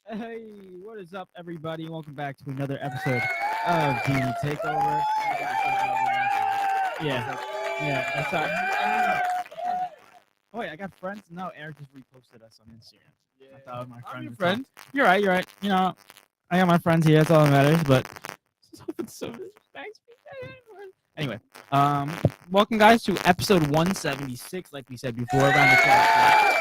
Hey, what is up, everybody? Welcome back to another episode of D&E TAKEOVER. Yeah, that's right. Oh, wait, I got friends? No, Eric just reposted us on Instagram. I thought my I'm your would friend. talk. You're right. You know, I got my friends here. That's all that matters. But anyway, welcome guys to episode 176. Like we said before, around the clock.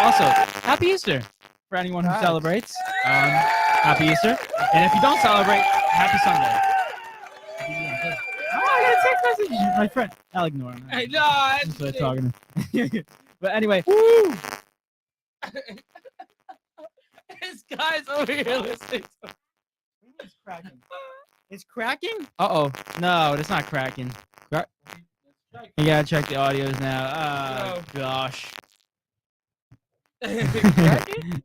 Also, happy Easter for anyone who Nice. celebrates. Happy Easter, and if you don't celebrate, happy Sunday. Oh, I got a text message. My friend, I'll ignore him. Hey, no, I'm just talking. But anyway, Woo! This guy's over here listening. it's cracking. It's cracking? Uh-oh. No, it's not cracking. You gotta check the audios now. Oh gosh. Cracking?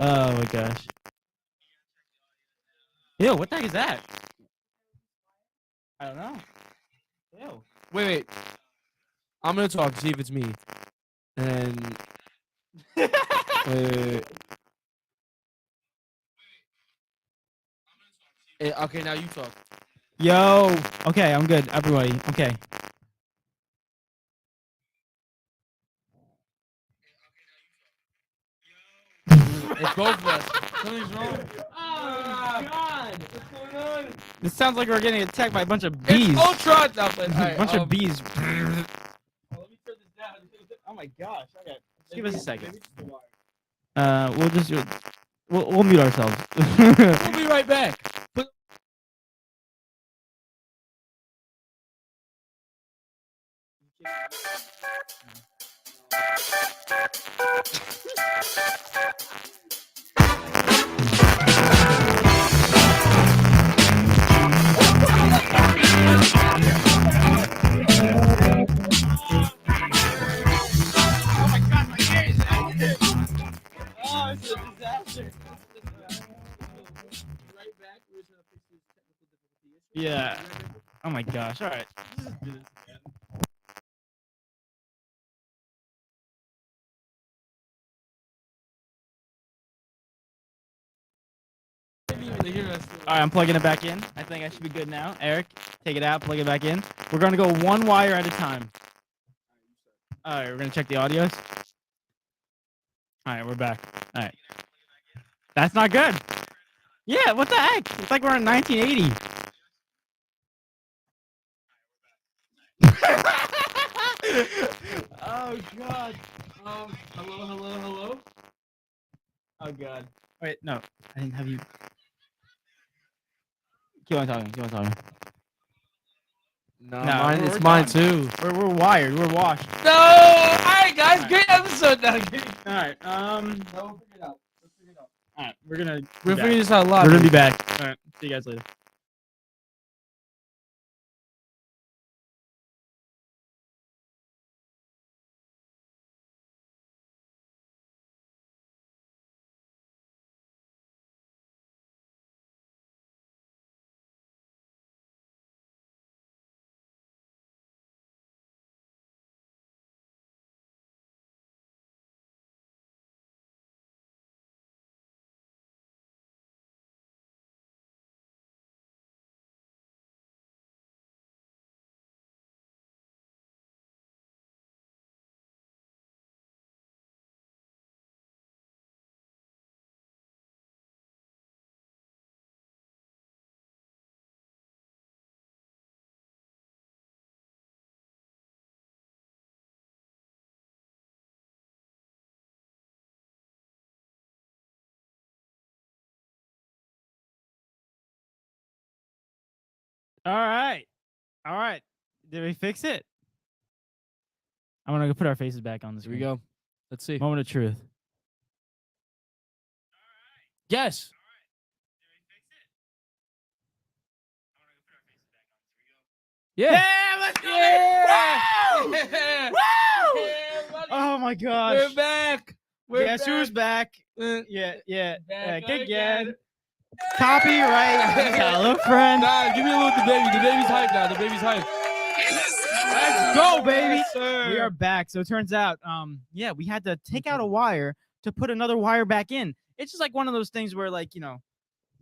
Oh my gosh. Ew, what the heck is that? I don't know. Ew. Wait. I'm gonna talk, see if it's me. And wait. Okay, now you talk. Yo. Okay, I'm good. Everybody. Okay. It's both of us. Something's wrong. Oh God. What's going on? This sounds like we're getting attacked by a bunch of bees. It's Ultron. No, but, A bunch of bees. let me turn this down. Oh my gosh. Okay. Just give us a second. We'll mute ourselves. We'll be right back. Oh, it's a disaster. Yeah. Oh my gosh. All right. All right, I'm plugging it back in. I think I should be good now. Eric, take it out, plug it back in. We're going to go one wire at a time. All right, we're going to check the audios. All right, we're back. All right. That's not good. Yeah, what the heck? It's like we're in 1980. Oh, God. Hello. Oh, God. Wait, no. I didn't have you. Keep on talking. No, No, it's we're mine done. too. We're wired. We're washed. No! Alright, guys, great episode now. All right. No, we'll figure it out. All right. We're gonna Figure this out live. We're gonna be back. All right. See you guys later. All right. Did we fix it? I'm gonna go put our faces back on the Here we screen. go. Let's see. Moment of truth. Yes. Yeah. Let's go. Yeah. Woo! Yeah. Woo! Yeah, Oh my gosh. we're back. Guess who's back? Yeah. Back again. Copyright. Hello, friend. Nah, give me a little the baby. The baby's hype now. The baby's hype. Let's go, baby. Yes, sir. We are back. So it turns out, we had to take out a wire to put another wire back in. It's just like one of those things where like,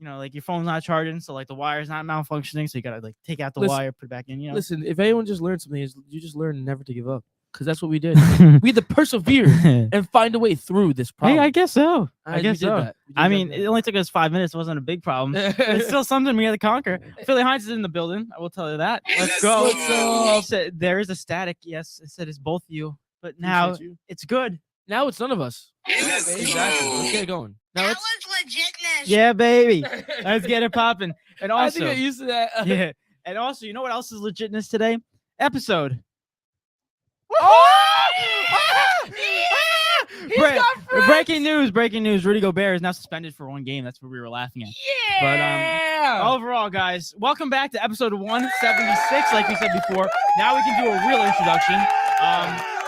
like your phone's not charging, so like the wire's not malfunctioning, so you gotta like take out the wire, put it back in. Listen, if anyone just learned something, you just learned never to give up, because that's what we did. We had to persevere and find a way through this problem. Hey, I guess so. And I guess we did so. that. I mean, it only took us 5 minutes. It wasn't a big problem. It's still something we had to conquer. Philly Hines is in the building. I will tell you that. Let's go. There is a static. Yes, I said it's both you, but now it's good. Now it's none of us. Exactly. Let's get going. That was legitness. Yeah, baby. Let's get it popping. And also, I think I used to that. yeah. And also, you know what else is legitness today? Episode. Breaking news. Rudy Gobert is now suspended for 1 game. That's what we were laughing at. Yeah. But overall, guys, welcome back to episode 176. Like we said before, now we can do a real introduction.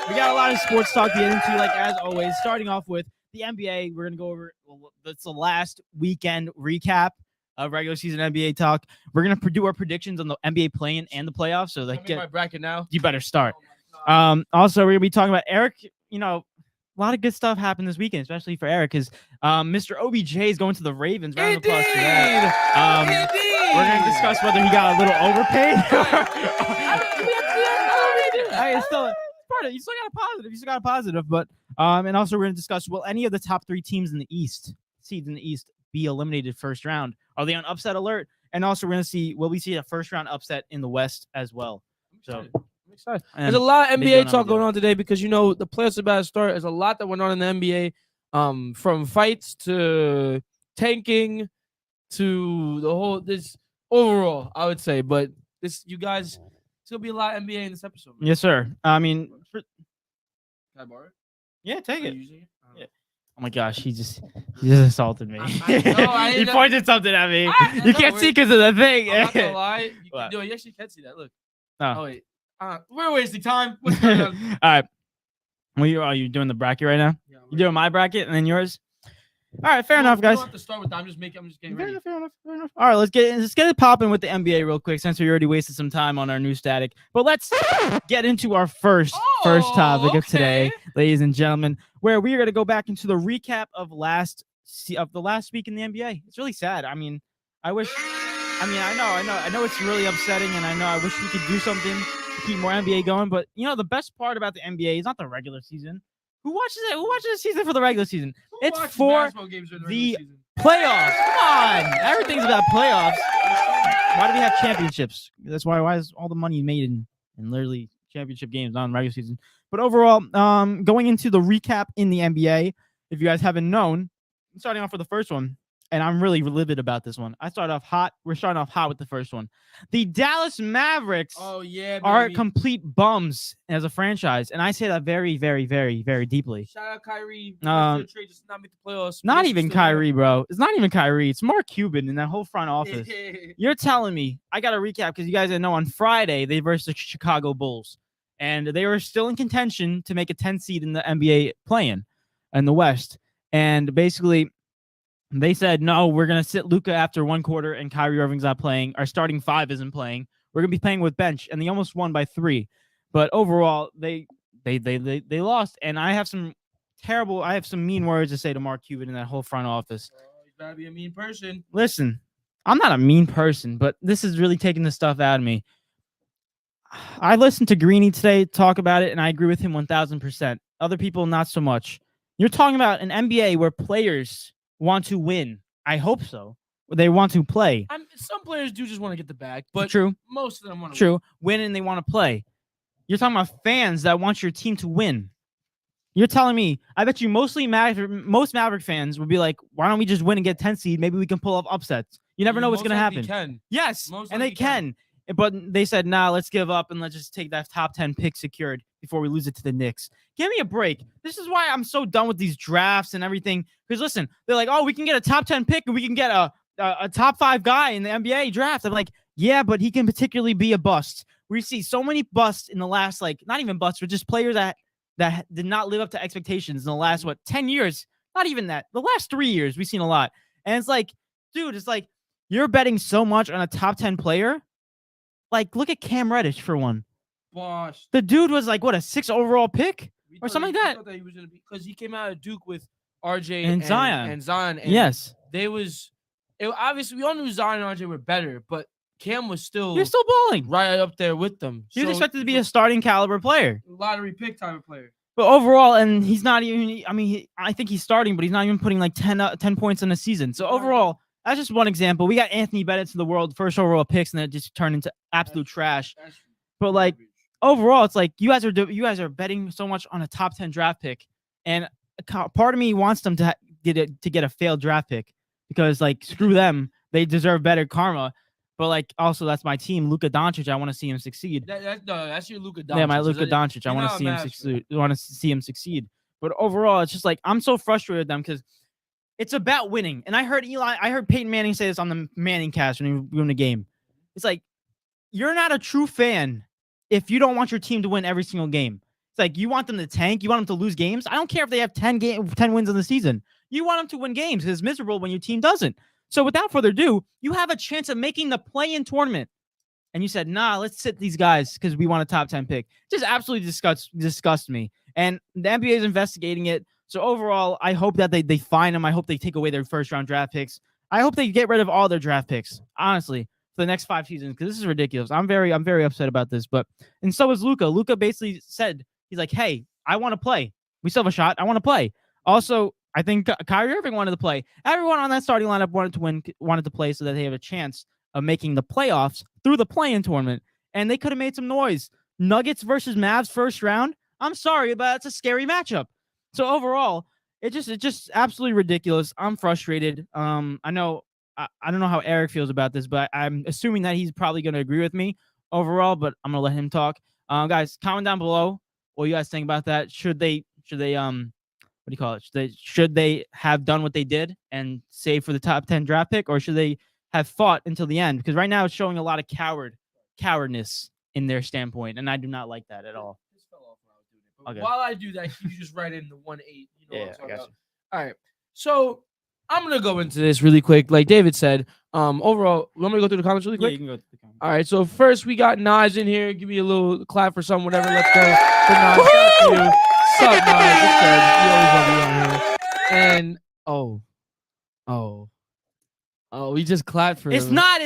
We got a lot of sports talk to get into, like as always. Starting off with the NBA, we're gonna go over. That's the last weekend recap of regular season NBA talk. We're gonna do our predictions on the NBA play-in and the playoffs. So like, my bracket now. You better start. Also, we're gonna be talking about Eric. A lot of good stuff happened this weekend, especially for Eric, because Mr. OBJ is going to the Ravens. Round of applause for that. We're gonna discuss whether he got a little overpaid. It's still part of it. You still got a positive. But and also we're gonna discuss, will any of the top 3 teams in the East, seeds in the East, be eliminated first round? Are they on upset alert? And also we're gonna see, will we see a first round upset in the West as well? So I'm excited. There's a lot of NBA talk going on today, because the playoffs are about to start. There's a lot that went on in the NBA, from fights to tanking to the whole this overall, I would say. But you guys, it's gonna be a lot of NBA in this episode. Man. Yes, sir. I mean, can I borrow it? Yeah, take it. Yeah. Oh my gosh, he just assaulted me. He pointed something at me. You can't see because of the thing. I'm not gonna lie. You actually can't see that. Look. Oh wait. We're wasting time. What's going on? All right. Are you doing the bracket right now? Yeah, you doing my bracket and then yours? All right, fair enough, guys. You don't have to start with that. I'm just getting ready. Fair enough. All right, let's get it popping with the NBA real quick, since we already wasted some time on our new static. But let's get into our first topic of today, ladies and gentlemen, where we are going to go back into the recap of the last week in the NBA. It's really sad. I mean, I know it's really upsetting, and I wish we could do something to keep more NBA going. But the best part about the NBA is not the regular season. Who watches it? Who watches the season for the regular season? It's for the playoffs. Come on, everything's about playoffs. Why do we have championships? That's why is all the money made in literally championship games, not in regular season. But overall, going into the recap in the NBA, if you guys haven't known, I'm starting off with the first one. And I'm really livid about this one. We're starting off hot with the first one. The Dallas Mavericks are complete bums as a franchise. And I say that very, very, very, very deeply. Shout out Kyrie. Trade just not make the playoffs. Not even Kyrie, bro. It's not even Kyrie. It's Mark Cuban in that whole front office. You're telling me, I got to recap, because you guys didn't know, on Friday, they versed the Chicago Bulls. And they were still in contention to make a 10 seed in the NBA play-in in the West. And basically, they said, no, we're going to sit Luka after 1 quarter and Kyrie Irving's not playing. Our starting 5 isn't playing. We're going to be playing with bench. And they almost won by 3. But overall, they lost. And I have some mean words to say to Mark Cuban in that whole front office. He's got to be a mean person. Listen, I'm not a mean person, but this is really taking the stuff out of me. I listened to Greeny today talk about it, and I agree with him 1,000%. Other people, not so much. You're talking about an NBA where players want to win. I hope so. They want to play. Some players do just want to get the bag, but true. Most of them want to win, and they want to play. You're talking about fans that want your team to win. You're telling me, I bet you most Maverick fans would be like, why don't we just win and get 10 seed? Maybe we can pull off upsets. You never know what's going to happen. Can. Yes, and they can. But they said, nah, let's give up and let's just take that top 10 pick secured before we lose it to the Knicks. Give me a break. This is why I'm so done with these drafts and everything. Because listen, they're like, oh, we can get a top 10 pick and we can get a top 5 guy in the NBA draft. I'm like, yeah, but he can particularly be a bust. We see so many busts in the last, not even busts, but just players that did not live up to expectations in the last, 10 years? Not even that. The last 3 years, we've seen a lot. And it's like, dude, you're betting so much on a top 10 player. Look at Cam Reddish for one. Bosh. The dude was a 6 overall pick or something like that. I thought that he was going to be, because he came out of Duke with RJ And Zion. and Zion. And Yes. obviously, we all knew Zion and RJ were better, but Cam was still You're still balling. right up there with them. He was expected to be a starting caliber player. Lottery pick type of player. But overall, and he's not even, I mean, I think he's starting, but he's not even putting like 10 points in a season. So overall, that's just one example. We got Anthony Bennett to the world, first overall picks, and then it just turned into absolute trash. But like overall, it's like you guys are betting so much on a top 10 draft pick, and part of me wants them to get a failed draft pick because like screw them, they deserve better karma. But like also that's my team, Luka Doncic. I want to see him succeed. That's your Luka Doncic. Yeah, my Luka Doncic. I want to see him succeed. I want to see him succeed. But overall, it's just like I'm so frustrated with them because it's about winning. And I heard Peyton Manning say this on the Manning cast when he won the game. It's like you're not a true fan if you don't want your team to win every single game. It's like you want them to tank, you want them to lose games. I don't care if they have 10 wins in the season. You want them to win games. It's miserable when your team doesn't. So without further ado, you have a chance of making the play-in tournament. And you said, nah, let's sit these guys because we want a top 10 pick. Just absolutely disgust me. And the NBA is investigating it. So overall, I hope that they find them. I hope they take away their first-round draft picks. I hope they get rid of all their draft picks, honestly, for the next 5 seasons because this is ridiculous. I'm very upset about this. And so is Luka. Luka basically said, he's like, hey, I want to play. We still have a shot. I want to play. Also, I think Kyrie Irving wanted to play. Everyone on that starting lineup wanted to play so that they have a chance of making the playoffs through the play-in tournament. And they could have made some noise. Nuggets versus Mavs first round. I'm sorry, but it's a scary matchup. So overall, it's just absolutely ridiculous. I'm frustrated. I know I don't know how Eric feels about this, but I'm assuming that he's probably going to agree with me overall. But I'm gonna let him talk. Guys, comment down below what you guys think about that. Should they what do you call it? Should they have done what they did and save for the top 10 draft pick, or should they have fought until the end? Because right now it's showing a lot of cowardness in their standpoint, and I do not like that at all. This fell off when I was doing it. But okay. While I do that, you just write in the 1-8. You know what I'm talking about. All right. So I'm gonna go into this really quick. Like David said, overall, want me to go through the comments really quick? Yeah, you can go through the comments. All right. So first we got Naj in here. Give me a little clap for some, whatever. Let's go. Naj, thank you. Sup, Naj? What's good? We always love you on here. And we just clapped for It's him. not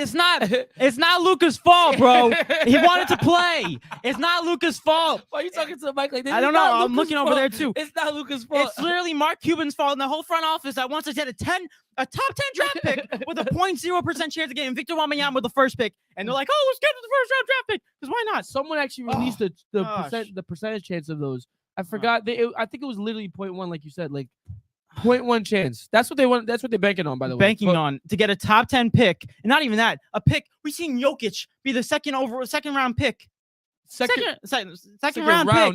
Luka's fault, bro. He wanted to play. It's not Luka's fault. Why are you talking to the mic like that? I don't know. I'm looking over there too. It's not Luka's fault. It's literally Mark Cuban's fault and the whole front office that wants to get a top 10 draft pick with a 0.0% chance of getting Victor Wembanyama with the first pick. And they're like, oh, let's get to the first round draft pick. Because why not? Someone actually released the percentage chance of those. I forgot. I think it was literally 0.1, like you said, like 0.1 chance. That's what they want. That's what they're banking on, by the way. Banking on to get a top 10 pick, and not even that, a pick. We've seen Jokic be the second round pick. Second round pick.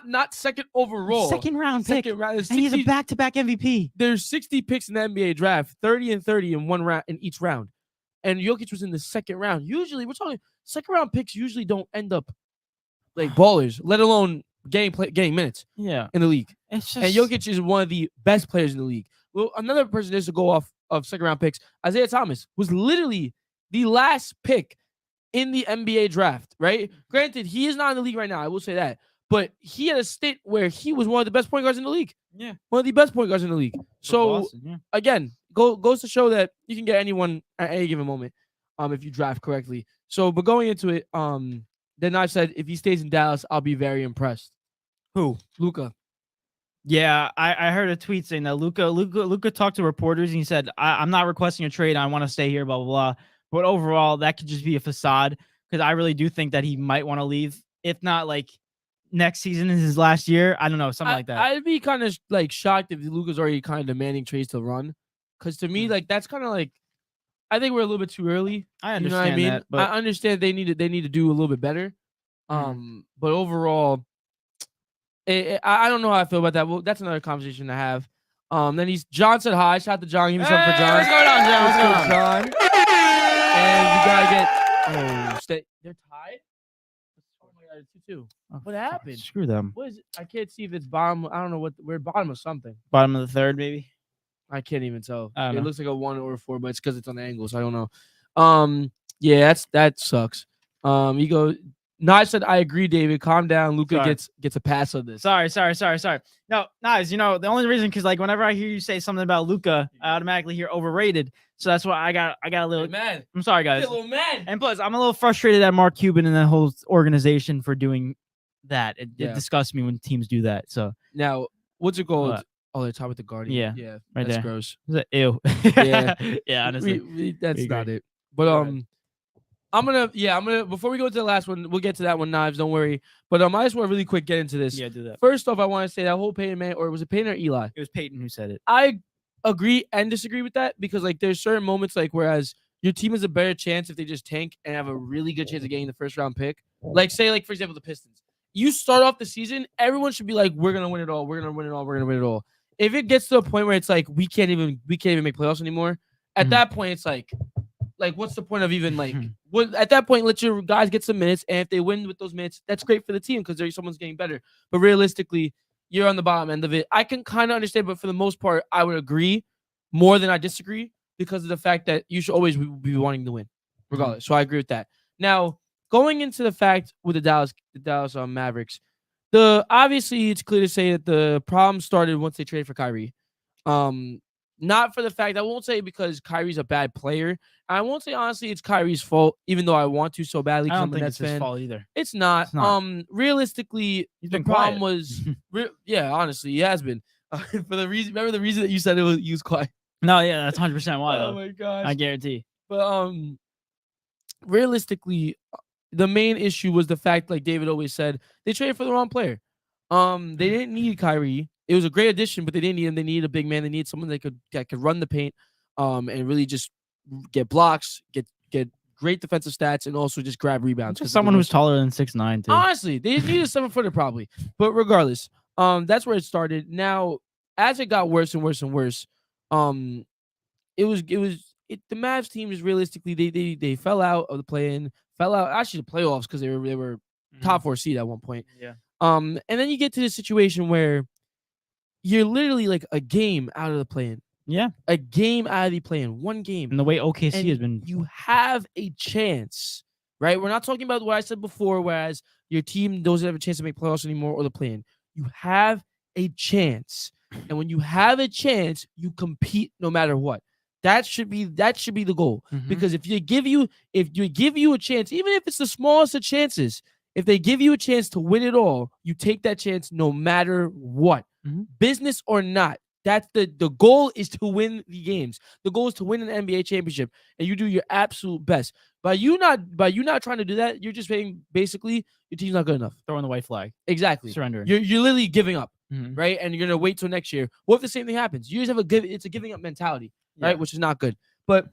Not second overall. Second round pick. And he's a back-to-back MVP. There's 60 picks in the NBA draft, 30 and 30 in one round in each round. And Jokic was in the second round. Usually, we're talking second round picks usually don't end up like ballers, let alone getting minutes in the league. It's just... And Jokic is one of the best players in the league. Well, another person is to go off of second round picks. Isaiah Thomas was literally the last pick in the NBA draft, right? Granted, he is not in the league right now. I will say that. But he had a stint where he was one of the best point guards in the league. Yeah. One of the best point guards in the league. So, Boston, again, goes to show that you can get anyone at any given moment if you draft correctly. So, but going into it, then I said, if he stays in Dallas, I'll be very impressed. Who? Luka. Yeah, I heard a tweet saying that Luka talked to reporters and he said, I'm not requesting a trade. I want to stay here, blah, blah, blah. But overall, that could just be a facade because I really do think that he might want to leave. If not, like, next season is his last year. I don't know, something like that. I'd be kind of, like, shocked if Luka's already kind of demanding trades to run. Because to me, like, that's kind of like, I think we're a little bit too early. I understand that. But I understand they need to do a little bit better. But overall, I don't know how I feel about that. Well, that's another conversation to have. Then John said hi. Shout out to John. Give me something for John. What's going on, John? What's going on, John? And we gotta get. They're tied. Oh my God, it's 2-2. What happened? Screw them. What is it? I can't see if it's bottom. I don't know we're bottom of something. Bottom of the third, maybe. I can't even tell. It looks like a 1 or a 4, but it's because it's on the angle, so I don't know. Yeah, that sucks. No, I said I agree, David. Calm down. Luka Sorry. gets a pass on this. Sorry. No, Nice. The only reason because like whenever I hear you say something about Luka, I automatically hear overrated. So that's why I got a little. Man, I'm sorry, guys. a little mad. And plus, I'm a little frustrated at Mark Cuban and the whole organization for doing that. It disgusts me when teams do that. So now, what's it called? What? Oh, they're talking with the Guardian. Yeah, That's there. gross. Ew. Yeah. Yeah, honestly. That's We not agree. it. But I'm gonna before we go to the last one, we'll get to that one, Knives. Don't worry. But I just want to really quick get into this. Yeah, do that. First off, I want to say that whole Peyton man, or was it Peyton or Eli? It was Peyton who said it. I agree and disagree with that because like there's certain moments like whereas your team has a better chance if they just tank and have a really good chance of getting the first round pick. Like say like for example the Pistons. You start off the season, everyone should be like, we're gonna win it all. We're gonna win it all. We're gonna win it all. If it gets to a point where it's like we can't even make playoffs anymore, at that point it's like what's the point of even like what at that point let your guys get some minutes and if they win with those minutes, that's great for the team because someone's getting better. But realistically, you're on the bottom end of it. I can kind of understand, but for the most part, I would agree more than I disagree because of the fact that you should always be wanting to win, regardless. So I agree with that. Now, going into the fact with the Dallas Mavericks, obviously it's clear to say that the problem started once they traded for Kyrie. Not for the fact I won't say because Kyrie's a bad player. I won't say honestly it's Kyrie's fault, even though I want to so badly. I don't think it's his fault either. It's not. Realistically, the problem was, honestly, he has been. For the reason, remember the reason that you said he was quiet. No, yeah, that's 100% why. Oh my gosh, I guarantee. But realistically, the main issue was the fact, like David always said, they traded for the wrong player. They didn't need Kyrie. It was a great addition, but they didn't need him. They needed a big man. They needed someone that could run the paint, and really just get blocks, get great defensive stats, and also just grab rebounds. Just someone who's taller than 6'9", too. Honestly, they needed a 7-footer probably. But regardless, that's where it started. Now, as it got worse and worse and worse, the Mavs team is realistically they fell out of the play-in, fell out actually the playoffs because they were top 4 seed at one point. Yeah. And then you get to the situation where you're literally like a game out of the play-in. Yeah. A game out of the play-in. One game. And the way OKC has been. You have a chance, right? We're not talking about what I said before, whereas your team doesn't have a chance to make playoffs anymore or the play-in. You have a chance. And when you have a chance, you compete no matter what. That should be the goal. Because if you give you a chance, even if it's the smallest of chances, if they give you a chance to win it all, you take that chance no matter what. Business or not. That's the goal is to win the games. The goal is to win an NBA championship, and you do your absolute best. By you not trying to do that, you're just saying basically your team's not good enough. Throwing the white flag. Exactly. Surrendering. You're literally giving up, right? And you're gonna wait till next year. What if the same thing happens? You just have it's a giving up mentality, right? Which is not good. But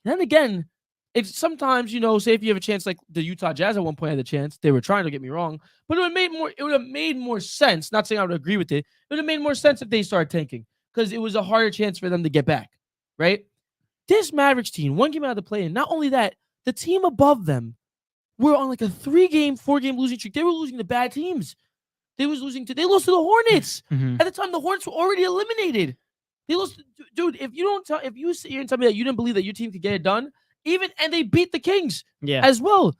then again, it's sometimes, say if you have a chance, like the Utah Jazz at one point had a chance. They were trying to get me wrong, but it would have made more sense. Not saying I would agree with it. It would have made more sense if they started tanking because it was a harder chance for them to get back, right? This Mavericks team, one game out of the play-in. Not only that, the team above them were on like a 3-game, 4-game losing streak. They were losing to bad teams. They lost to the Hornets. At the time, the Hornets were already eliminated. They lost, dude. If you sit here and tell me that you didn't believe that your team could get it done. And they beat the Kings as well.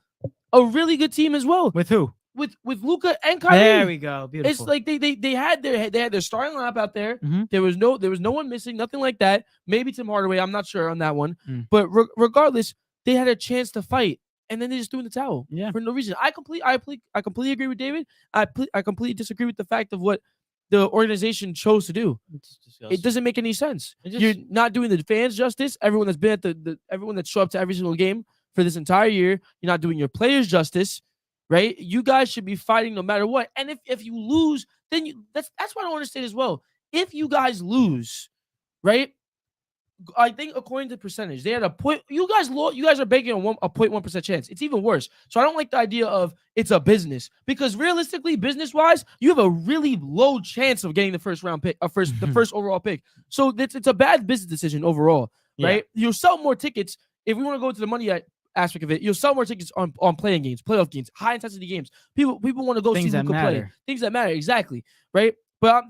A really good team as well. With who? With Luka and Kyrie. There we go. Beautiful. It's like they had their starting lineup out there. There was no one missing, nothing like that. Maybe Tim Hardaway, I'm not sure on that one. But regardless, they had a chance to fight, and then they just threw in the towel for no reason. I completely agree with David. I completely disagree with the fact of what the organization chose to do. It doesn't make any sense. You're not doing the fans justice. Everyone that's been at everyone that showed up to every single game for this entire year, you're not doing your players justice, right? You guys should be fighting no matter what. And if you lose, then that's what I don't understand as well. If you guys lose, right? I think according to percentage, they had a point. You guys are banking on a 0.1% chance. It's even worse. So I don't like the idea of it's a business because realistically, business-wise, you have a really low chance of getting the first round pick, the first overall pick. So it's a bad business decision overall, right? You'll sell more tickets if we want to go to the money aspect of it. You'll sell more tickets on playing games, playoff games, high intensity games. People want to go see Luka play. Things that matter, exactly, right? But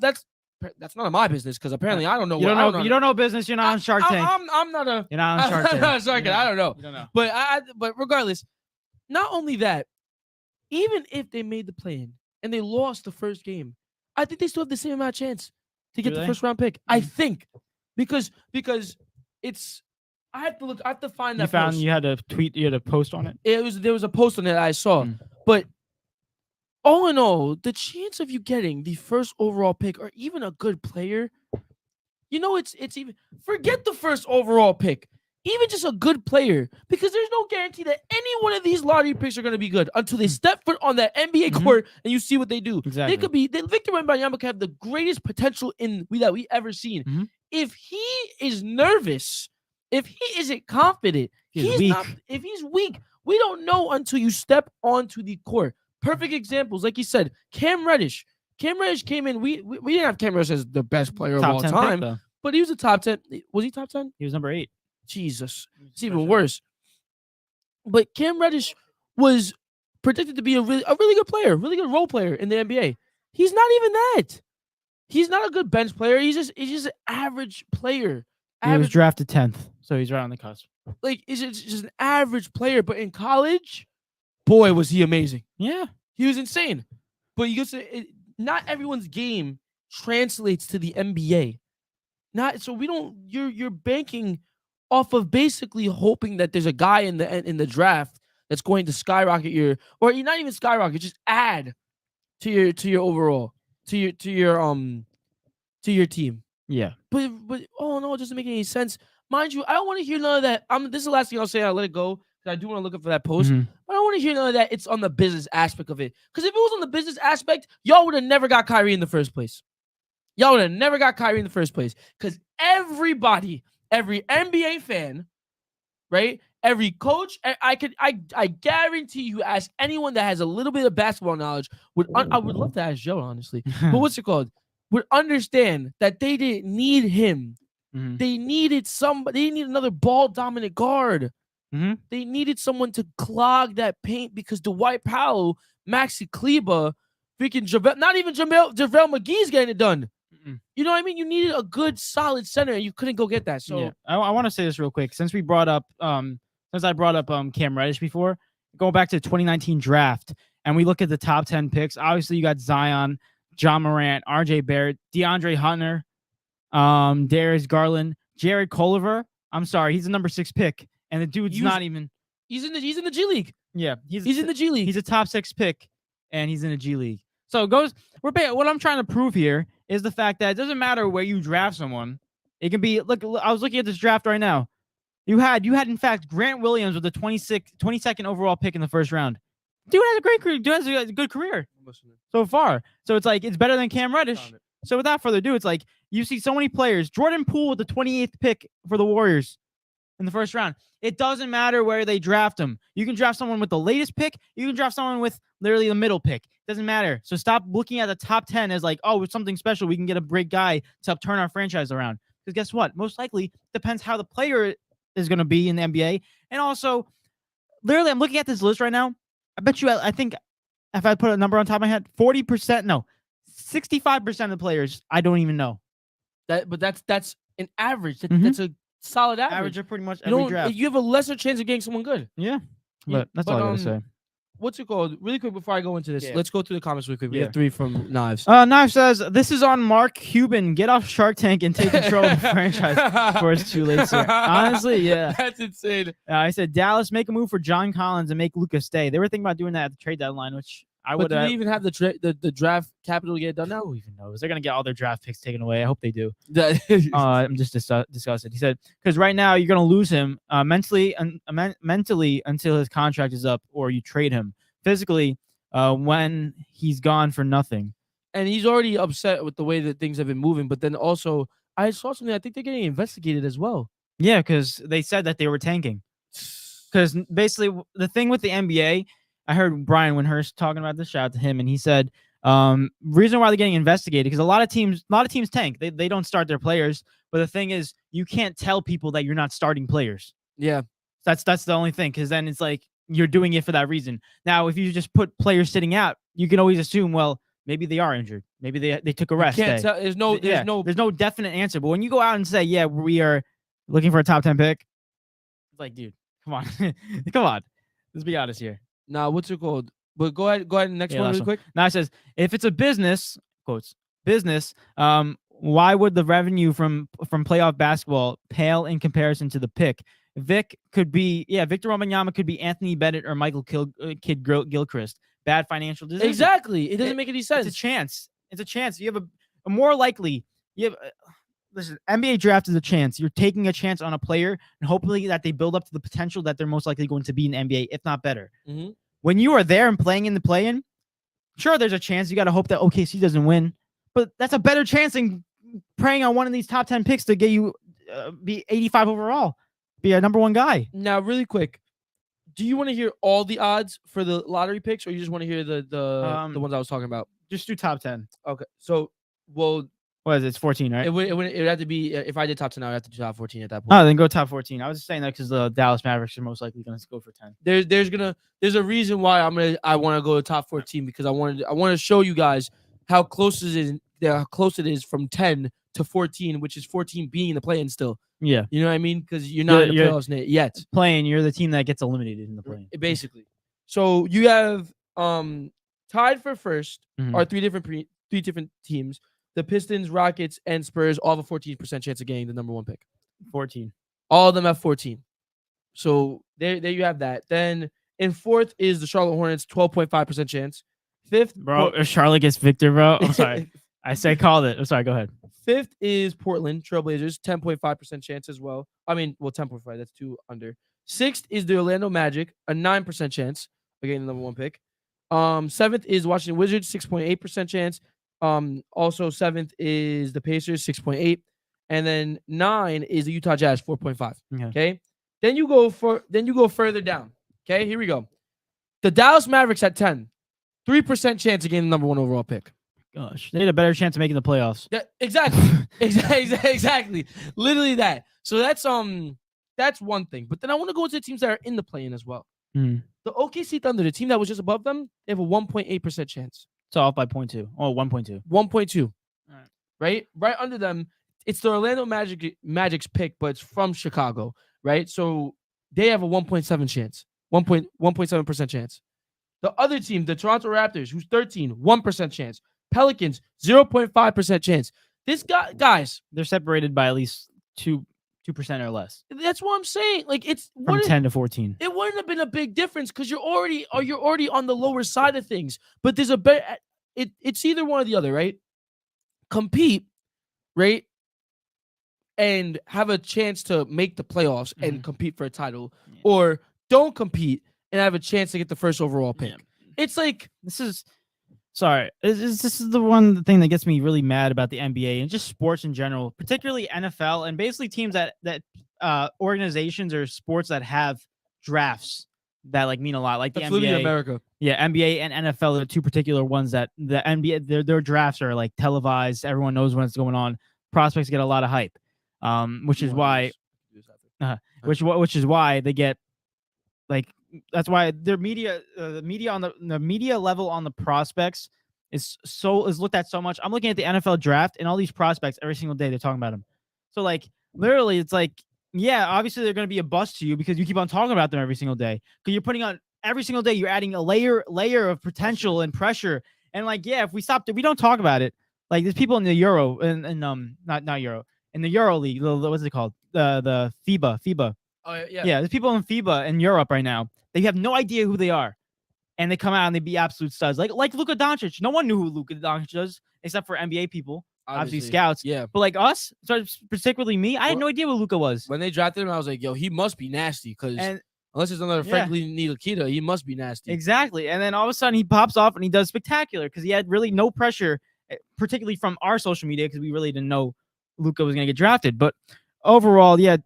that's none of my business because apparently I don't know. You don't know business. You're not on Shark Tank. I'm not a. You're not on Shark Tank. I don't know. You don't know. But regardless, not only that, even if they made the play-in and they lost the first game, I think they still have the same amount of chance to get Do the they? first round pick. I think because it's I have to look. I have to find You that found post. you had a tweet, you had a post on it. There was a post on it I saw, but all in all, the chance of you getting the first overall pick or even a good player, it's even forget the first overall pick, even just a good player, because there's no guarantee that any one of these lottery picks are going to be good until they step foot on that NBA court and you see what they do. Exactly. They could be Victor Wembanyama could have the greatest potential that we ever seen. If he is nervous, if he isn't confident, He's weak. if he's weak, we don't know until you step onto the court. Perfect examples, like you said, Cam Reddish. Cam Reddish came in. We didn't have Cam Reddish as the best player of all time, pick, but he was a top 10. Was he top 10? He was number 8. Jesus, it's even worse. But Cam Reddish was predicted to be a really good player, really good role player in the NBA. He's not even that. He's not a good bench player. He's just an average player. He was drafted 10th, so he's right on the cusp. Like, it's just an average player. But in college, boy, was he amazing. Yeah, he was insane. But you say not everyone's game translates to the NBA. You're banking off of basically hoping that there's a guy in the draft that's going to skyrocket or you're not even skyrocket, just add to your overall to your team. Yeah. But oh no, it doesn't make any sense. Mind you, I don't want to hear none of that. This is the last thing I'll say. I'll let it go because I do want to look up for that post. But I don't want to hear none of that. It's on the business aspect of it. Because if it was on the business aspect, y'all would have never got Kyrie in the first place. Y'all would have never got Kyrie in the first place. Because everybody, every NBA fan, right? Every coach, I guarantee you, ask anyone that has a little bit of basketball knowledge, I would love to ask Joe, honestly. But what's it called? Would understand that they didn't need him. They needed somebody. They needed another ball dominant guard. They needed someone to clog that paint because Dwight Powell, Maxi Kleber, freaking not even JaVale McGee's getting it done. You know what I mean? You needed a good, solid center, and you couldn't go get that. So yeah. I want to say this real quick. Since I brought up Cam Reddish before, going back to the 2019 draft, and we look at the top 10 picks. Obviously, you got Zion, John Morant, R.J. Barrett, DeAndre Hunter, Darius Garland, Jared Culver. I'm sorry, he's the number 6 pick, and the dude's not even. He's in the G League. Yeah, he's in the G League. He's a top 6 pick, and he's in the G League. So it goes. What I'm trying to prove here is the fact that it doesn't matter where you draft someone. It can be. Look, I was looking at this draft right now. You had in fact Grant Williams with the 22nd overall pick in the first round. Dude has a great career. Dude has a good career so far. So it's like it's better than Cam Reddish. So without further ado, it's like you see so many players. Jordan Poole with the 28th pick for the Warriors in the first round. It doesn't matter where they draft them. You can draft someone with the latest pick. You can draft someone with literally the middle pick. It doesn't matter. So stop looking at the top 10 as like, oh, it's something special. We can get a great guy to help turn our franchise around. Because guess what? Most likely depends how the player is going to be in the NBA. And also, literally, I'm looking at this list right now. I think if I put a number on top of my head, 65% of the players I don't even know. But that's an average. That's a solid average. Average of pretty much every draft. You have a lesser chance of getting someone good. Yeah. But that's all I gotta say. What's it called? Really quick before I go into this, let's go through the comments really quick. We have 3 from Knives. Knives says, this is on Mark Cuban. Get off Shark Tank and take control of the franchise before it's too late, sir. Honestly, yeah. That's insane. I said, Dallas, make a move for John Collins and make Luka stay. They were thinking about doing that at the trade deadline, which I would. Do they even have the draft capital to get it done now? Who even knows? They're going to get all their draft picks taken away. I hope they do. I'm just disgusted. He said, because right now you're going to lose him mentally until his contract is up or you trade him. Physically, when he's gone for nothing. And he's already upset with the way that things have been moving. But then also, I saw something. I think they're getting investigated as well. Yeah, because they said that they were tanking. Because basically, the thing with the NBA, I heard Brian Windhurst talking about this. Shout out to him, and he said, reason why they're getting investigated because a lot of teams tank. They don't start their players. But the thing is, you can't tell people that you're not starting players. Yeah, that's the only thing. Because then it's like. You're doing it for that reason. Now, if you just put players sitting out, you can always assume, well, maybe they are injured. Maybe they took a rest. Can't tell. There's no definite answer. But when you go out and say, yeah, we are looking for a top 10 pick, it's like, dude, come on. Come on. Let's be honest here. Now, what's it called? But go ahead. Next Yeah, one, last really one. quick. Now it says, if it's a business, quotes, business, why would the revenue from playoff basketball pale in comparison to the pick? Victor Wembanyama could be Anthony Bennett or Michael Gilchrist. Bad financial decision. Exactly. It doesn't make any sense. It's a chance. It's a chance. You have a more likely. You have. Listen, NBA draft is a chance. You're taking a chance on a player, and hopefully that they build up to the potential that they're most likely going to be in the NBA, if not better. Mm-hmm. When you are there and playing in the play-in, sure, there's a chance. You got to hope that OKC doesn't win, but that's a better chance than preying on one of these top 10 picks to get you be 85 overall, be a number one guy. Now, really quick, do you want to hear all the odds for the lottery picks, or you just want to hear the ones I was talking about? Just do top 10. Okay, so well, What is it? It's 14, right? it would have to be if I did top 10, I would have to do top 14 at that point. Oh, then go top 14. I was just saying that because the Dallas Mavericks are most likely going to go for 10. There's a reason why I want to go to top 14 because I want to show you guys how close it is from 10 to 14, which is 14 being in the play-in still. Yeah, You know what I mean? Because you're not in the playoffs yet. playing. You're the team that gets eliminated in the play. Basically. So you have tied for first Mhm. are three different teams. The Pistons, Rockets, and Spurs all have a 14% chance of getting the number one pick. 14. All of them have 14. So there you have that. Then in fourth is the Charlotte Hornets, 12.5% chance. Fifth, Bro, if Charlotte gets Victor, bro. I'm sorry. I say called it. I'm sorry. Go ahead. Fifth is Portland Trailblazers, 10.5% chance as well. 10.5. That's 2 under. Sixth is the Orlando Magic, a 9% chance of getting the number one pick. Seventh is Washington Wizards, 6.8% chance. Also seventh is the Pacers, 6.8, and then 9 is the Utah Jazz, 4.5. Yeah. Okay. Then you go further down. Okay, here we go. The Dallas Mavericks at 10, 3% chance of getting the number one overall pick. Gosh, they had a better chance of making the playoffs. Yeah, exactly. Exactly. Literally that. So that's one thing. But then I want to go to the teams that are in the play-in as well. Mm. The OKC Thunder, the team that was just above them, they have a 1.8% chance. It's off by 0.2. Oh, 1.2. 1.2. All Right? Right under them, it's the Orlando Magic's pick, but it's from Chicago, right? So they have a 1.7 chance. 1.7% chance. The other team, the Toronto Raptors, who's 13, 1% chance. Pelicans, 0.5% chance. Guys, they're separated by at least 2% or less. That's what I'm saying. Like from 10 to 14. It wouldn't have been a big difference because you're already on the lower side of things. But there's a better. It's either one or the other, right? Compete, right, and have a chance to make the playoffs and compete for a title, or don't compete and have a chance to get the first overall pick. Yeah. It's like this is the one thing that gets me really mad about the NBA and just sports in general, particularly NFL and basically teams that organizations or sports that have drafts that like mean a lot, like the NBA. In America. Yeah, NBA and NFL are the two particular ones that the NBA their drafts are like televised. Everyone knows what's going on. Prospects get a lot of hype, which is why they get like. That's why their media, the media level on the prospects is looked at so much. I'm looking at the NFL draft and all these prospects every single day. They're talking about them. So like literally, it's like, yeah, obviously they're going to be a bust to you because you keep on talking about them every single day. Because you're putting on every single day, you're adding a layer of potential and pressure. And like, yeah, if we don't talk about it. Like there's people in the Euro and not Euro in the Euro League. What's it called? The FIBA. Oh yeah. Yeah, there's people in FIBA in Europe right now. They have no idea who they are, and they come out and they be absolute studs. Like Luka Doncic. No one knew who Luka Doncic was except for NBA people, obviously scouts. Yeah, but like us, so particularly me, I had no idea who Luka was. When they drafted him, I was like, "Yo, he must be nasty." Because unless it's another Franklin Ntilikina, he must be nasty. Exactly. And then all of a sudden he pops off and he does spectacular because he had really no pressure, particularly from our social media, because we really didn't know Luka was going to get drafted. But overall, yeah,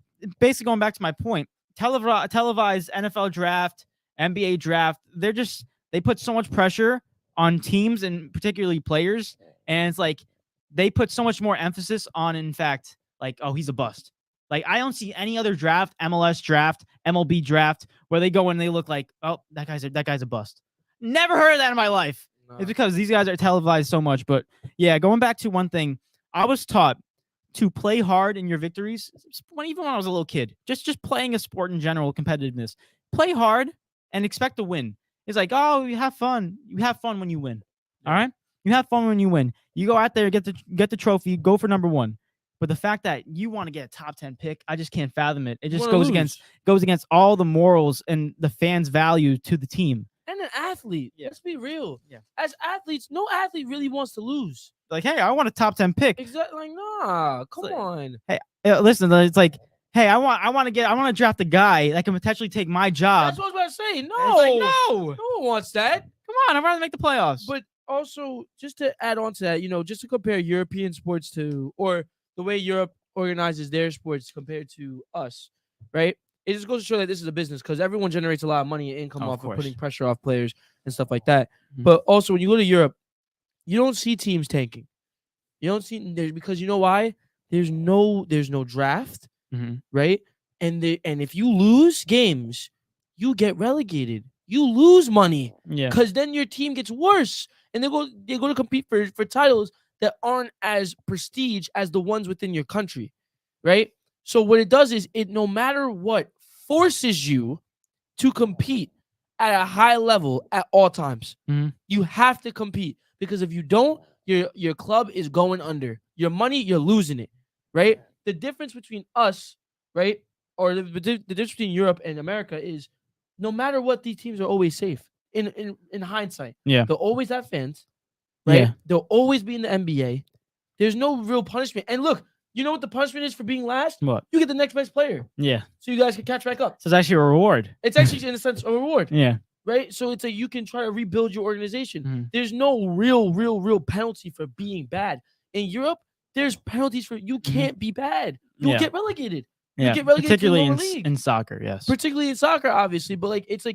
basically going back to my point. Televised NFL draft, NBA draft, they put so much pressure on teams and particularly players, and it's like they put so much more emphasis on, in fact, like, oh, he's a bust. Like I don't see any other draft, MLS draft, MLB draft, where they go and they look like, oh, that guy's a bust. Never heard of that in my life. No. It's because these guys are televised so much. But yeah, going back to one thing, I was taught to play hard in your victories, even when I was a little kid. Just playing a sport in general, competitiveness. Play hard and expect to win. It's like, oh, you have fun. You have fun when you win. All right, you have fun when you win. You go out there, get the trophy, go for number one. But the fact that you want to get a top 10 pick, I just can't fathom it. It just goes against all the morals and the fans' value to the team. And an athlete. Yeah. Let's be real. Yeah. As athletes, no athlete really wants to lose. Like, hey, I want a top 10 pick. Exactly. Like, nah, come on. Hey, listen, it's like, hey, I want to draft a guy that can potentially take my job. That's what I was about to say. And No, it's like, no one wants that. Come on, I'd rather make the playoffs. But also, just to add on to that, just to compare European sports to, or the way Europe organizes their sports compared to us, right? It just goes to show that this is a business because everyone generates a lot of money and income off of putting pressure off players and stuff like that. Mhm. But also, when you go to Europe, you don't see teams tanking. You don't see because you know why? There's no draft, right? And if you lose games, you get relegated. You lose money, because then your team gets worse, and they go to compete for titles that aren't as prestige as the ones within your country, right? So what it does is it no matter what forces you to compete at a high level at all times. You have to compete because if you don't, your club is going under. Your money, you're losing it, right? The difference between us, right, or the difference between Europe and America is no matter what, these teams are always safe. In hindsight, they'll always have fans, right? Yeah. They'll always be in the NBA. There's no real punishment. And look, you know what the punishment is for being last? What? You get the next best player. Yeah. So you guys can catch back up. So it's actually a reward. It's actually, in a sense, a reward. Yeah. Right? So it's you can try to rebuild your organization. Mhm. There's no real penalty for being bad. In Europe, there's penalties for you can't be bad. You'll get relegated. You get relegated particularly to the lower league. in soccer, yes. Particularly in soccer, obviously. But it's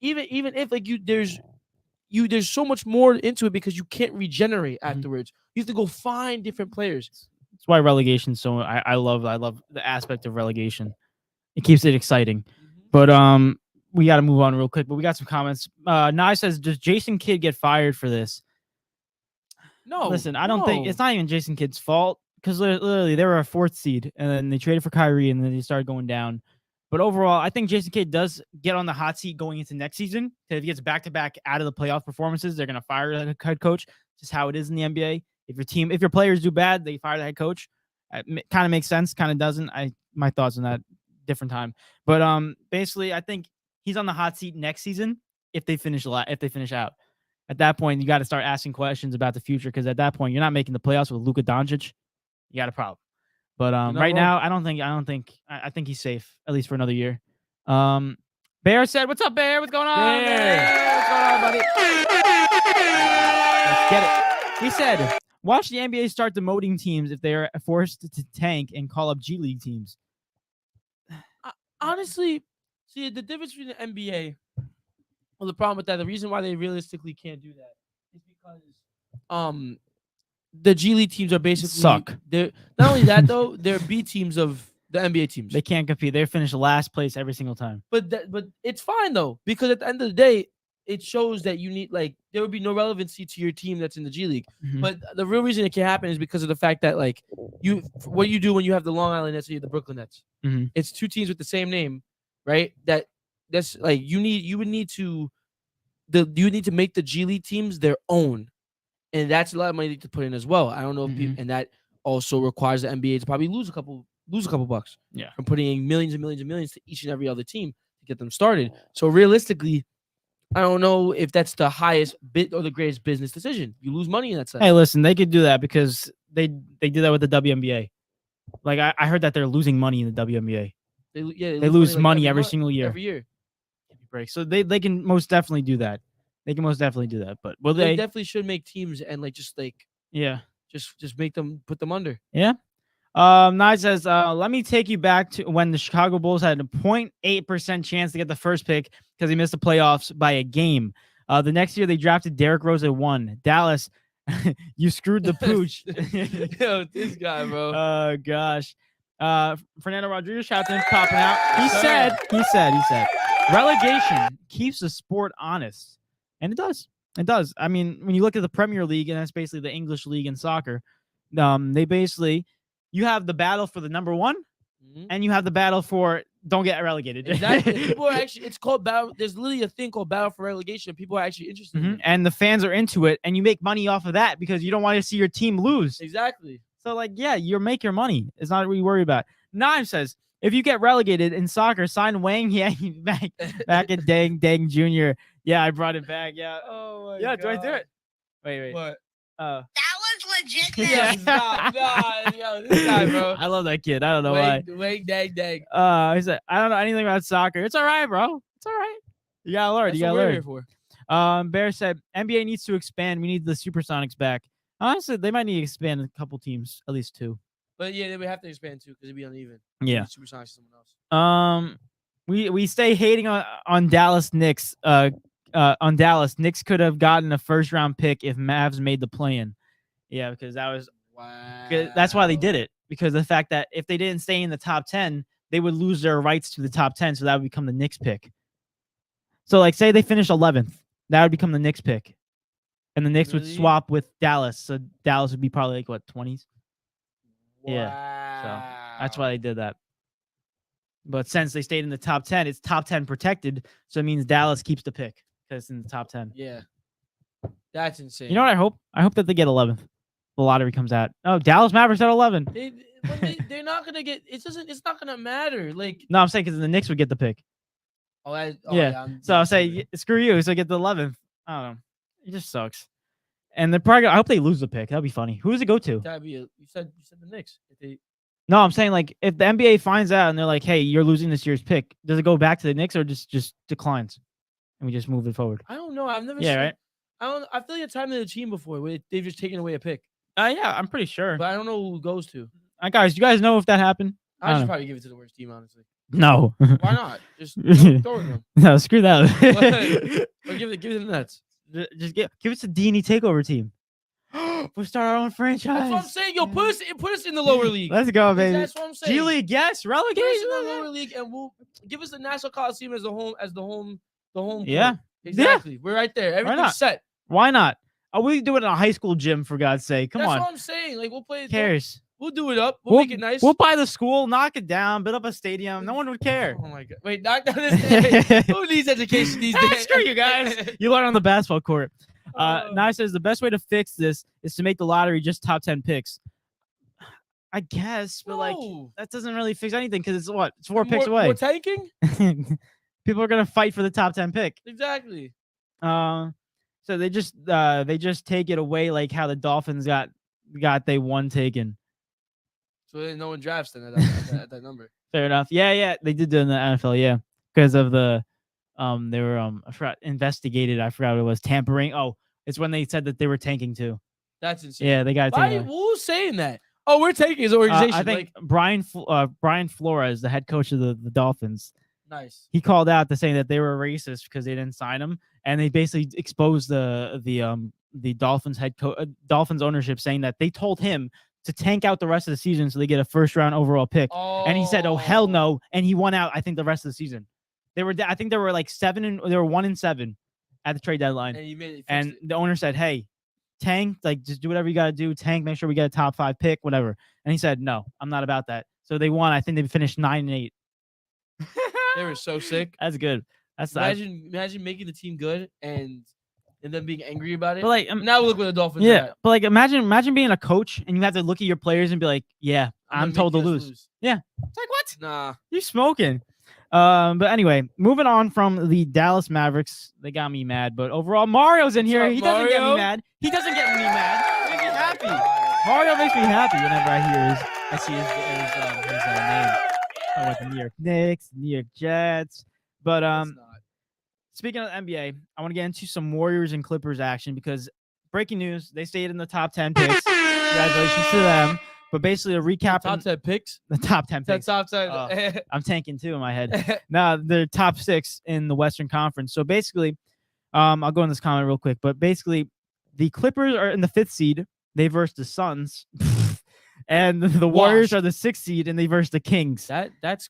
even if there's so much more into it because you can't regenerate afterwards. You have to go find different players. That's why relegation. So I love the aspect of relegation. It keeps it exciting. But we got to move on real quick. But we got some comments. Nye says, "Does Jason Kidd get fired for this?" No. Listen, I don't think it's not even Jason Kidd's fault because literally they were a 4th seed and then they traded for Kyrie and then they started going down. But overall, I think Jason Kidd does get on the hot seat going into next season. Because if he gets back-to-back out of the playoff performances, they're going to fire the head coach. Just how it is in the NBA. If your players do bad, they fire the head coach. It kind of makes sense, kind of doesn't. My thoughts on that different time. But basically, I think he's on the hot seat next season if they finish out. At that point, you got to start asking questions about the future because at that point, you're not making the playoffs with Luka Doncic. You got a problem. But right now, I think he's safe at least for another year. Bear said, "What's up, Bear? What's going on, Bear? What's going on, buddy? Let's get it." He said, "Watch the NBA start demoting teams if they are forced to tank and call up G League teams." Honestly, see the difference between the NBA. Well, the problem with that, the reason why they realistically can't do that is because the G League teams are basically suck. They're not only that though, they're B teams of the NBA teams. They can't compete. They finish last place every single time. But it's fine though because at the end of the day, it shows that you need there would be no relevancy to your team that's in the G League. But the real reason it can happen is because of the fact that what you do when you have the Long Island Nets and you have the Brooklyn Nets. It's 2 teams with the same name, right? That's you would need to make the G League teams their own, and that's a lot of money to put in as well. I don't know if people, and that also requires the NBA to probably lose a couple bucks, from putting in millions and millions and millions to each and every other team to get them started. So realistically, I don't know if that's the highest bit or the greatest business decision. You lose money in that sense. Hey, listen, they could do that because they do that with the WNBA. Like I heard that they're losing money in the WNBA. They lose money every single year. Every year. Break. So they can most definitely do that. They can most definitely do that. But will they definitely should make teams and just make them put them under. Yeah. Nye says, let me take you back to when the Chicago Bulls had a 0.8% chance to get the first pick because they missed the playoffs by a game. The next year they drafted Derrick Rose at 1. Dallas, you screwed the pooch. Yo, this guy, bro. Oh gosh. Fernando Rodriguez shout out popping out. He said relegation keeps the sport honest. And it does. It does. I mean, when you look at the Premier League, and that's basically the English league in soccer, they basically, you have the battle for the number 1, and you have the battle for don't get relegated. Exactly. People are actually. It's called battle. There's literally a thing called battle for relegation. People are actually interested in it. And the fans are into it, and you make money off of that because you don't want to see your team lose. Exactly. So, like, yeah, you make your money. It's not what you worry about. Nime says, if you get relegated in soccer, sign Wang Yang back at Dang Jr. Yeah, I brought it back. Yeah. Oh my Yeah, God. do I do it? Wait. What? That was legitness. Yeah, stop. Nah, yo, this guy, bro. I love that kid. I don't know why. Wait, dang. He said, I don't know anything about soccer. It's all right, bro. It's all right. You gotta learn. That's You what gotta we're learn. here for. Bear said, NBA needs to expand. We need the Supersonics back. Honestly, they might need to expand a couple teams, at least 2. But yeah, they would have to expand too because it'd be uneven. Yeah. Supersonics someone else. We stay hating on Dallas Knicks. On Dallas, Knicks could have gotten a first-round pick if Mavs made the play-in. Yeah, because that's why they did it. Because the fact that if they didn't stay in the top 10, they would lose their rights to the top 10, so that would become the Knicks pick. So, like, say they finish 11th, that would become the Knicks pick, and the Knicks would swap with Dallas. So Dallas would be probably like what 20s. Yeah, so that's why they did that. But since they stayed in the top 10, it's top 10 protected, so it means Dallas keeps the pick because it's in the top 10. Yeah, that's insane. You know what I hope? I hope that they get 11th. The lottery comes out. Oh, Dallas Mavericks at 11. They're not gonna get. It's not gonna matter. Like No, I'm saying because the Knicks would get the pick. Yeah. So I'll say screw you. So get the 11th. I don't know. It just sucks. And they're probably. I hope they lose the pick. That'd be funny. Who does it go to? You said the Knicks. No, I'm saying like if the NBA finds out and they're like, hey, you're losing this year's pick, does it go back to the Knicks or just declines, and we just move it forward? I don't know. I've never. Yeah, seen, right. I feel like a time in the team before where they've just taken away a pick. Yeah, I'm pretty sure. But I don't know who it goes to. Guys, you guys know if that happened? I should probably give it to the worst team, honestly. No. Why not? Just throw it them. No, screw that. Or give it to the Nets. Just give it to D&E TakeOver team. We'll start our own franchise. That's what I'm saying. Yo, put us in the lower league. Let's go, baby. That's what I'm saying. G League, yes. Relegation. Put us in the lower league, and we'll give us the National Coliseum as the home. Yeah. Court. Exactly. We're right there. Everything's set. Why not? We do it in a high school gym, for God's sake. Come on. That's what I'm saying. Like we'll play. Who cares? We'll do it up. We'll make it nice. We'll buy the school, knock it down, build up a stadium. No one would care. Oh my God! Wait, knock down this. Who needs education these days? Screw you guys. You learn on the basketball court. Nye says the best way to fix this is to make the lottery just top 10 picks. I guess, but like that doesn't really fix anything because it's 4 picks away. More tanking. People are gonna fight for the top 10 pick. Exactly. So they just take it away like how the Dolphins got they one taken. So then no one drafts then at that number. Fair enough. Yeah, they did do it in the NFL. Yeah, because of the they were I forgot investigated. I forgot what it was, tampering. Oh, it's when they said that they were tanking too. That's insane. Yeah, they got to take it. Who's saying that? Oh, we're taking his organization. I think Brian Flores, the head coach of the Dolphins. Nice. He called out to saying that they were racist because they didn't sign him, and they basically exposed the Dolphins Dolphins ownership, saying that they told him to tank out the rest of the season so they get a first-round overall pick. Oh. And he said, "Oh hell no!" And he won out. I think the rest of the season, I think they were like 1-7 at the trade deadline. And the owner said, "Hey, tank, like just do whatever you got to do. Tank, make sure we get a top 5 pick, whatever." And he said, "No, I'm not about that." So they won. I think they finished 9-8. They were so sick. That's good. Imagine making the team good and then being angry about it. But like now look what the Dolphins. Yeah, but like imagine being a coach and you have to look at your players and be like, "Yeah, I'm told to lose." Yeah, it's like what? Nah, you smoking. But anyway, moving on from the Dallas Mavericks, they got me mad. But overall, Mario's in here. He doesn't get me mad. He doesn't get me mad. He makes me happy. Mario makes me happy whenever I see his name. I went to New York Knicks, New York Jets. But speaking of the NBA, I want to get into some Warriors and Clippers action because breaking news, they stayed in the top 10 picks. Congratulations to them. But basically, a recap. Top 10 picks? The top 10 picks. Top 10. I'm tanking too in my head. No, they're top 6 in the Western Conference. So basically, I'll go in this comment real quick. But basically, the Clippers are in the 5th seed. They verse the Suns. And the Warriors are the 6th seed, and they verse the Kings. That's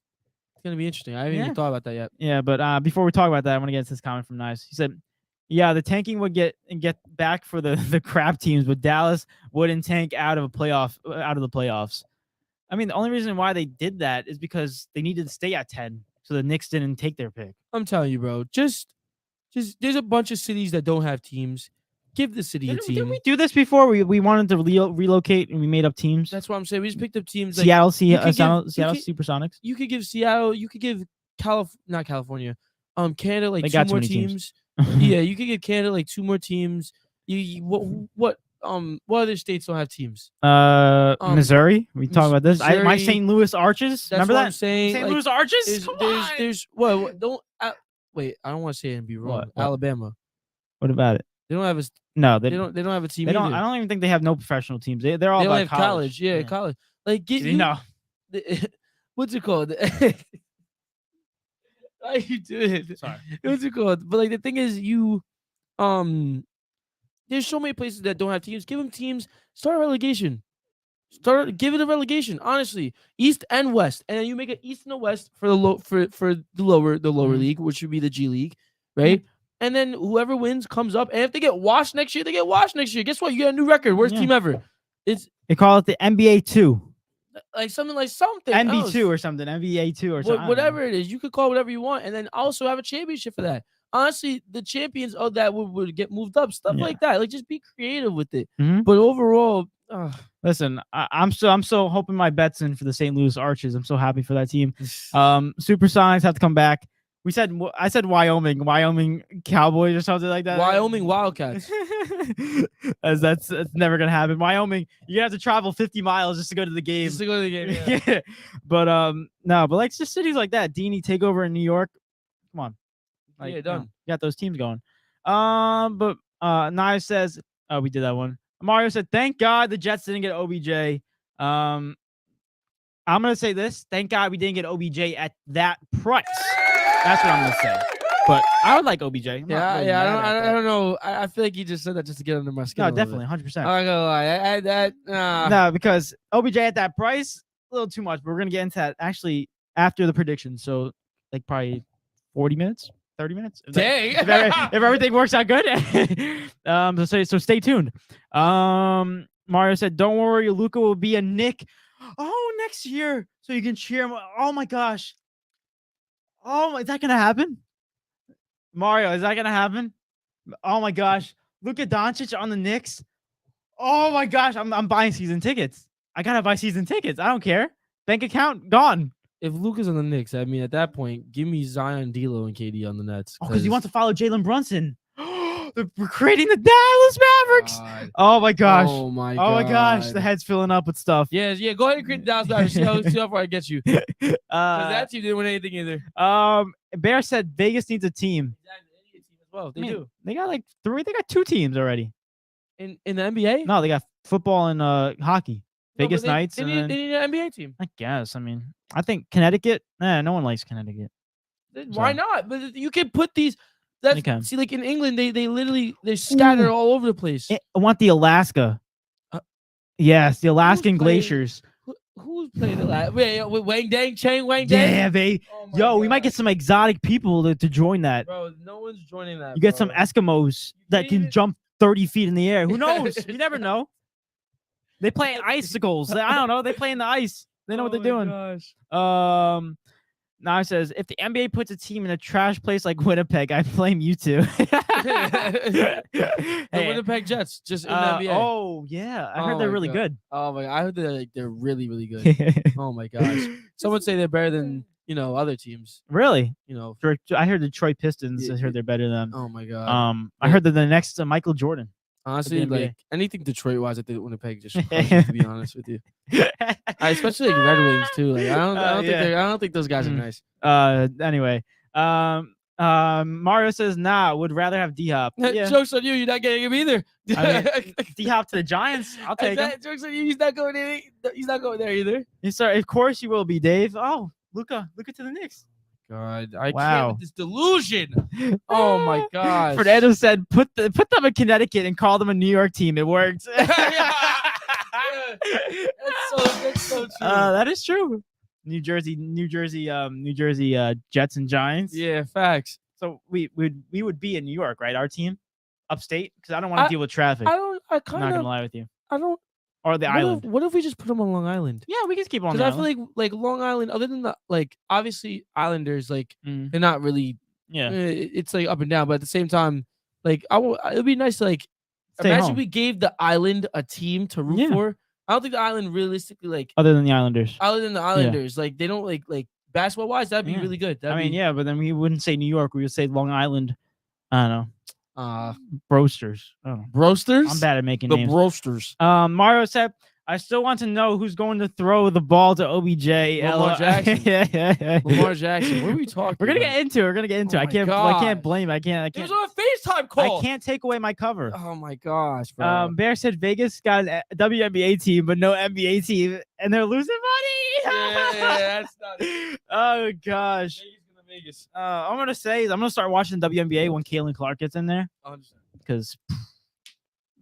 going to be interesting. I haven't even thought about that yet. Yeah, but before we talk about that, I want to get into this comment from Nice. He said, "Yeah, the tanking would get back for the crap teams, but Dallas wouldn't tank out of the playoffs." I mean, the only reason why they did that is because they needed to stay at 10, so the Knicks didn't take their pick. I'm telling you, bro. Just there's a bunch of cities that don't have teams. Give the city a Didn't team. we do this before? We wanted to relocate and we made up teams. That's what I'm saying. We just picked up teams like Seattle, you could Seattle give- Supersonics. you could give Seattle. You could give not California. Canada like They 2 got too more many teams. Yeah, you could give Canada like 2 more teams. What other states don't have teams? Missouri. We talk about this. My Missouri. St. Louis Arches. That's Remember what that? I'm saying. St. Like, Louis Arches. Come on. there's what don't wait. I don't want to say it and be wrong. What? Alabama. What about it? They don't have a No, they don't have a team. They don't. either. I don't even think they have no professional teams. They're all They only about have college. Yeah, college. Like get You know. what's it called? Why you do it? Sorry. What's it called? But like the thing is, there's so many places that don't have teams. Give them teams. Start a relegation. Give it a relegation. Honestly, East and West, and then you make it East and the West for the lower league, which would be the G League, right? And then whoever wins comes up. And if they get washed next year, they get washed next year. Guess what? You get a new record. Worst team ever. They call it the NBA 2. Like something NB2 or something. NBA 2 or something. Whatever it is, you could call it whatever you want, and then also have a championship for that. Honestly, the champions of that would get moved up, stuff like that. Like just be creative with it. But overall, listen, I'm so hoping my bet's in for the St. Louis Arches. I'm so happy for that team. Supersonics have to come back. I said Wyoming Cowboys or something like that. Wyoming Wildcats. As that's never gonna happen. Wyoming, you're gonna have to travel 50 miles just to go to the game. Just to go to the game. Yeah. But no, but like just cities like that, D&E TakeOver in New York. Come on. Like, Yeah, done. You got those teams going. But Knives says, oh, we did that one. Mario said, thank God the Jets didn't get OBJ. I'm gonna say this. Thank God we didn't get OBJ at that price. That's what I'm gonna say. But I would like OBJ. I don't know. I feel like you just said that just to get under my skin. No, definitely, 100%. I'm not gonna lie. No, because OBJ at that price, a little too much. But we're gonna get into that actually after the predictions. So like probably 40 minutes, 30 minutes. Dang. If everything works out good. So stay tuned. Mario said, "Don't worry, Luka will be a Knick. Oh, next year, so you can cheer him. Oh my gosh. Oh, is that gonna happen? Mario, is that gonna happen? Oh my gosh, Luka Doncic on the Knicks. Oh my gosh, I'm buying season tickets. I gotta buy season tickets. I don't care. Bank account gone. If Luka's on the Knicks, I mean, at that point, give me Zion, D'Lo, and KD on the Nets. Oh, because you want to follow Jalen Brunson. We're creating the Dallas Mavericks. God. Oh my gosh. Oh my gosh. The head's filling up with stuff. Yeah. Go ahead and create the Dallas Mavericks. See how far I get you. That team didn't win anything either. Bear said Vegas needs a team. Well, they do. They got like 3. They got 2 teams already. In the NBA? No, they got football and hockey. Vegas Knights. They need an NBA team. I guess. I mean, I think Connecticut. No one likes Connecticut. Why not? But you can put these. See, like in England, they're scattered all over the place. I want the Alaska. Yes, the Alaskan glaciers. Who's playing Alaska? Wait, Wang Dang, Chang Wang Dang? Yeah, babe. Yo, we might get some exotic people to join that. Bro, no one's joining that. You get some Eskimos that can jump 30 feet in the air. Who knows? You never know. They play icicles. I don't know. They play in the ice. They know what they're doing. Gosh. Now it says, if the NBA puts a team in a trash place like Winnipeg, I blame you two. The Winnipeg Jets just in the NBA. Oh yeah, I heard they're really good. Oh my! I heard they're really really good. Oh my gosh! Some would say they're better than other teams. Really? I heard Detroit Pistons. I heard they're better than. Oh my god. I heard they're the next Michael Jordan. Honestly, like anything Detroit wise, I think Winnipeg just crushes, to be honest with you. Especially like Red Wings too. Like I don't think those guys are nice. Anyway, Mario says, "Nah, would rather have D-Hop." Yeah. Jokes on you. You're not getting him either. D-Hop to the Giants. I'll take him. Jokes on you. He's not going in. He's not going there either. Yes, sir. Of course you will be, Dave. Oh, Luka to the Knicks. God, I can't with this delusion. Oh my God. Fernando said, put them in Connecticut and call them a New York team. It worked. That's so true. That is true. New Jersey, Jets and Giants. Yeah, facts. So we would be in New York, right? Our team, upstate, because I don't want to deal with traffic. I'm not gonna lie with you. or the island. What if we just put them on Long Island? Yeah, we can keep on. Because I feel like Long Island, other than the obviously Islanders, they're not really. Yeah, It's like up and down, but at the same time, it'd be nice to Stay imagine home. we gave the island a team to root for. I don't think the island realistically other than the Islanders. other than the Islanders, they don't like basketball wise. That'd be really good. I mean, but then we wouldn't say New York. We would say Long Island. I don't know. Brosters. Oh, Roasters. I'm bad at making the names. Roasters. Mario said, I still want to know who's going to throw the ball to OBJ. Lamar Jackson. yeah. Lamar Jackson. What are we talking? We're gonna get into it. We're gonna get into it. I can't blame. I can't. It was on a FaceTime call. I can't take away my cover. Oh my gosh, bro. Bear said Vegas got a WNBA team, but no NBA team, and they're losing money. yeah, that's not. Oh gosh. Vegas. I'm gonna start watching the WNBA when Caitlin Clark gets in there, because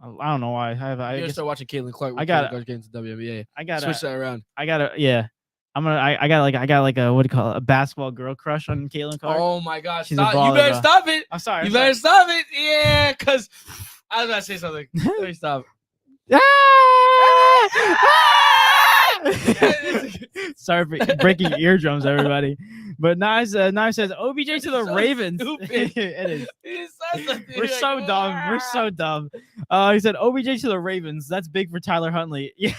I don't know why. I guess guess start watching Caitlin Clark. I got to get into WNBA. I got switch that around. I got I got like a what do you call it? A basketball girl crush on Caitlin Clark. Oh my gosh! She's Stop. a baller, You better bro. stop it. I'm sorry. You better stop it. Yeah, because I was about to say something. Let me stop. Sorry for breaking eardrums, everybody. But Knives says OBJ to the Ravens. It is. We're so dumb. We're so dumb. He said OBJ to the Ravens. That's big for Tyler Huntley. Yeah,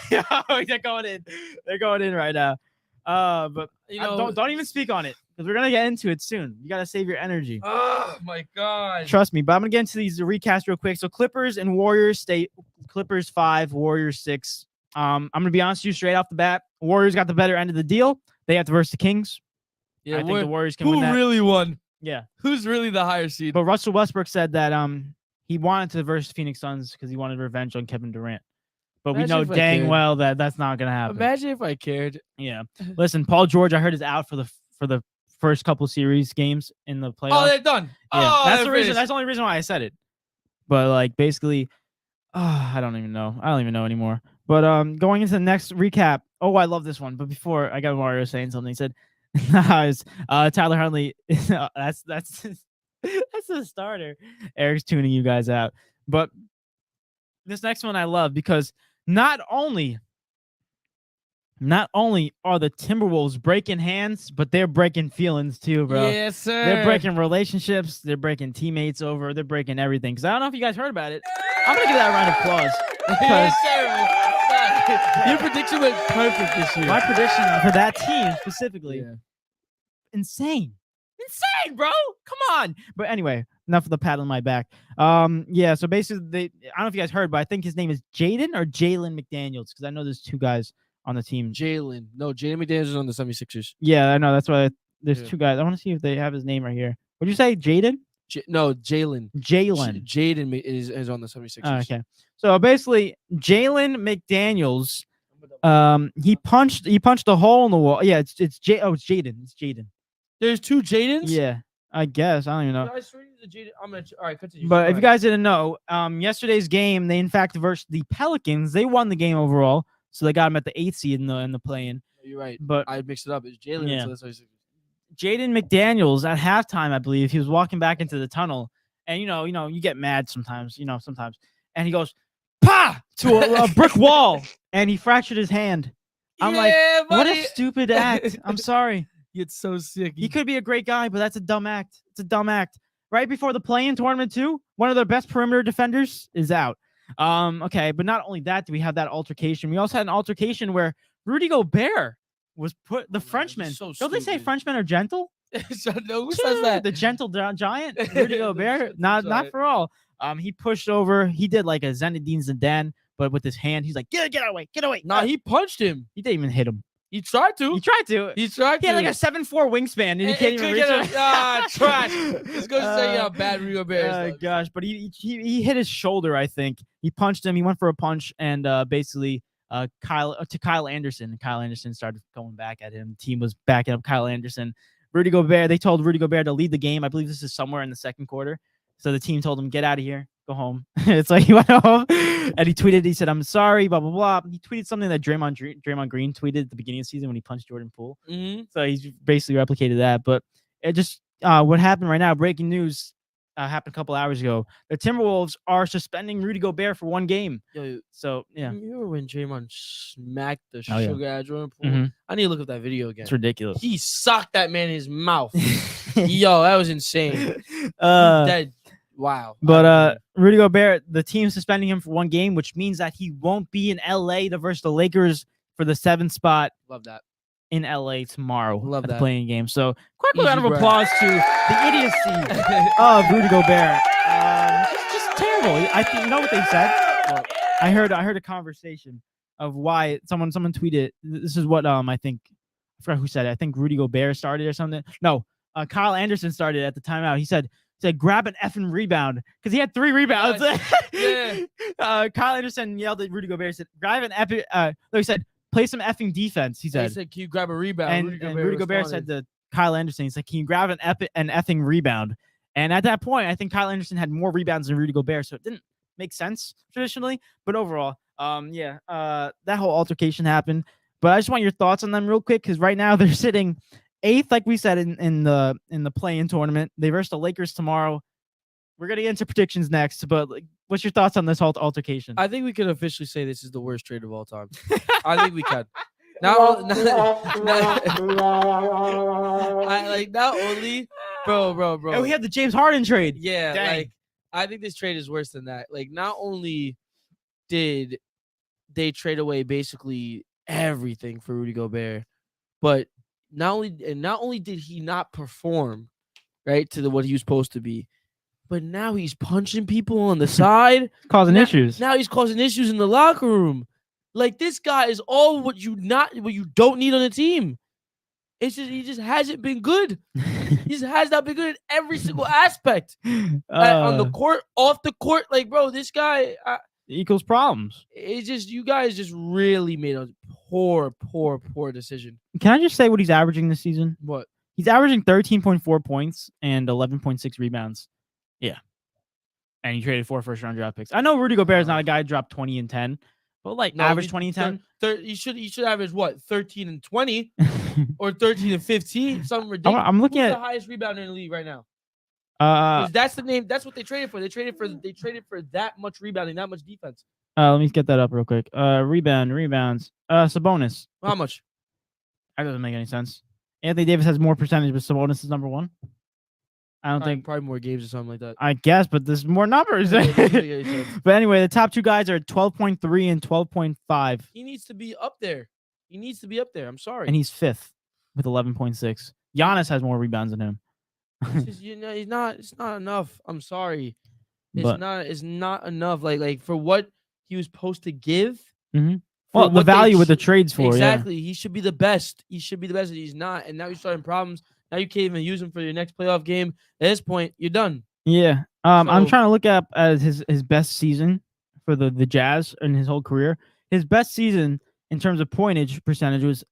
they're going in. They're going in right now. But don't even speak on it, because we're gonna get into it soon. You gotta save your energy. Oh my god. Trust me. But I'm gonna get into these recasts real quick. So Clippers and Warriors stay. Clippers 5, Warriors 6. I'm gonna be honest with you straight off the bat. Warriors got the better end of the deal. They have to verse the Kings. Yeah, I think the Warriors can win Who that. really won? Yeah. Who's really the higher seed? But Russell Westbrook said that he wanted to verse Phoenix Suns because he wanted revenge on Kevin Durant. But Imagine we know if I dang cared. well that that's not gonna happen. Imagine if I cared. Yeah. Listen, Paul George, I heard, is out for the first couple series games in the playoffs. Oh, they're done. Yeah, Oh, that's they're the reason. finished. That's the only reason why I said it. But like basically, I don't even know. I don't even know anymore. But going into the next recap. Oh, I love this one. But before, I got Mario saying something. He said, Tyler Huntley. that's that's the starter. Eric's tuning you guys out. But this next one I love, because not only are the Timberwolves breaking hands, but they're breaking feelings too, bro. Yes, sir. They're breaking relationships. They're breaking teammates over. They're breaking everything. Because I don't know if you guys heard about it. I'm going to give that a round of applause. Because your prediction went perfect this year. my prediction for that team specifically, Yeah. insane, bro. Come on. But anyway, enough of the pat on my back. Yeah. So basically, I don't know if you guys heard, but I think his name is Jaden or Jalen McDaniels, because I know there's two guys on the team. Jalen. No, Jalen McDaniels is on the 76ers. Yeah, I know. That's why there's Yeah. two guys. I want to see if they have his name right here. What'd you say, Jaden? No, Jalen. Jalen. Jaden is on the 76ers. Oh, okay. So basically, Jalen McDaniels, he punched a hole in the wall. Yeah, it's Jaden. It's Jaden. There's two Jadens? Yeah, I guess. I don't even know. All right, continue. But if you guys didn't know, yesterday's game, they in fact versed the Pelicans. They won the game overall, so they got them at the 8th seed in the play-in. You're right. But I mixed it up. It's Jalen. Yeah. So that's why I said- Jaden McDaniels at halftime, I believe, he was walking back into the tunnel, and you get mad sometimes, and he goes, "Pa!" to a brick wall, and he fractured his hand. I'm like, what a stupid act. I'm sorry. It's so sick. He could be a great guy, but that's a dumb act. It's a dumb act. Right before the play-in tournament too, one of their best perimeter defenders is out. Okay, but not only that, do we have that altercation? We also had an altercation where Rudy Gobert was put the Frenchman. so Don't they say stupid. Frenchmen are gentle? No, who says that? The gentle giant, Rudy Gobert. gentle Not giant. for all. He pushed over. He did like a Zinedine Zidane, but with his hand, he's like, get away. Nah, he punched him. He didn't even hit him. He tried to. He tried to. He tried He to. had like a 7'4" wingspan, and he can't even reach him. Trash. It's going to say how bad Rudy Gobert is. Gosh, but he hit his shoulder, I think. He punched him. He went for a punch, and basically Kyle Anderson. Kyle Anderson started going back at him. The team was backing up Kyle Anderson. Rudy Gobert, they told Rudy Gobert to lead the game. I believe this is somewhere in the second quarter. So the team told him, get out of here. Go home. It's like he went home, and he tweeted. He said, "I'm sorry." Blah blah blah. He tweeted something that Draymond Green tweeted at the beginning of the season when he punched Jordan Poole. Mm-hmm. So he's basically replicated that. But it just what happened right now. Breaking news: happened a couple hours ago. The Timberwolves are suspending Rudy Gobert for 1 game. Yo, So yeah, you remember when Draymond smacked the Oh, yeah. sugar at Jordan Poole? Mhm. I need to look up that video again. it's ridiculous. He socked that man in his mouth. Yo, that was insane. Uh, Dead. Wow. But Rudy Gobert, the team's suspending him for 1 game, which means that he won't be in LA to versus the Lakers for the 7th spot Love that. in LA tomorrow Love at the that. playing game. So quick Easy round of breath. applause to the idiocy of Rudy Gobert. Just terrible. I think you know what they said. What? I heard a conversation of why someone tweeted. This is what I think. I forgot who said it. I think Rudy Gobert started or something. No, Kyle Anderson started at the timeout. He said grab an effing rebound because he had 3 rebounds. Yeah. Kyle Anderson yelled at Rudy Gobert. He said grab an effing. No, he said play some effing defense. He He said. said, "Can you grab a rebound?" And Rudy Gobert said to Kyle Anderson, he's like, can you grab an effing rebound? And at that point, I think Kyle Anderson had more rebounds than Rudy Gobert, so it didn't make sense traditionally. But overall, that whole altercation happened. But I just want your thoughts on them real quick, because right now they're sitting 8th, like we said, in the play-in tournament. They verse the Lakers tomorrow. We're gonna get into predictions next, but what's your thoughts on this whole altercation? I think we can officially say this is the worst trade of all time. I think we can. Not only, bro. And we had the James Harden trade. Yeah, Dang. like I think this trade is worse than that. Like, not only did they trade away basically everything for Rudy Gobert, but not only did he not perform right to what he was supposed to be, but now he's punching people on the side, causing issues. Now he's causing issues in the locker room. Like, this guy is all what you don't need on a team. It's just he just hasn't been good. He just has not been good in every single aspect. On the court, off the court. Like, bro, this guy equals problems. It's just you guys just really made a poor decision. Can I just say what he's averaging this season? What? He's averaging 13.4 points and 11.6 rebounds. Yeah. And he traded 4 first-round draft picks. I know Rudy Gobert is not a guy who dropped 20 and 10, but average 20 and 10. He should average what? 13 and 20 or 13 and 15. Something ridiculous. I'm looking Who's at the highest rebounder in the league right now. 'Cause That's the name. That's what they traded for. They traded for that much rebounding, that much defense. let me get that up real quick. Rebounds. Sabonis. How much? That doesn't make any sense. Anthony Davis has more percentage, but Sabonis is number 1. I don't think. Probably more games or something like that. I guess, but there's more numbers. But anyway, the top 2 guys are 12.3 and 12.5. He needs to be up there. I'm sorry. And he's 5th with 11.6. Giannis has more rebounds than him. It's just, he's not. It's not enough. I'm sorry. It's not enough. Like for what he was supposed to give. Mm-hmm. Well, the value with the trades for exactly. Yeah. He should be the best. And he's not. And now you're starting problems. Now you can't even use him for your next playoff game. At this point, you're done. Yeah. I'm trying to look up as his best season for the Jazz in his whole career. His best season in terms of pointage percentage was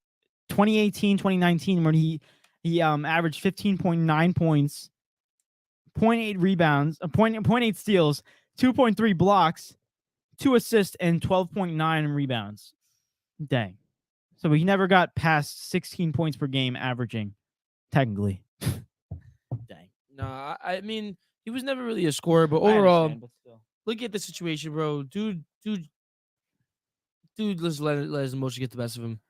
2018-2019, when he averaged 15.9 points, 0.8 rebounds, 0.8 steals, 2.3 blocks, 2 assists, and 12.9 rebounds. Dang. So he never got past 16 points per game averaging, technically. Dang. Nah, I mean, he was never really a scorer, but overall, look at the situation, bro. Dude, let's let his emotion get the best of him.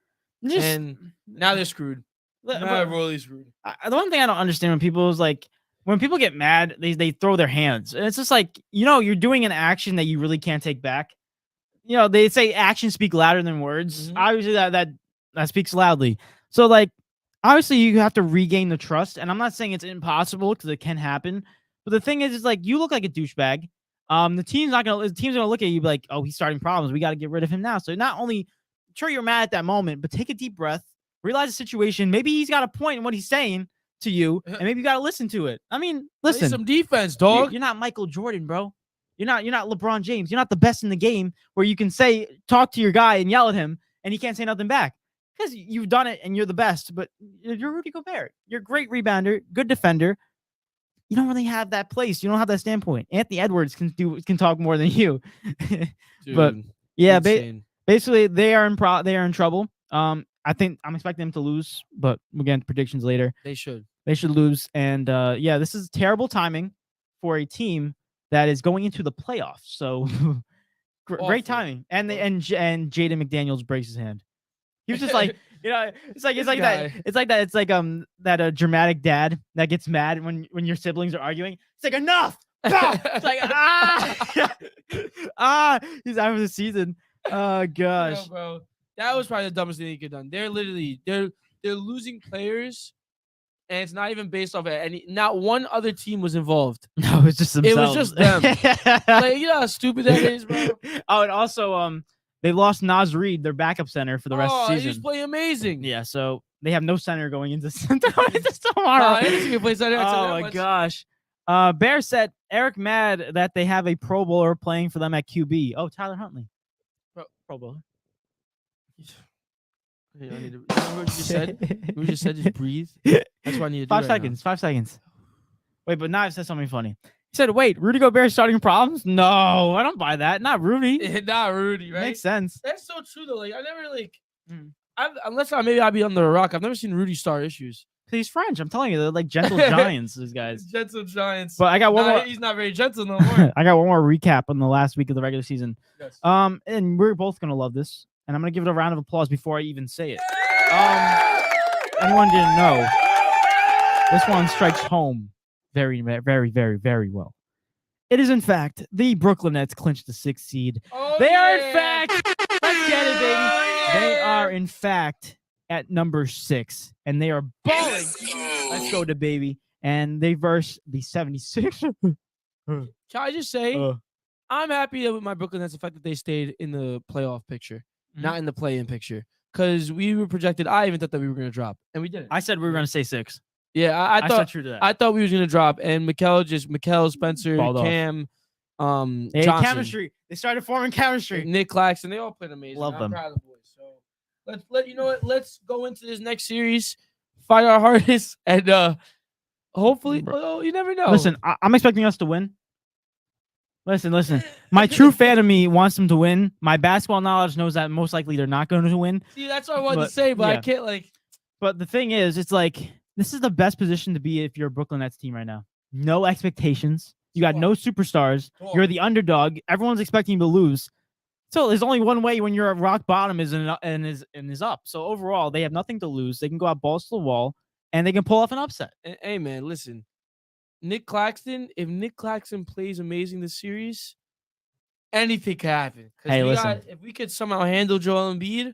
And now they're screwed. Now really screwed. The one thing I don't understand when people is like, when people get mad, they throw their hands. And it's just like, you're doing an action that you really can't take back. They say actions speak louder than words. Mm-hmm. Obviously, that speaks loudly. So, like, obviously, you have to regain the trust. And I'm not saying it's impossible, because it can happen. But the thing is like, you look like a douchebag. The team's gonna look at you like, oh, he's starting problems. We got to get rid of him now. So not only, sure, you're mad at that moment, but take a deep breath, realize the situation. Maybe he's got a point in what he's saying to you, and maybe you got to listen to it. I mean, listen. Play some defense, dog. You're not Michael Jordan, bro. You're not LeBron James. You're not the best in the game where you can talk to your guy and yell at him and he can't say nothing back, because you've done it and you're the best. But you're Rudy Gobert. You're a great rebounder, good defender. You don't really have that place. You don't have that standpoint. Anthony Edwards can talk more than you. Dude, but yeah, basically they are in trouble. I'm expecting them to lose, but we'll get into predictions later. they should lose. And this is terrible timing for a team that is going into the playoffs. So great Awful. timing. And Jaden McDaniels breaks his hand. He was just like, it's like This that. guy. It's like that. It's like that dramatic dad that gets mad when your siblings are arguing. It's like enough. It's like he's out for the season. Oh gosh. Yeah, bro. That was probably the dumbest thing he could have done. They're losing players, and it's not even based off of any. Not one other team was involved. No, it's just themselves. It was just them. Like, you know how stupid that is, bro. Oh, and also they lost Naz Reid, their backup center, for the rest of the He season. was playing amazing. Yeah, so they have no center going into tomorrow. He plays center. Oh my gosh. Bear said Eric mad that they have a Pro Bowler playing for them at QB. Oh, Tyler Huntley. Pro Bowler. I need to, remember what you just said? You just said just breathe. That's what I need to do. 5 seconds. 5 seconds. Wait, but Knives said something funny. He said, "Wait, Rudy Gobert starting problems? No, I don't buy that. Not Rudy. Not Rudy, right? Makes sense. That's so true though. Like I never unless maybe I'll be under a rock. I've never seen Rudy start issues. He's French. I'm telling you, they're like gentle giants. These guys. Gentle giants. But I got one more. He's not very gentle no more. I got one more recap on the last week of the regular season. Yes. And we're both gonna love this, and I'm gonna give it a round of applause before I even say it. Anyone didn't know, this one strikes home very, very, very, very well. It is, in fact, the Brooklyn Nets clinched the 6th seed. They are, in fact, let's get it, baby. They are, in fact, at number 6, and they are balling. Let's go to baby. And they verse the 76ers. Can I just say, I'm happy with my Brooklyn Nets, the fact that they stayed in the playoff picture, not in the play-in picture. Because we were projected, I even thought that we were going to drop, and we didn't. I said we were going to say 6. Yeah, I thought true to that. I thought we was going to drop, and Mikel, Spencer, Balled off. Cam, They had Johnson, chemistry. They started forming chemistry. Nick Claxton, they all played amazing. Love I'm them. proud of the boys. So you know what? Let's go into this next series, fight our hardest, and hopefully, you never know. Listen, I'm expecting us to win. Listen. My true fan of me wants them to win. My basketball knowledge knows that most likely they're not going to win. See, that's what I wanted to say, but yeah. I can't like. But the thing is, it's like this is the best position to be if you're a Brooklyn Nets team right now. No expectations. You got no superstars. You're the underdog. Everyone's expecting you to lose. So there's only one way when you're at rock bottom is up. So overall, they have nothing to lose. They can go out balls to the wall and they can pull off an upset. Hey man, listen. Nick Claxton, if Nick Claxton plays amazing this series, anything can happen. Hey, listen. If we could somehow handle Joel Embiid,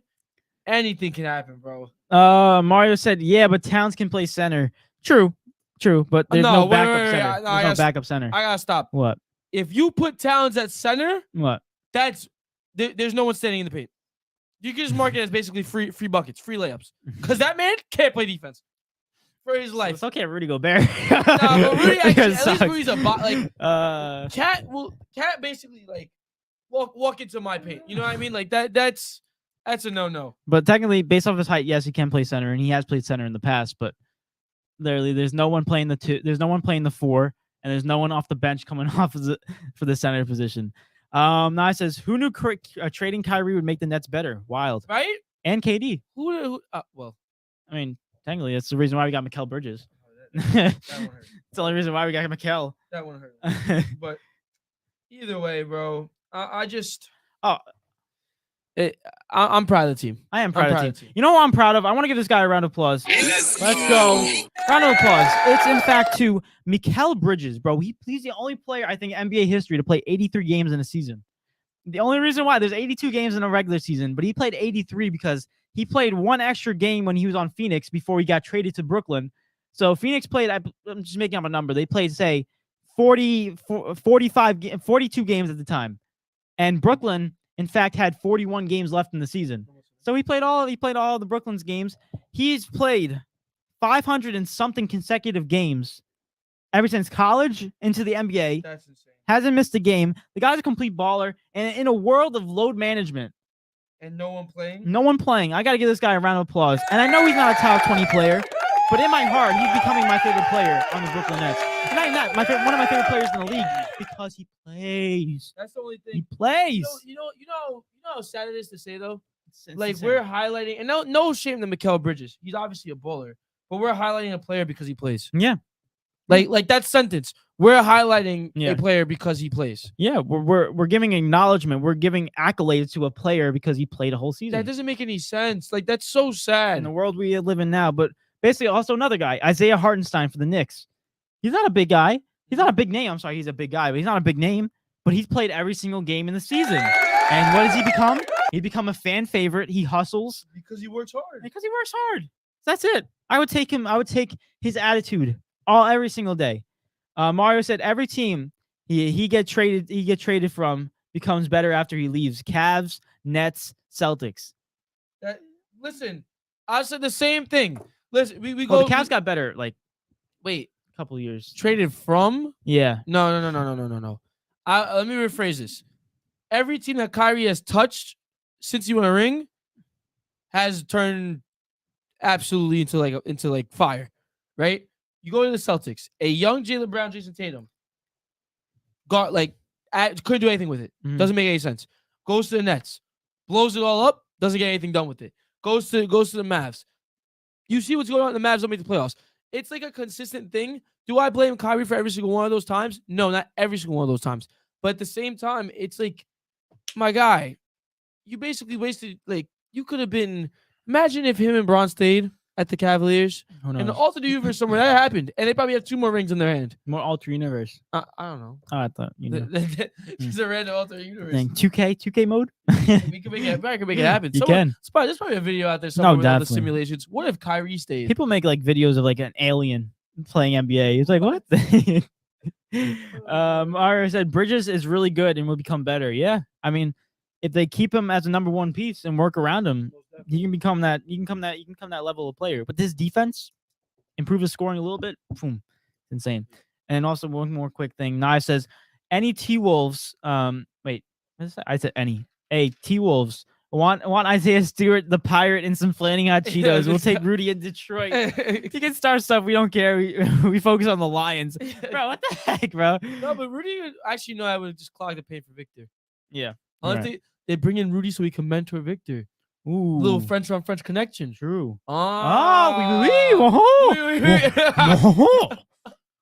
anything can happen, bro. Mario said, yeah, but Towns can play center. True, but there's no backup center. There's no backup center. I gotta stop. What? If you put Towns at center, What? There's no one standing in the paint. You can just mark it as basically free buckets, free layups. Because that man can't play defense for his life. It's okay, Rudy Gobert. No, but Rudy actually, at least Rudy's a bot. Like, Cat basically like walk into my paint. You know what I mean? Like that's a no. But technically, based off his height, yes, he can play center, and he has played center in the past. But literally, there's no one playing the 2. There's no one playing the 4, and there's no one off the bench coming off for the center position. Now it says, who knew trading Kyrie would make the Nets better? Wild, right? And KD. Who well, I mean, technically, that's the reason why we got Mikal Bridges. That one hurt. It's the only reason why we got Mikal. That one hurt. But either way, bro, I'm proud of the team. I am proud of the team. You know what I'm proud of? I want to give this guy a round of applause. Let's go. Round of applause. It's in fact to Mikal Bridges, bro. He's the only player, I think, in NBA history to play 83 games in a season. The only reason why there's 82 games in a regular season, but he played 83 because he played one extra game when he was on Phoenix before he got traded to Brooklyn. So Phoenix played, I'm just making up a number. They played, say, 42 games at the time. And Brooklyn, in fact, had 41 games left in the season. So he played all the Brooklyn's games. He's played 500 and something consecutive games ever since college into the NBA. That's insane. Hasn't missed a game. The guy's a complete baller. And in a world of load management, and no one playing, I got to give this guy a round of applause. And I know he's not a top 20 player, but in my heart, he's becoming my favorite player on the Brooklyn Nets. Not one of my favorite players in the league because he plays. That's the only thing. He plays. You know how sad it is to say though. It's like insane. we're highlighting, and no shame to Mikal Bridges. He's obviously a bowler, but we're highlighting a player because he plays. Yeah. Like that sentence. We're highlighting Yeah. a player because he plays. Yeah, we're giving acknowledgement. We're giving accolades to a player because he played a whole season. That doesn't make any sense. Like that's so in sad. the world we live in now. But basically, also another guy, Isaiah Hartenstein for the Knicks. He's not a big guy. He's not a big name. I'm sorry, he's a big guy, but he's not a big name. But he's played every single game in the season. And what does he become? He become a fan favorite. He hustles Because he works hard. because he works hard. That's it. I would take him. I would take his attitude every single day. Mario said every team he get traded from becomes better after he leaves. Cavs, Nets, Celtics. Listen, I said the same thing. Listen, we Oh, go. the Cavs got better like Wait, a couple of years. traded from? Yeah. No. Let me rephrase this. Every team that Kyrie has touched since he won a ring has turned absolutely into like fire, right? You go to the Celtics, a young Jaylen Brown, Jason Tatum, couldn't do anything with it. Mhm. Doesn't make any sense. Goes to the Nets, blows it all up, doesn't get anything done with it. Goes to the Mavs. You see what's going on. The Mavs don't make the playoffs. It's like a consistent thing. Do I blame Kyrie for every single one of those times? No, not every single one of those times. But at the same time, it's like, my guy, you basically wasted. Like you could have been. Imagine if him and Braun stayed at the Cavaliers Who knows? and the alternate universe somewhere that happened, and they probably have 2 more rings in their hand. More alter universe. I don't know. Oh, I thought you know. Just a random alternate universe. Thing. 2K mode. We can make it. I can make it happen. You can. There's probably a video out there somewhere with all the definitely. simulations. What if Kyrie stayed? People make like videos of like an alien playing NBA. It's like what? Mario said Bridges is really good and will become better. Yeah, I mean, if they keep him as a number 1 piece and work around him, he can become that. You can come that level of player. But this defense, improve his scoring a little bit. Boom, insane. And also one more quick thing. Nye says any T-Wolves. Wait, what is that? I said any. Hey, T-Wolves. Want Isaiah Stewart, the pirate, and some flaming hot Cheetos. We'll take Rudy in Detroit. If you can start stuff, we don't care. We focus on the Lions. Bro, what the heck, bro? No, but Rudy, actually, no, I would just clog the paint for Victor. Yeah. Unless they bring in Rudy so he can mentor Victor. Ooh. Little French on French connection. True. Ah. Oui.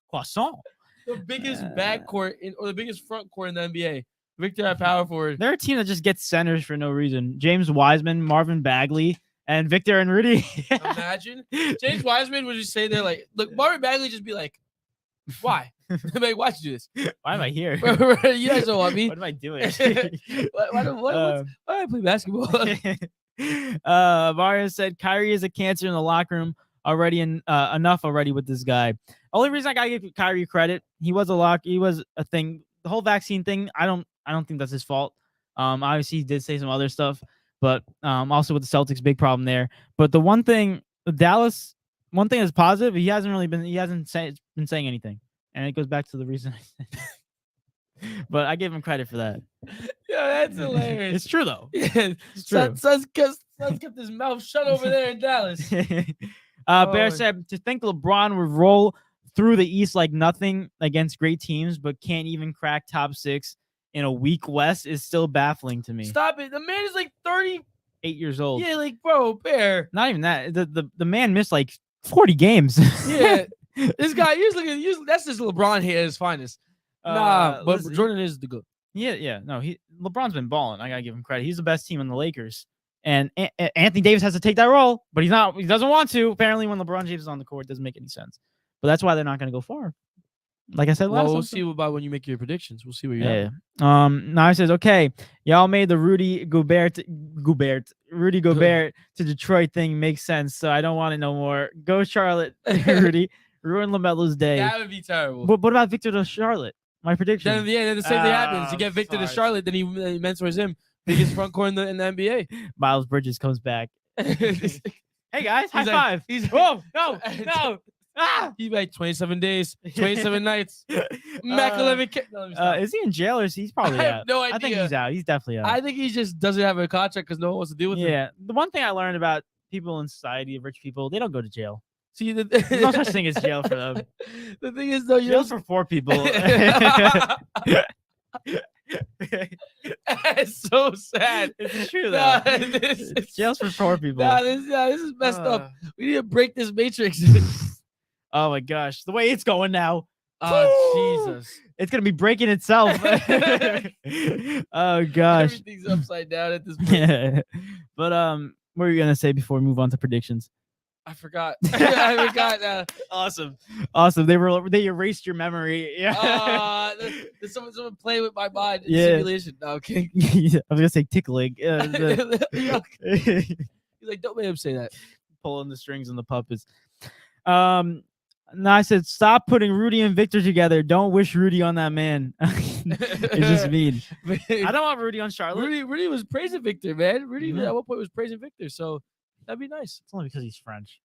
Croissant. The biggest backcourt or the biggest front court in the NBA. Victor at power forward. They're a team that just gets centers for no reason. James Wiseman, Marvin Bagley, and Victor and Rudy. Imagine. James Wiseman would just say there like, look, Marvin Bagley just be like, why? Like, why'd you do this? Why am I here? You guys don't want me. What am I doing? Why do I play basketball? Mario said Kyrie is a cancer in the locker room already, and enough already with this guy. Only reason I gotta give Kyrie credit, he was a thing. The whole vaccine thing, I don't think that's his fault. Obviously he did say some other stuff, but also with the Celtics, big problem there. But the one thing, Dallas, one thing is positive, he hasn't been saying anything, and it goes back to the reason I said. But I give him credit for that. Yeah, that's hilarious. It's true though. Yeah, It's true. Son's kept his mouth shut over there in Dallas. Bear said to think LeBron would roll through the East like nothing against great teams, but can't even crack top 6 in a weak West is still baffling to me. Stop it. The man is like 38 years old. Yeah, like, bro, Bear. Not even that. The man missed like 40 games. Yeah. This guy, that's just LeBron here at his finest. But listen, Jordan is the good. Yeah. No, LeBron's been balling. I gotta give him credit. He's the best team in the Lakers. And Anthony Davis has to take that role, but he doesn't want to. Apparently, when LeBron James is on the court, it doesn't make any sense. But that's why they're not going to go far. Like I said last we'll episode. see about when you make your predictions. We'll see where you're at. Now he says, okay, y'all made the Rudy Gobert to Detroit thing make sense, so I don't want it no more. Go Charlotte, Rudy. Ruin LaMelo's day. That would be terrible. But what about Victor to Charlotte? My prediction. Then the same thing happens. You get Victor to Charlotte, then he mentors him. Biggest front court in the NBA. Miles Bridges comes back. Hey guys, high five. Whoa, no. He's like 27 days, 27 nights. Mac 11. Is he in jail or is he's probably I out? have no idea. I think he's out. He's definitely out. I think he just doesn't have a contract because no one wants to deal with him. Yeah. The one thing I learned about people in society, rich people, they don't go to jail. See, There's no such thing as jail for them. The thing is, though, Jail's for poor people. It's so sad. It's true though. Jail's for poor people. This is messed up. We need to break this matrix. Oh my gosh, the way it's going now. Oh, Jesus. It's gonna be breaking itself. Oh gosh. Everything's upside down at this point. Yeah. But what were you gonna say before we move on to predictions? I forgot. I forgot. Awesome. They erased your memory. Yeah. Did someone play with my mind in Yeah. simulation? No, okay. I was gonna say tickling. He's like, don't make him say that. Pulling the strings on the puppets. No, I said stop putting Rudy and Victor together. Don't wish Rudy on that man. It's just mean. I don't want Rudy on Charlotte. Rudy was praising Victor, man. Rudy Mhm. at one point was praising Victor, so that'd be nice. It's only because he's French.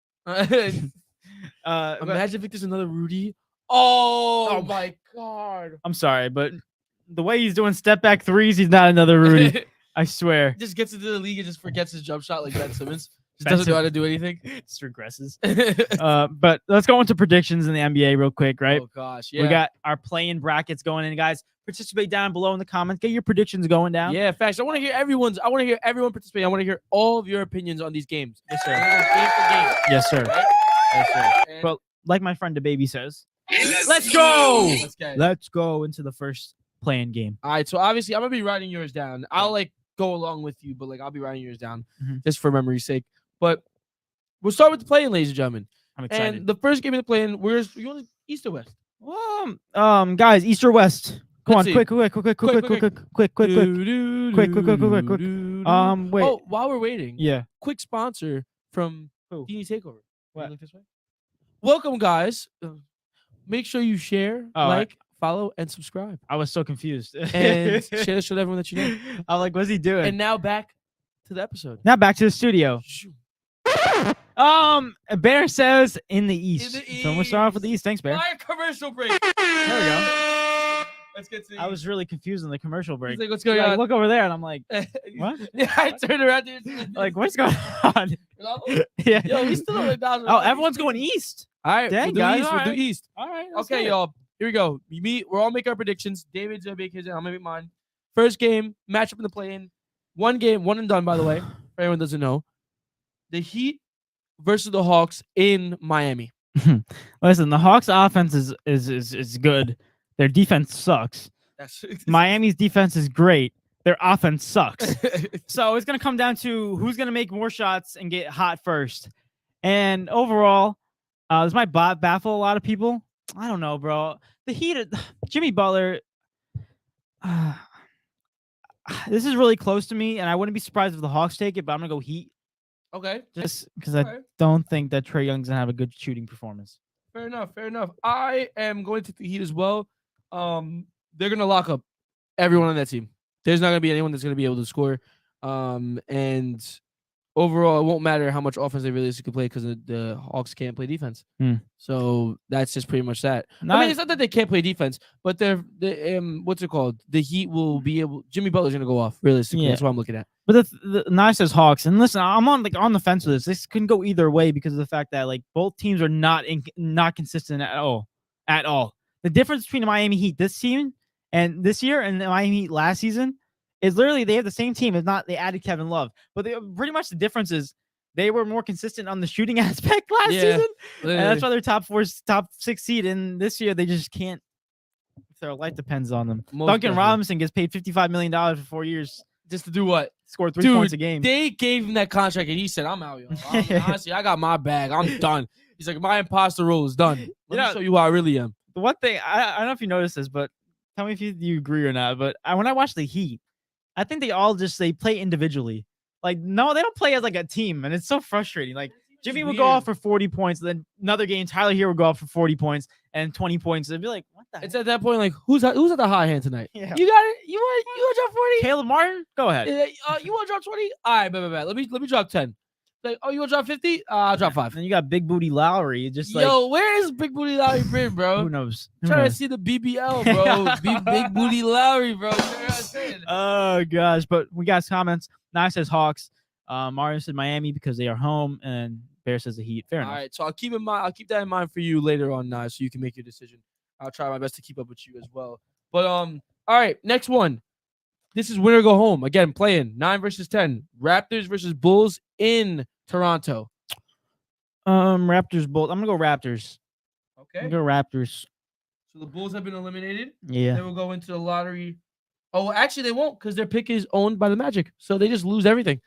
Imagine Victor's another Rudy. Oh, Oh. my God. I'm sorry, but the way he's doing step back threes, he's not another Rudy. I swear. Just gets into the league and just forgets his jump shot like Ben Simmons. Just Ben doesn't know how to do anything. Just regresses. But let's go into predictions in the NBA real quick, right? Oh, gosh. Yeah. We got our play-in brackets going in, guys. Participate down below in the comments. Get your predictions going down. Yeah, facts. I want to hear everyone participate. I want to hear all of your opinions on these games. Yes, sir. Game for game. Yes, sir. Right? Yes, sir. And- But like my friend DeBaby says, let's go. Let's get it. Let's go into the first play-in game. All right, so obviously I'm gonna be writing yours down. I'll like go along with you, but like I'll be writing yours down Mhm. just for memory's sake. But we'll start with the play-in, ladies and gentlemen. I'm excited. And the first game of the play-in, you want East or West? Guys, East or West? Come Let's on, see. quick. Wait. Wait. Oh, while we're waiting, Yeah. quick sponsor from Who? D&E TakeOver. What? Can you look this way? Welcome, guys. Make sure you share, Oh, like, follow, and subscribe, I was so confused. and share this with everyone that you know. I'm like, what's he doing? And now back to the episode. Now back to the studio. Bear says in the East. the So we'll start off with the East. Thanks, Bear. Fire commercial break. There we go. Let's get to the I was really confused in the commercial break. He's like, what's You're going like, on? look over there, and I'm like, what? Yeah, I turned around there. Like, what's going on? Yeah. Yo, we still on McDonald's. Oh, everyone's going East. All right, Dang, we'll do guys, East. We'll do alright. East. All right. Okay, y'all. Here we go. We're all making our predictions. David's gonna make his, and I'm gonna make mine. First game, matchup in the play-in. One game, one and done. By the way, for anyone who doesn't know, the Heat versus the Hawks in Miami. Listen, the Hawks' offense is good. Their defense sucks. That's Miami's defense is great. Their offense sucks. So it's gonna come down to who's gonna make more shots and get hot first. And overall, this might baffle a lot of people. I don't know, bro. The Heat, Jimmy Butler. This is really close to me, and I wouldn't be surprised if the Hawks take it. But I'm gonna go Heat, okay. just because I Alright. don't think that Trae Young's gonna have a good shooting performance. Fair enough. Fair enough. I am going to the Heat as well. They're gonna lock up everyone on that team. There's not gonna be anyone that's gonna be able to score. And overall, it won't matter how much offense they realistically play because the Hawks can't play defense. So that's just pretty much that. I mean, it's not that they can't play defense, but they're what's it called? The Heat will be able. Jimmy Butler's gonna go off realistically. Yeah. That's what I'm looking at. But the nice says Hawks, and listen, I'm on the fence with this. This can go either way because of the fact that like both teams are not consistent at all. The difference between the Miami Heat this season and this year and the Miami Heat last season is literally they have the same team. If not, they added Kevin Love, but pretty much the difference is they were more consistent on the shooting aspect last season, and that's why they're top 6 seed. And this year they just can't. Their life depends on them. Most Duncan definitely. Robinson gets paid $55 million for 4 years. Just to do what? Score 3 Dude, points a game. They gave him that contract, and he said, "I'm out, yo. Honestly, I got my bag. I'm done." He's like, "My imposter role is done. Let me show you who I really am." The one thing I don't know if you noticed this, but tell me if you agree or not. But when I watch the Heat, I think they play individually. Like no, they don't play as like a team, and it's so frustrating. Like Jimmy would go off for 40 points, then another game Tyler here would go off for 40 points and 20 points. They'd be like, "What the?" It's at that point like, who's at the hot hand tonight? Yeah. You got it. You want to drop 40? Caleb Martin, go ahead. You want to drop 20? All right, bet. Let me drop 10. Like, oh, you want to drop 50? I'll drop 5. And you got Big Booty Lowry, just like Yo, where is Big Booty Lowry been, bro? who knows? Who Trying to knows? see the BBL, bro. Big Booty Lowry, bro. You know what I'm saying? Oh gosh, but we got comments. Nice says Hawks. Mario said Miami because they are home, and Bear says the Heat. Fair enough. All right, so I'll keep that in mind for you later on, so you can make your decision. I'll try my best to keep up with you as well. But all right, next one. This is winner go home again. Playing 9 versus 10. Raptors versus Bulls in Toronto. Raptors Bulls. I'm gonna go Raptors. Okay. Go Raptors. So the Bulls have been eliminated. Yeah. They will go into the lottery. Oh, well, actually, they won't because their pick is owned by the Magic. So they just lose everything.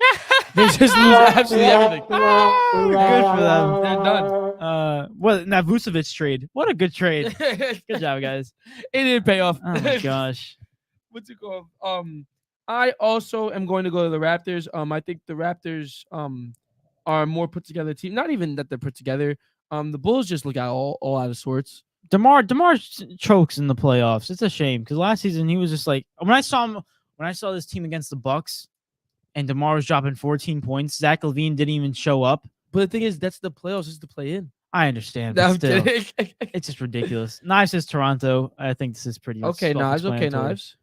They just lose absolutely everything. Good for them. They're done. What that Vucevic trade? What a good trade. Good job, guys. It didn't pay off. Oh my gosh. What's it called? I also am going to go to the Raptors. I think the Raptors are a more put together team. Not even that they're put together. The Bulls just look all out of sorts. DeMar chokes in the playoffs. It's a shame because last season he was just like when I saw this team against the Bucks, and DeMar was dropping 14 points. Zach LaVine didn't even show up. But the thing is, that's the playoffs is to play in. I understand, No, but I'm still, kidding. it's just ridiculous. Knives says Toronto. I think this is pretty Okay, Knives. Okay, self-explanatory. Knives.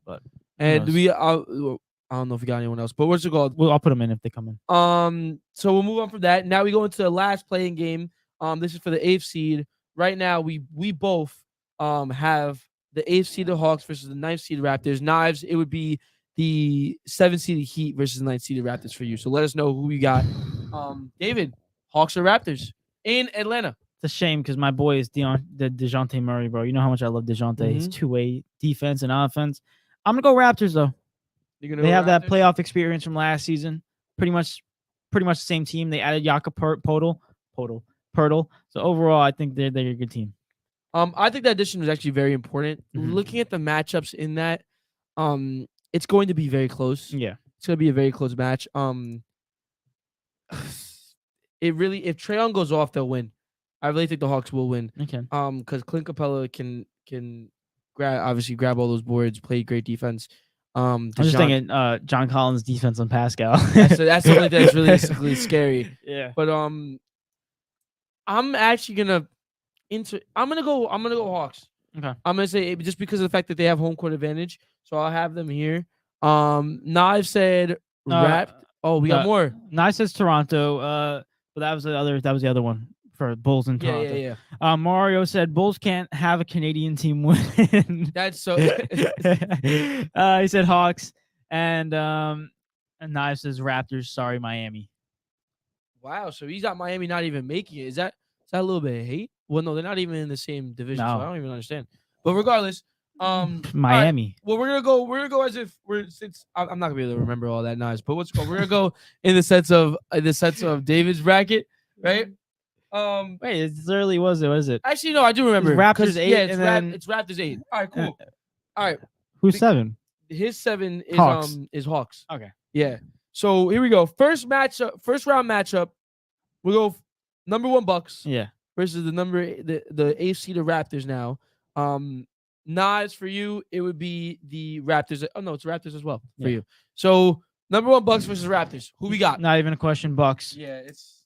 But And knows? I don't know if we got anyone else, but what's it called? I'll put them in if they come in. So we'll move on from that. Now we go into the last playing game. This is for the 8th seed. Right now, we both have the 8th seed Hawks versus the 9th seed Raptors. Knives, it would be the 7th seed Heat versus the 9th seed Raptors for you. So let us know who we got. David, Hawks or Raptors in Atlanta? It's a shame because my boy is DeJounte Murray, bro. You know how much I love DeJounte. His two-way defense and offense. I'm gonna go Raptors though. They have that playoff experience from last season. Pretty much the same team. They added Jakob Poeltl. So overall, I think they're a good team. I think that addition was actually very important. Looking at the matchups in that, it's going to be very close. Yeah, it's going to be a very close match. It really, if Trae Young goes off, they'll win. I really think the Hawks will win. Okay. Because Clint Capella can grab all those boards, play great defense. I'm just thinking, John Collins' defense on Pascal. that's something that's really scary. Yeah. But I'm actually gonna go Hawks. Okay. I'm gonna say just because of the fact that they have home court advantage, so I'll have them here. Knives said wrapped. Oh, we got more. Knives says Toronto. But that was the other one for Bulls in Toronto. Yeah. Mario said Bulls can't have a Canadian team win. That's so. He said Hawks, and Knives says Raptors. Sorry, Miami. Wow, so he's got Miami not even making it. Is that a little bit of hate? Well, no, they're not even in the same division, so I don't even understand. But regardless, Miami. Right, well, we're gonna go as if since I'm not gonna be able to remember all that nice, but we're gonna go in the sense of David's bracket, right? Wait, it literally was it? Actually, no, I do remember. It's Raptors 8, yeah, it's Raptors 8. All right, cool. All right, who's 7? His 7 is Hawks. Hawks. Okay. Yeah. So here we go. First round matchup. We go number 1 Bucks. Yeah. Versus the 8th seed Raptors now. Knives for you, it would be the Raptors. Oh no, it's Raptors as well for you. So number 1 Bucks versus Raptors. Who we got? Not even a question. Bucks. Yeah, it's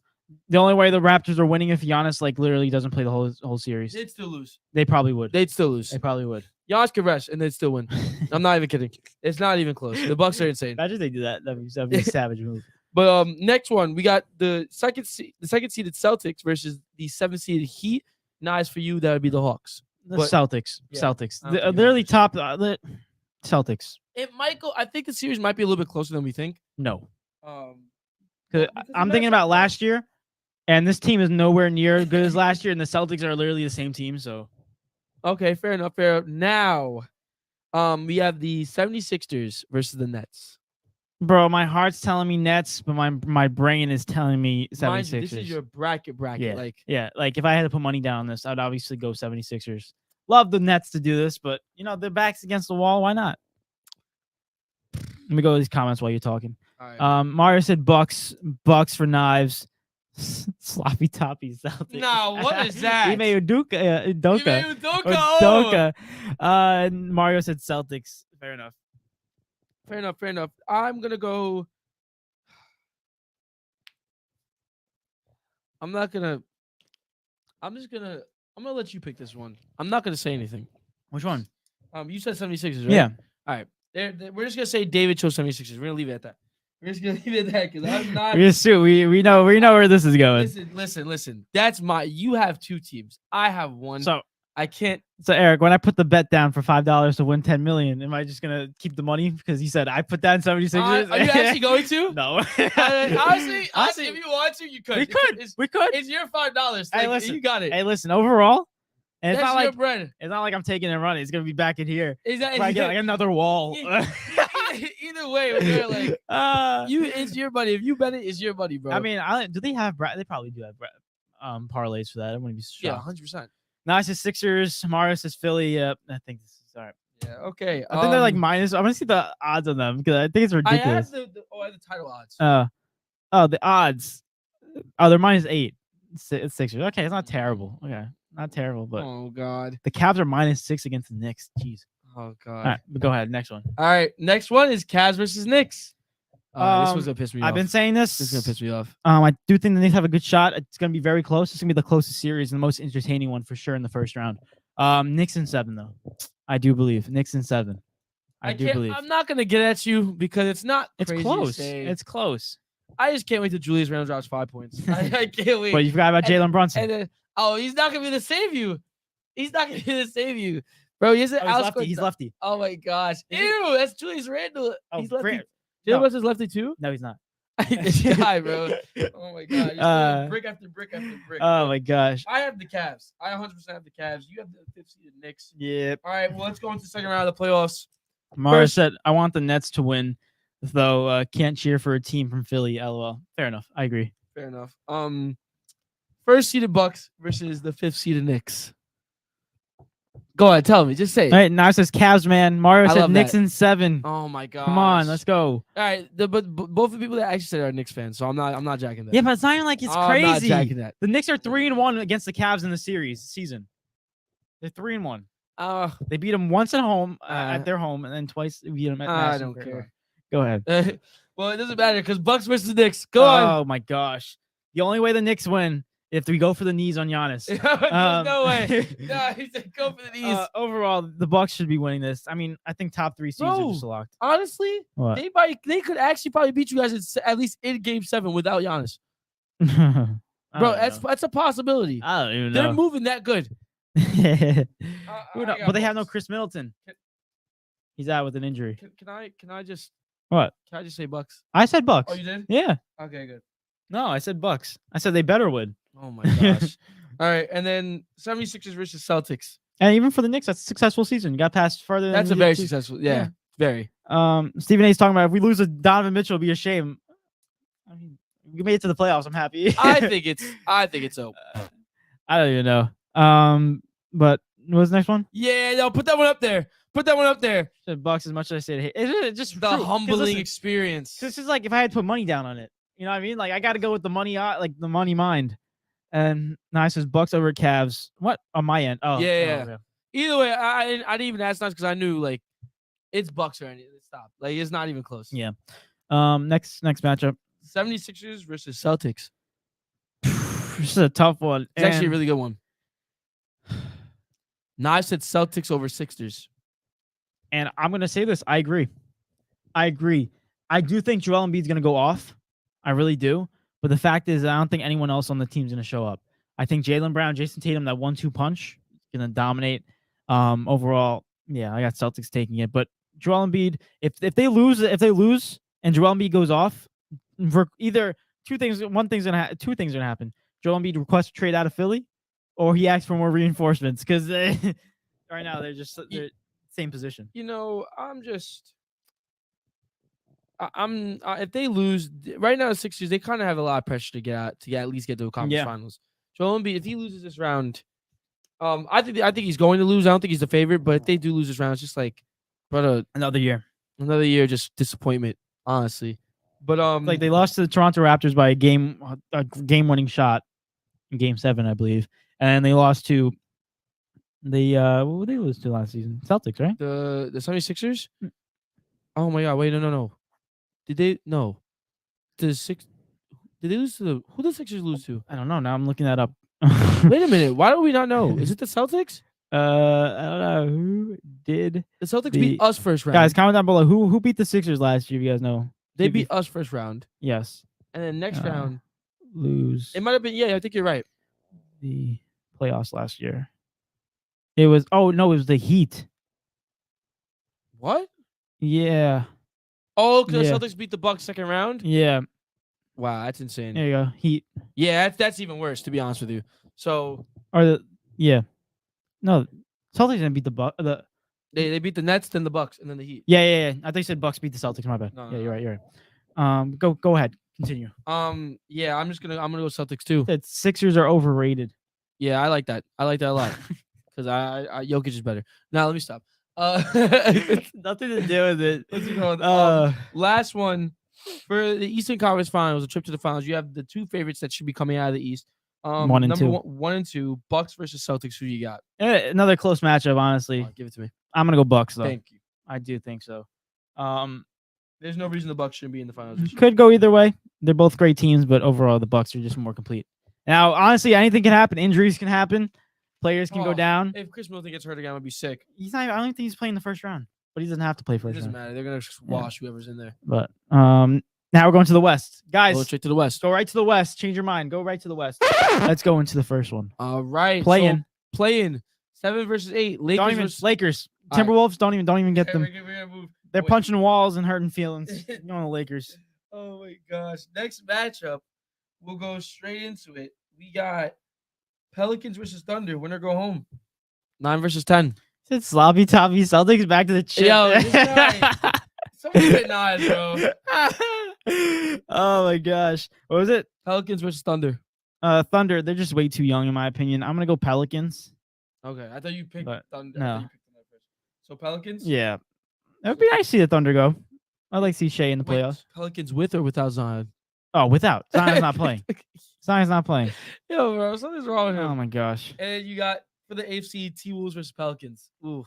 the only way the Raptors are winning if Giannis literally doesn't play the whole series. They'd still lose. They probably would. They'd still lose. They probably would. Giannis could rest and they'd still win. I'm not even kidding. It's not even close. The Bucks are insane. Imagine they do that. That'd be a savage move. But next one, we got the second seeded Celtics versus the 7th seeded Heat. Nice for you. That would be the Hawks. Celtics. Yeah, Celtics. They're literally top. Celtics. It might go. I think the series might be a little bit closer than we think. No. Because I'm thinking about last year, and this team is nowhere near as good as last year, and the Celtics are literally the same team. So. Okay, fair enough. Now, we have the 76ers versus the Nets. Bro, my heart's telling me Nets, but my brain is telling me 76ers. This is your bracket. Yeah. Like if I had to put money down on this, I'd obviously go 76ers. Love the Nets to do this, but their back's against the wall. Why not? Let me go to these comments while you're talking. All right. Mario said Bucks for Knives. Sloppy toppy Celtics. No, what is that? Ime Udoka. Mario said Celtics. Fair enough. Fair enough. I'm gonna go. I'm gonna let you pick this one. I'm not gonna say anything. Which one? You said 76ers, right? Yeah. All right. We're just gonna say David chose 76ers. We're gonna leave it at that. We're just gonna leave it at that because I'm not. We know where this is going. Listen. That's you have 2 teams. I have 1. So I can't. So Eric, when I put the bet down for $5 to win 10 million, am I just gonna keep the money because you said I put down 76ers? Are you actually going to? No. Honestly, if you want to, you could. We could. It's your $5. Hey, listen. You got it. Hey, listen. Overall, And That's your bread. it's not like I'm taking and running. It's gonna be back in here. Is that I get like another wall. either way, we're like it's your money. If you bet it, it's your money, bro. I mean, do they have? They probably do have parlays for that. I wouldn't be shocked. Yeah, 100%. Nice says Sixers. Mara says Philly. Yep, I think this is all right. Yeah, okay. I think they're like minus. I'm gonna see the odds on them because I think it's I ridiculous. have I have the title odds. The odds. Oh, they're -8. It's Sixers. Okay, it's not terrible. Okay, not terrible, but Oh god. the Cavs are -6 against the Knicks. Jeez. Oh god. All right, but go ahead. Next one. All right, next one is Cavs versus Knicks. This was gonna piss me off. I've been saying this. This is gonna piss me off. I do think the Knicks have a good shot. It's gonna be very close. It's gonna be the closest series and the most entertaining one for sure in the first round. Knicks in 7 though. I do believe Knicks in 7. I do believe. I'm not gonna get at you because it's not. It's crazy close. To say. It's close. I just can't wait till Julius Randle drops 5 points. I can't wait. But you forgot about Jalen Brunson. And then, he's not gonna be to save you. He's not gonna be to save you, bro. He's lefty. He's lefty. Oh my gosh. Ew, that's Julius Randle. Oh, He's lefty. no. Jalen Brunson's lefty too. No, he's not. This guy, bro. Oh my god. He's throwing brick after brick after brick. Oh my gosh. I have the Cavs. I 100% have the Cavs. You have the 5th seeded Knicks. Yep. All right. Well, let's go into the second round of the playoffs. Mara said, "I want the Nets to win, though. Can't cheer for a team from Philly." LOL. Fair enough. I agree. Fair enough. First seeded Bucks versus the 5th seeded Knicks. Go ahead, tell me. Just say it. All right, now it says Cavs, man. Mario I said love Knicks that. in 7. Oh my god. Come on, let's go. All right, but both the people that actually said are Knicks fans, so I'm not jacking that. Yeah, but it's not even like it's I'm crazy. not jacking that. The Knicks are 3-1 against the Cavs in the season. They're 3-1. They beat them once at home at their home, and then twice beat them at. I Madison don't Square care. Garden. Go ahead. Well, it doesn't matter because Bucks versus Knicks. Go on. Oh my gosh, the only way the Knicks win if we go for the knees on Giannis. There's no way. No, he said go for the knees. Overall, the Bucks should be winning this. I mean, I think top 3 seeds are just locked. Honestly, What? they could actually probably beat you guys at least in Game 7 without Giannis. Bro, that's a possibility. I don't even know. They're moving that good. But they have no Chris Middleton. He's out with an injury. Can I just What? Can I just say Bucks? I said Bucks. Oh, you did? Yeah. Okay, good. No, I said Bucks. I said they better win. Oh my gosh. All right, and then 76ers versus Celtics. And even for the Knicks, that's a successful season. You got past further. That's than a very you did. successful. Yeah, very. Stephen A's talking about if we lose to Donovan Mitchell, it'll be a shame. I mean, we made it to the playoffs. I'm happy. I think it's open. I don't even know. But what's the next one? Yeah, no, put that one up there. Put that one up there. The Bucks, as much as I say, it's just The true. 'Cause humbling listen, experience. This is like if I had to put money down on it. You know what I mean? Like I got to go with the money, like the money mind. And now it says Bucks over Cavs. What on my end? Oh, Yeah. okay. Either way, I didn't even ask because I knew like it's Bucks or anything. Stop. Like it's not even close. Yeah. Next matchup. 76ers versus Celtics. This is a tough one. It's actually a really good one. Now I said Celtics over Sixers. And I'm gonna say this. I agree. I do think Joel Embiid's gonna go off. I really do. But the fact is, I don't think anyone else on the team's gonna show up. I think Jaylen Brown, Jason Tatum, that 1-2 punch, is gonna dominate. Overall, yeah, I got Celtics taking it. But Joel Embiid, if they lose, and Joel Embiid goes off, for either two things gonna happen. Joel Embiid requests a trade out of Philly, or he asks for more reinforcements because right now they're same position. You know, if they lose right now, the Sixers, they kind of have a lot of pressure to at least get to a conference finals. Joel Embiid, if he loses this round, I think he's going to lose. I don't think he's the favorite, but if they do lose this round, it's just like, brother, Another year, just disappointment, honestly. But like they lost to the Toronto Raptors by a game-winning shot in Game 7, I believe, and they lost to the what did they lose to last season? Celtics, right? The 76ers. Oh my god! Wait, no. Did they Did they lose to who? The Sixers lose to? I don't know. Now I'm looking that up. Wait a minute. Why do we not know? Is it the Celtics? I don't know who did. The Celtics beat us first round. Guys, comment down below who beat the Sixers last year. If you guys know, They beat us first round. Yes. And then next round, lose. it might have been. Yeah, I think you're right. The playoffs last year. It was. Oh no, it was the Heat. What? Yeah. Oh, because the Celtics beat the Bucks second round. Yeah. Wow, that's insane. There you go. Heat. Yeah, that's even worse, to be honest with you. So, Or yeah. No, Celtics didn't beat the They beat the Nets, then the Bucks, and then the Heat. yeah. I think you said Bucks beat the Celtics. My bad. No, Yeah, no, you're no. right. You're right. Go ahead. Continue. Yeah, I'm gonna go Celtics too. That Sixers are overrated. Yeah, I like that. I like that a lot because I Jokic is better. Now let me stop. Nothing to do with it. What's it called? Uh, Last one for the Eastern Conference Finals, a trip to the finals. You have the two favorites that should be coming out of the East. One and Number two. one and two, Bucks versus Celtics. Who you got? Another close matchup. Honestly, Give it to me. I'm gonna go Bucks though. Thank you. I do think so. There's no reason the Bucks shouldn't be in the finals this year. Could go either way. They're both great teams, but overall the Bucks are just more complete. Now, honestly, anything can happen. Injuries can happen. Players can go Oh, down. If Chris Middleton gets hurt again, I'd be sick. He's not. I don't think he's playing the first round, but he doesn't have to play It first doesn't round. matter. They're gonna just wash whoever's in there. But now we're going to the West, guys. Go straight to the West. Go right to the West. Change your mind. Go right to the West. Let's go into the first one. All right. Play-in. Play-in. 7 versus 8. Lakers Don't even versus Lakers. All right. Timberwolves. Don't even get them. We're gonna move. They're Wait. punching walls and hurting feelings. Going to Lakers. Oh my gosh. Next matchup, we'll go straight into it. We got Pelicans versus Thunder. Winner go home. 9 versus 10. It's sloppy toppy Celtics back to the chip. Yo, this guy. Someone get 9, bro. Oh my gosh. What was it? Pelicans versus Thunder. Thunder, they're just way too young in my opinion. I'm gonna go Pelicans. Okay, I thought you picked But Thunder. no. I thought you picked them first. So Pelicans? Yeah. It would be nice to see the Thunder go. I'd like to see Shea in the Wait, playoffs. Pelicans with or without Zion? Oh, without. Zion's not playing. Zion's not playing. Yo, bro, something's wrong with him. Oh my gosh. And you got for the AFC T-Wolves versus Pelicans. Ooh.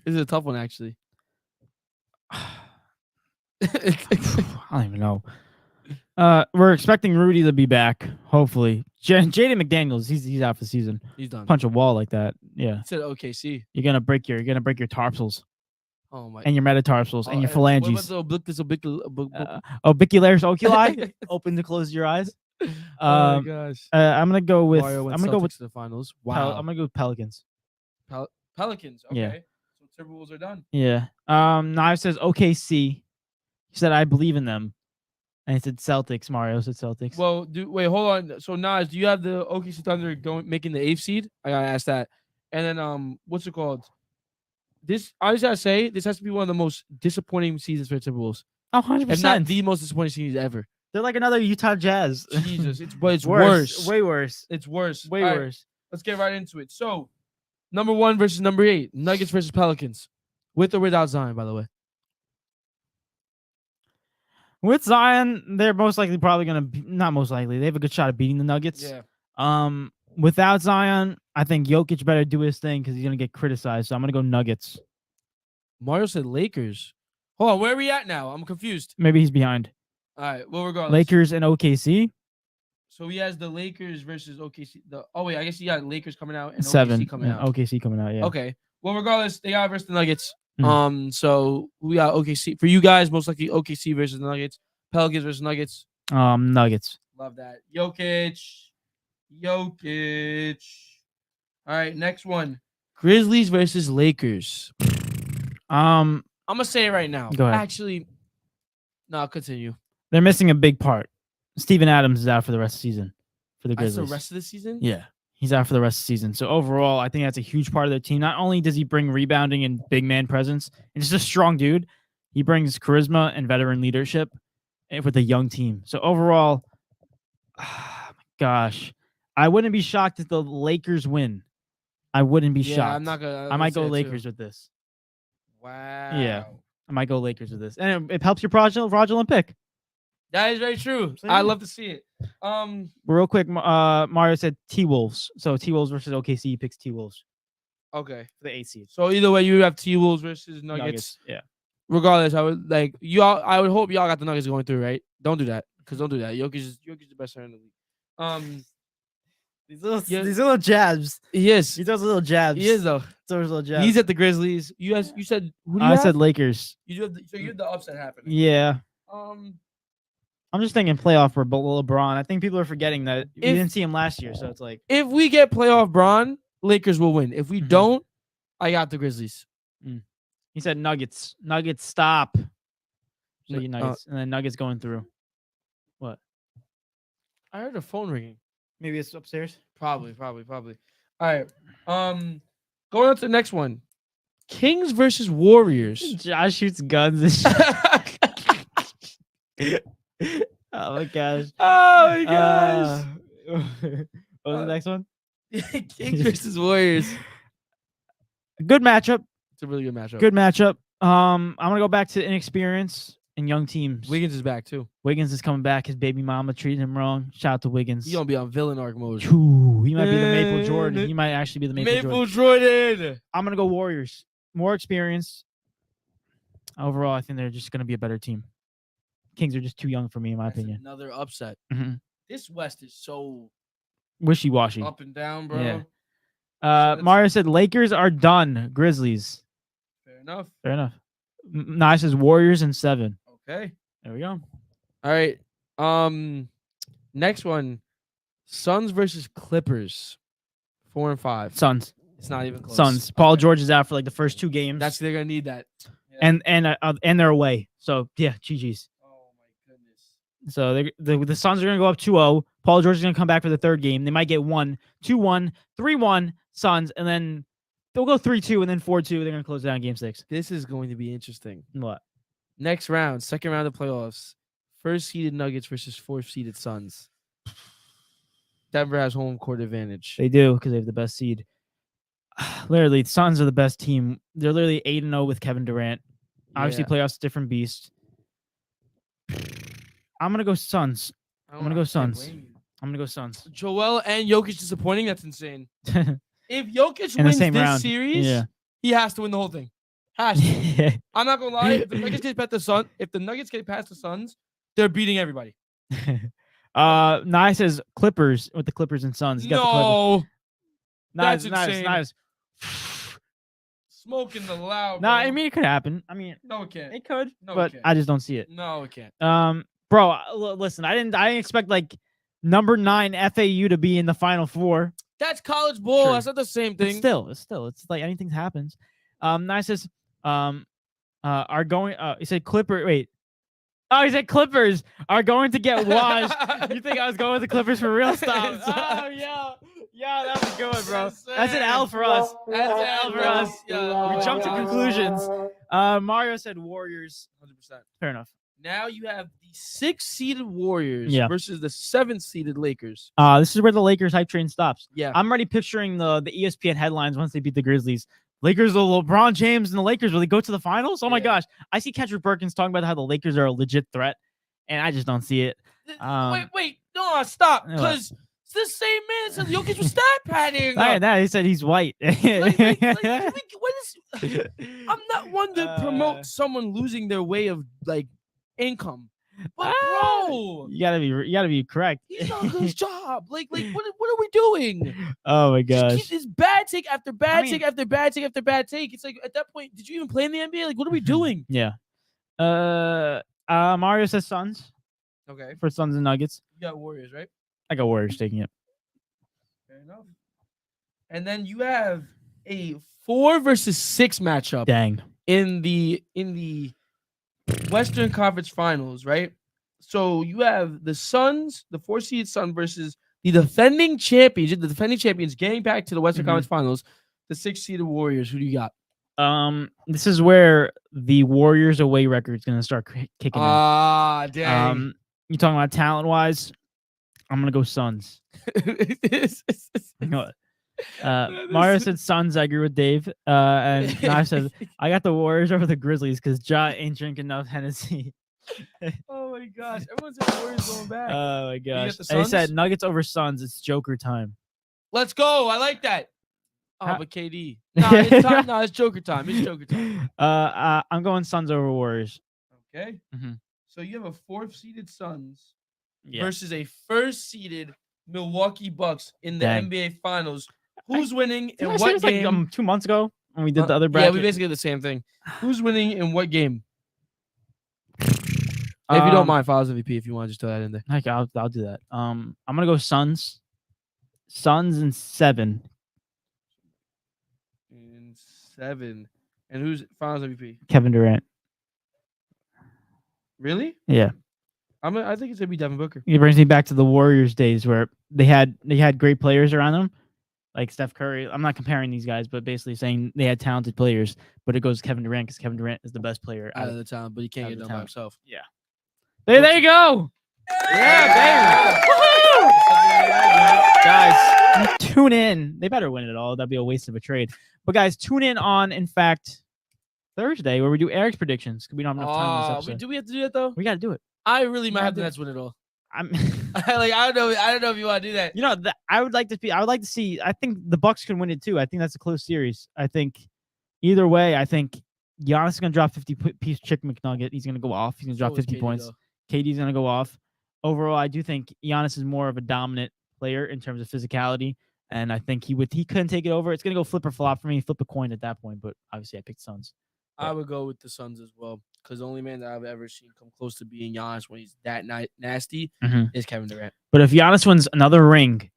This is a tough one, actually. I don't even know. We're expecting Rudy to be back, hopefully. Jaden McDaniels, he's out for the season. He's done. Punch a wall like that. Yeah. He said OKC. You're gonna break your tarsals Oh my. and your metatarsals and your What about phalanges. the Obicularis oculi. Open to close your eyes. oh my gosh. I'm gonna go with Mario went I'm gonna go with Celtics to the finals. Pel- Wow. I'm gonna go with Pelicans. Pelicans. Okay. Yeah. So Timberwolves are done. Yeah. Knives says OKC. He said I believe in them. And he said Celtics. Mario said Celtics. Well, wait, hold on. So Nas, do you have the OKC Thunder making the 8th seed? I gotta ask that. And then what's it called? This I just gotta say, this has to be one of the most disappointing seasons for the Timberwolves. Oh, 100%. If not the most disappointing season ever. They're like another Utah Jazz. Jesus, it's worse. Way worse. It's worse. Way All right, worse. let's get right into it. So, number 1 versus number 8, Nuggets versus Pelicans, with or without Zion, by the way. With Zion, they're most likely probably gonna not most likely. They have a good shot of beating the Nuggets. Yeah. Without Zion, I think Jokic better do his thing because he's gonna get criticized. So I'm gonna go Nuggets. Mario said Lakers. Hold on, where are we at now? I'm confused. Maybe he's behind. All right, well, regardless. Lakers and OKC. So he has the Lakers versus OKC. I guess he got Lakers coming out and 7 OKC coming out. OKC coming out. Yeah. Okay. Well, regardless, they got versus the Nuggets. Mhm. So we got OKC for you guys. Most likely OKC versus the Nuggets. Pelicans versus Nuggets. Nuggets. Love that. Jokic. All right, next one. Grizzlies versus Lakers. I'm gonna say it right now. Go ahead. Actually, no, continue. They're missing a big part. Steven Adams is out for the rest of the season for the That's Grizzlies. the rest of the season. Yeah, he's out for the rest of the season. So overall, I think that's a huge part of their team. Not only does he bring rebounding and big man presence, and he's just a strong dude, he brings charisma and veteran leadership with a young team. So overall, gosh, I wouldn't be shocked if the Lakers win. I wouldn't be shocked. I'm not gonna. I might go Lakers with this. Wow. Yeah. I might go Lakers with this, and it helps your fraudulent pick. That is very true. See? I love to see it. Real quick, Mario said T-Wolves. So T-Wolves versus OKC. He picks T-Wolves Okay. for the 8th seed. So either way, you have T-Wolves versus Nuggets. Yeah. Regardless, I would like y'all. I would hope y'all got the Nuggets going through, right? Don't do that, because don't do that. Jokic is the best player in the league. These little, Yeah. these little jabs. He is. He does little jabs. He is though. Those little jabs. He's at the Grizzlies. You said who do you I have? said Lakers. You do have so you have the upset happening. Yeah. Um. I'm just thinking playoff for LeBron. I think people are forgetting that we If- didn't see him last year, so it's like If we get playoff Braun, Lakers will win. If we Mhm. don't, I got the Grizzlies. he said Nuggets. Nuggets stop. So Nu- you Nuggets, and then Nuggets going through. What? I heard a phone ringing. Maybe it's upstairs. Probably. All right. Going on to the next one. Kings versus Warriors. Josh shoots guns and shit. Oh my gosh. Oh my gosh. What was the next one? Kings versus Warriors. Good matchup. It's a really good matchup. Good matchup. I'm gonna go back to inexperience and young teams. Wiggins is back too. Wiggins is coming back. His baby mama treated him wrong. Shout out to Wiggins. He's gonna be on villain arc mode. Ooh, he might be the Maple Jordan. He might actually be the Maple Jordan. Jordan. I'm gonna go Warriors. More experience. Overall, I think they're just gonna be a better team. Kings are just too young for me, in my That's opinion. another upset. Mhm. This West is so Wishy-washy. up and down, bro. Yeah. that's- Mario said Lakers are done. Grizzlies. Fair enough. Fair enough. Nice says Warriors in 7. Okay. There we go. All right. Next one. Suns versus Clippers. 4 and 5. Suns. It's not even close. Suns. Paul Okay. George is out for like the first 2 games. They're gonna need that. and they're away. So yeah, GG's. Oh my goodness. So the Suns are gonna go up 2-0. Paul George is gonna come back for the 3rd game. They might get 1, 2-1, 3-1 Suns, and then they'll go 3-2 and then 4-2. They're gonna close down game 6. This is going to be interesting. What? Next round, second round of playoffs. First seeded Nuggets versus 4th seeded Suns. Denver has home court advantage. They do because they have the best seed. Literally, the Suns are the best team. They're literally 8-0 with Kevin Durant. Obviously, Yeah. playoffs different beast. I'm gonna go Suns. I'm gonna go Suns. I'm gonna go Suns. Joel and Jokic disappointing. That's insane. In If Jokic the wins same this round. series, Yeah. he has to win the whole thing. Has to. I'm not gonna lie. If the Nuggets get past the Suns, they're beating everybody. Nye says Clippers with the Clippers and Suns. You got the Clippers. No, that's insane. Nice. Smoking the loud. Nah, bro. I mean it could happen. I mean No, it can't. it could, No, it but can't. I just don't see it. No, it can't. Bro, listen, I didn't expect like number 9 FAU to be in the Final 4. That's college ball. Sure. That's not the same But thing. it's like anything happens. Nye says are going he said Clipper wait. Oh, he said Clippers are going to get washed. You think I was going with the Clippers for real? Stop. Oh yeah. Yeah, that was good, bro. Yes, That's an L for us. That's an L for us. Yeah. We jumped to conclusions. Mario said Warriors. 100%. Fair enough. Now you have the 6th seeded Warriors Yeah. versus the 7th seeded Lakers. This is where the Lakers hype train stops. Yeah. I'm already picturing the ESPN headlines once they beat the Grizzlies. Lakers, the LeBron James and the Lakers, will they go to the finals? Oh my Yeah. gosh. I see Kendrick Perkins talking about how the Lakers are a legit threat, and I just don't see it. Wait. No, stop. What? Because it's the same man that said Jokic was stat padding. He said he's white. What is, I'm not one to promote someone losing their way of like income. But bro, you gotta be correct. he's not doing his job. Like what are we doing? Oh my Just gosh. keep this bad take after bad mean- take after bad take after bad take. It's like at that point, did you even play in the NBA? Like, what are we doing? Yeah. Mario says Suns Okay, for Suns and Nuggets. you got Warriors, right? I got Warriors taking it. Fair enough. And then you have a 4 versus 6 matchup Dang. in the Western Conference Finals, right? So you have the Suns, the 4-seed Sun versus the defending champions, getting back to the Western Mhm. Conference Finals, the 6-seeded Warriors. Who do you got? This is where the Warriors away record is gonna start kicking in. Ah, dang. You talking about talent wise? I'm gonna go Suns. You know what? Mario said Suns. I agree with Dave. And I said I got the Warriors over the Grizzlies because Ja ain't drinking enough Hennessy. Oh my gosh, everyone said the Warriors going back. Oh my got gosh! the And he said Suns? Nuggets over Suns. It's Joker time. Let's go. I like that. Oh, How- but KD. Nah, it's time. No, it's Joker time. It's Joker time. I'm going Suns over Warriors. Okay. Mhm. So you have a 4th-seeded Suns Yeah. versus a 1st-seeded Milwaukee Bucks in the Dang. NBA Finals. Who's winning Didn't in I say what this, game? like 2 months ago when we did the other Yeah, bracket. we basically did the same thing. Who's winning in what game? If you don't mind, Finals MVP. If you want to just throw that in there. Okay, I'll do that. I'm gonna go Suns. Suns in 7. In 7. And who's Finals MVP? Kevin Durant. Really? Yeah. I think it's gonna be Devin Booker. It brings me back to the Warriors days where they had great players around them. like Steph Curry. I'm not comparing these guys, but basically saying they had talented players, but it goes Kevin Durant because Kevin Durant is the best player out of the town, but he can't out get of done the by town. himself. Yeah. There you go. Yeah, baby. Woohoo! Guys, tune in. They better win it all. That'd be a waste of a trade. But guys, tune in on, in fact, Thursday where we do Eric's predictions. We don't have enough time in this episode. Do we have to do that though? We got to do it. I really might Yeah, have the dude. Nets win it all. I'm. Like I don't know if you want to do that. You know, I would like to see. I think the Bucks can win it too. I think that's a close series. I think either way, I think Giannis is gonna drop 50-piece chicken McNugget. He's gonna go off. He's gonna drop 50 points. Though. KD's gonna go off. Overall, I do think Giannis is more of a dominant player in terms of physicality, and I think he couldn't take it over. It's gonna go flip or flop for me. Flip a coin at that point, but obviously I picked Suns. I would go with the Suns as well because the only man that I've ever seen come close to being Giannis when he's that nasty is Kevin Durant. But if Giannis wins another ring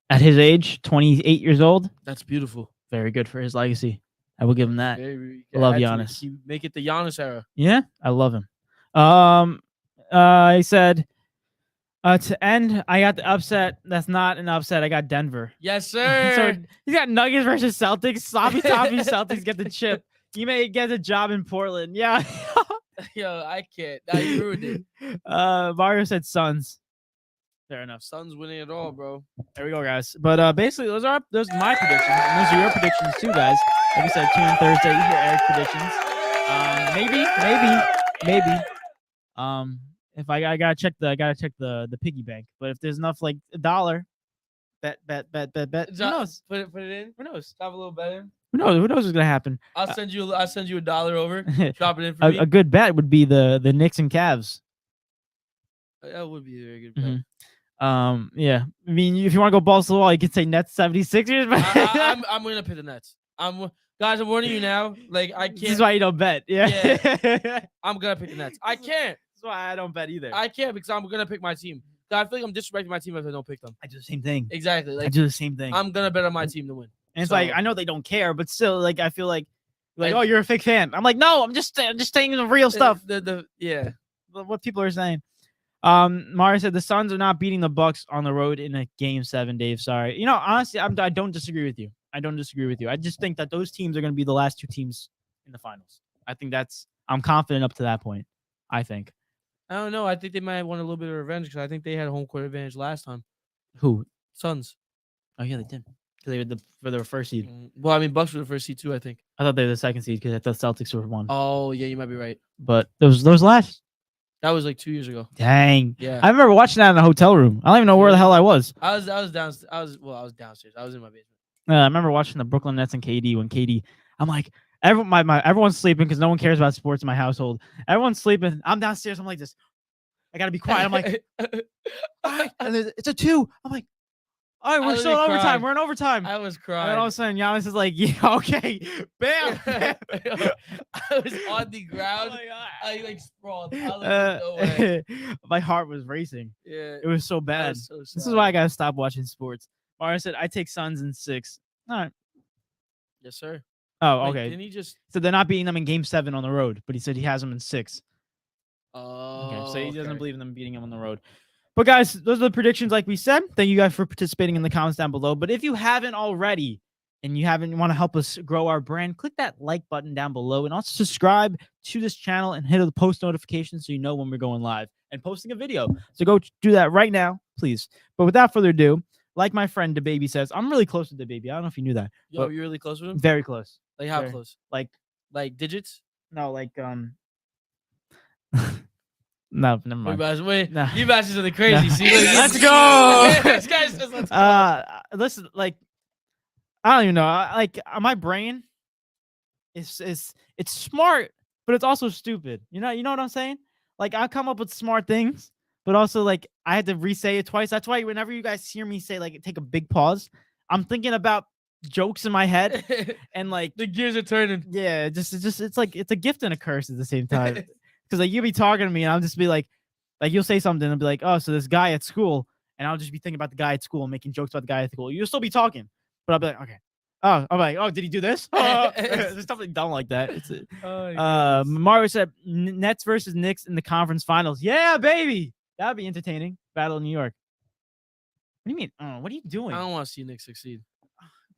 at his age, 28 years old, that's beautiful. Very good for his legacy. I will give him that. I love Giannis. Make it the Giannis era. Yeah, I love him. He said, to end, I got the upset. That's not an upset. I got Denver. Yes, sir. So he's got Nuggets versus Celtics. Sloppy toppy Celtics get the chip. You may get a job in Portland. Yeah. Yo, I can't. Now you ruined it. Mario said Suns. Fair enough. Suns winning it all, bro. There we go, guys. But basically, those are my predictions. And those are your predictions too, guys. Like we said, tune in Thursday. You hear Eric's predictions. Maybe. If I gotta check the piggy bank. But if there's enough, like $1, bet. Who knows? Put it in. Who knows? Have a little better. Who knows? Who knows what's gonna happen? I'll send you $1 over. Drop it in for me. A good bet would be the Knicks and Cavs. That would be a very good bet. Mm-hmm. Yeah. I mean, if you want to go balls to the wall, you could say Nets 76ers. But I'm gonna pick the Nets. Guys, I'm warning you now. Like I can't. This is why you don't bet. Yeah. I'm gonna pick the Nets. I can't. That's why I don't bet either. I can't because I'm gonna pick my team. I feel like I'm disrespecting my team if I don't pick them. I do the same thing. Exactly. I do the same thing. I'm gonna bet on my team to win. And it's like I know they don't care, but still, like I feel like oh, you're a fake fan. I'm like, no, I'm just saying the real stuff. What people are saying. Mario said the Suns are not beating the Bucks on the road in a Game 7. Dave, sorry. You know, honestly, I don't disagree with you. I just think that those teams are going to be the last two teams in the finals. I think I'm confident up to that point. I think. I don't know. I think they might have won a little bit of revenge because I think they had home court advantage last time. Who? Suns. Oh yeah, they did. They were for their first seed. Well, I mean, Bucks were the first seed too. I think. I thought they were the second seed because I thought Celtics were one. Oh yeah, you might be right. But those last. That was like 2 years ago. Dang. Yeah. I remember watching that in a hotel room. I don't even know where the hell I was. I was downstairs. I was downstairs. I was in my basement. I remember watching the Brooklyn Nets and KD when KD. I'm like, everyone's sleeping because no one cares about sports in my household. Everyone's sleeping. I'm downstairs. I'm like this. I gotta be quiet. I'm like, and it's a 2. I'm like, all right, we're still in overtime. Cried. We're in overtime. I was crying. And then all of a sudden, Giannis is like, yeah, okay, bam. I was on the ground. I like sprawled. I was like, no way. My heart was racing. Yeah, it was so bad. Was so this is why I gotta stop watching sports. Mario said, I take Suns in 6. All right. Yes, sir. Oh, okay. Didn't he just? So they're not beating them in Game 7 on the road, but he said he has them in 6. Oh, okay. So he doesn't believe in them beating them on the road. But guys, those are the predictions like we said. Thank you guys for participating in the comments down below. But if you haven't already and you want to help us grow our brand, click that like button down below and also subscribe to this channel and hit the post notifications so you know when we're going live and posting a video. So go do that right now, please. But without further ado, like my friend DaBaby says, I'm really close with DaBaby. I don't know if you knew that. Yo, you're really close with him? Very close. Like how close? Like digits? No, like No, never mind. No. You guys are the crazy. No. See, let's go. This guy says, let's go. Listen, like I don't even know. My brain is it's smart, but it's also stupid. You know what I'm saying? Like I come up with smart things, but also like I had to re-say it twice. That's why whenever you guys hear me say like take a big pause, I'm thinking about jokes in my head and like the gears are turning. Yeah, it's like it's a gift and a curse at the same time. Because like you'll be talking to me and I'll just be like you'll say something and be like, oh, so this guy at school, and I'll just be thinking about the guy at school and making jokes about the guy at school. You'll still be talking, but I'll be like, okay. Oh, I'm like, oh, did he do this? There's something dumb like that. Mario said Nets versus Knicks in the conference finals. Yeah, baby, that'd be entertaining. Battle in New York. What do you mean? What are you doing? I don't want to see Knicks succeed.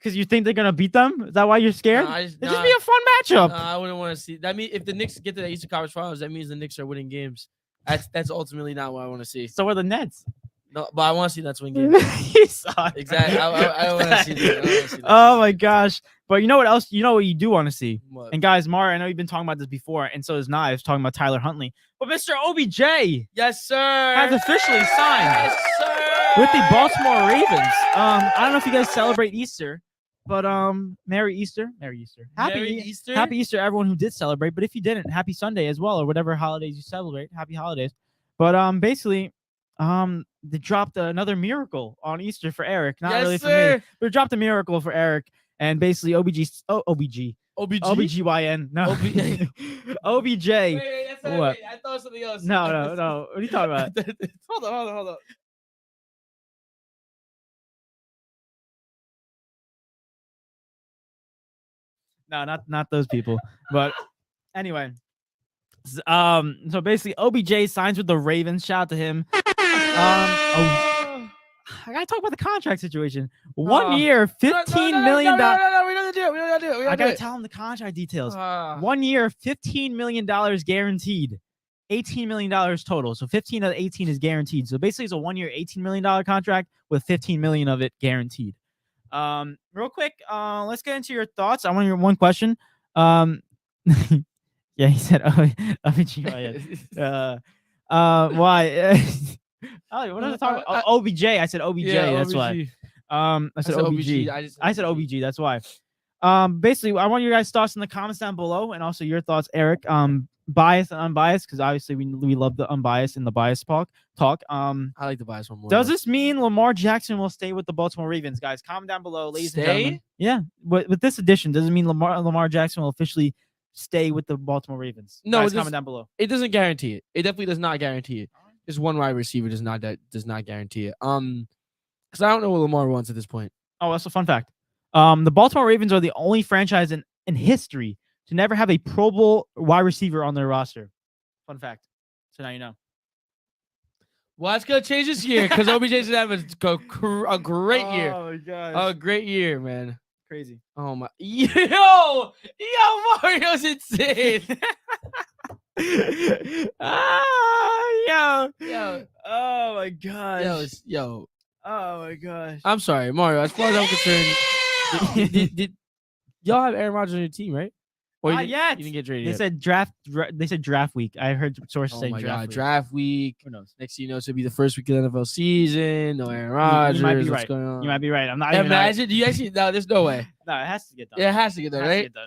Because you think they're gonna beat them? Is that why you're scared? Nah, It'd just be a fun matchup. I wouldn't want to see. That mean if the Knicks get to the Eastern Conference Finals, that means the Knicks are winning games. That's ultimately not what I want to see. So are the Nets. No, but I want to see Nets win games. You suck. Exactly. I don't want to see that. Oh my gosh! But you know what else? You know what you do want to see. What? And guys, Mara, I know you've been talking about this before, and so is Knives talking about Tyler Huntley. But Mr. OBJ Yes, sir. has officially signed Yes, sir. with the Baltimore Ravens. I don't know if you guys celebrate Easter, but Merry Easter, Merry Easter, Merry Easter. Happy Easter, everyone who did celebrate. But if you didn't, Happy Sunday as well, or whatever holidays you celebrate. Happy holidays. But basically, they dropped another miracle on Easter for Eric. Not Yes, really for sir. me, but dropped a miracle for Eric. And basically, OBGYN. No, OBJ. Wait, that's not What? it. I thought something else. No. What are you talking about? Hold on. No, not those people. But anyway, so basically, OBJ signs with the Ravens. Shout out to him. I gotta talk about the contract situation. 1 year, $15 million. No, we don't do it. I gotta tell him the contract details. 1 year, $15 million guaranteed. $18 million total. So 15 of the 18 is guaranteed. So basically, it's a 1 year, $18 million contract with 15 million of it guaranteed. Real quick, let's get into your thoughts. I want your one question. Yeah, he said, why? Oh, what was I talking about? OBJ. I said OBJ. That's why. I said OBG. I said OBG. That's why. Basically, I want your guys' thoughts in the comments down below, and also your thoughts, Eric. Biased and unbiased, because obviously we love the unbiased and the biased talk. I like the biased one more. Does this mean Lamar Jackson will stay with the Baltimore Ravens, guys? Comment down below, ladies and gentlemen. Yeah, with this addition, does it mean Lamar Jackson will officially stay with the Baltimore Ravens? No, guys, comment down below. It doesn't guarantee it. It definitely does not guarantee it. Just one wide receiver does not guarantee it. Because I don't know what Lamar wants at this point. Oh, that's a fun fact. The Baltimore Ravens are the only franchise in history to never have a Pro Bowl wide receiver on their roster. Fun fact. So now you know. Well, that's gonna change this year because OBJ's gonna have a great year. Oh my gosh. A great year, man. Crazy. Oh my. Yo, Mario's insane. Yo. Oh my gosh. Yo. Oh my gosh. I'm sorry, Mario. As far as I'm concerned, did y'all have Aaron Rodgers on your team, right? Or Not yet. You didn't get traded. They said draft. They said draft week. I heard sources saying my draft God, week. draft week. Who knows? Next thing you know, it's gonna be the first week of the NFL season. No Aaron Rodgers. You might be What's right. going on? You might be right. I'm not even. Imagine. Do you actually? No, there's no way. No, it has to get done. It has to get done, It has to right? get done.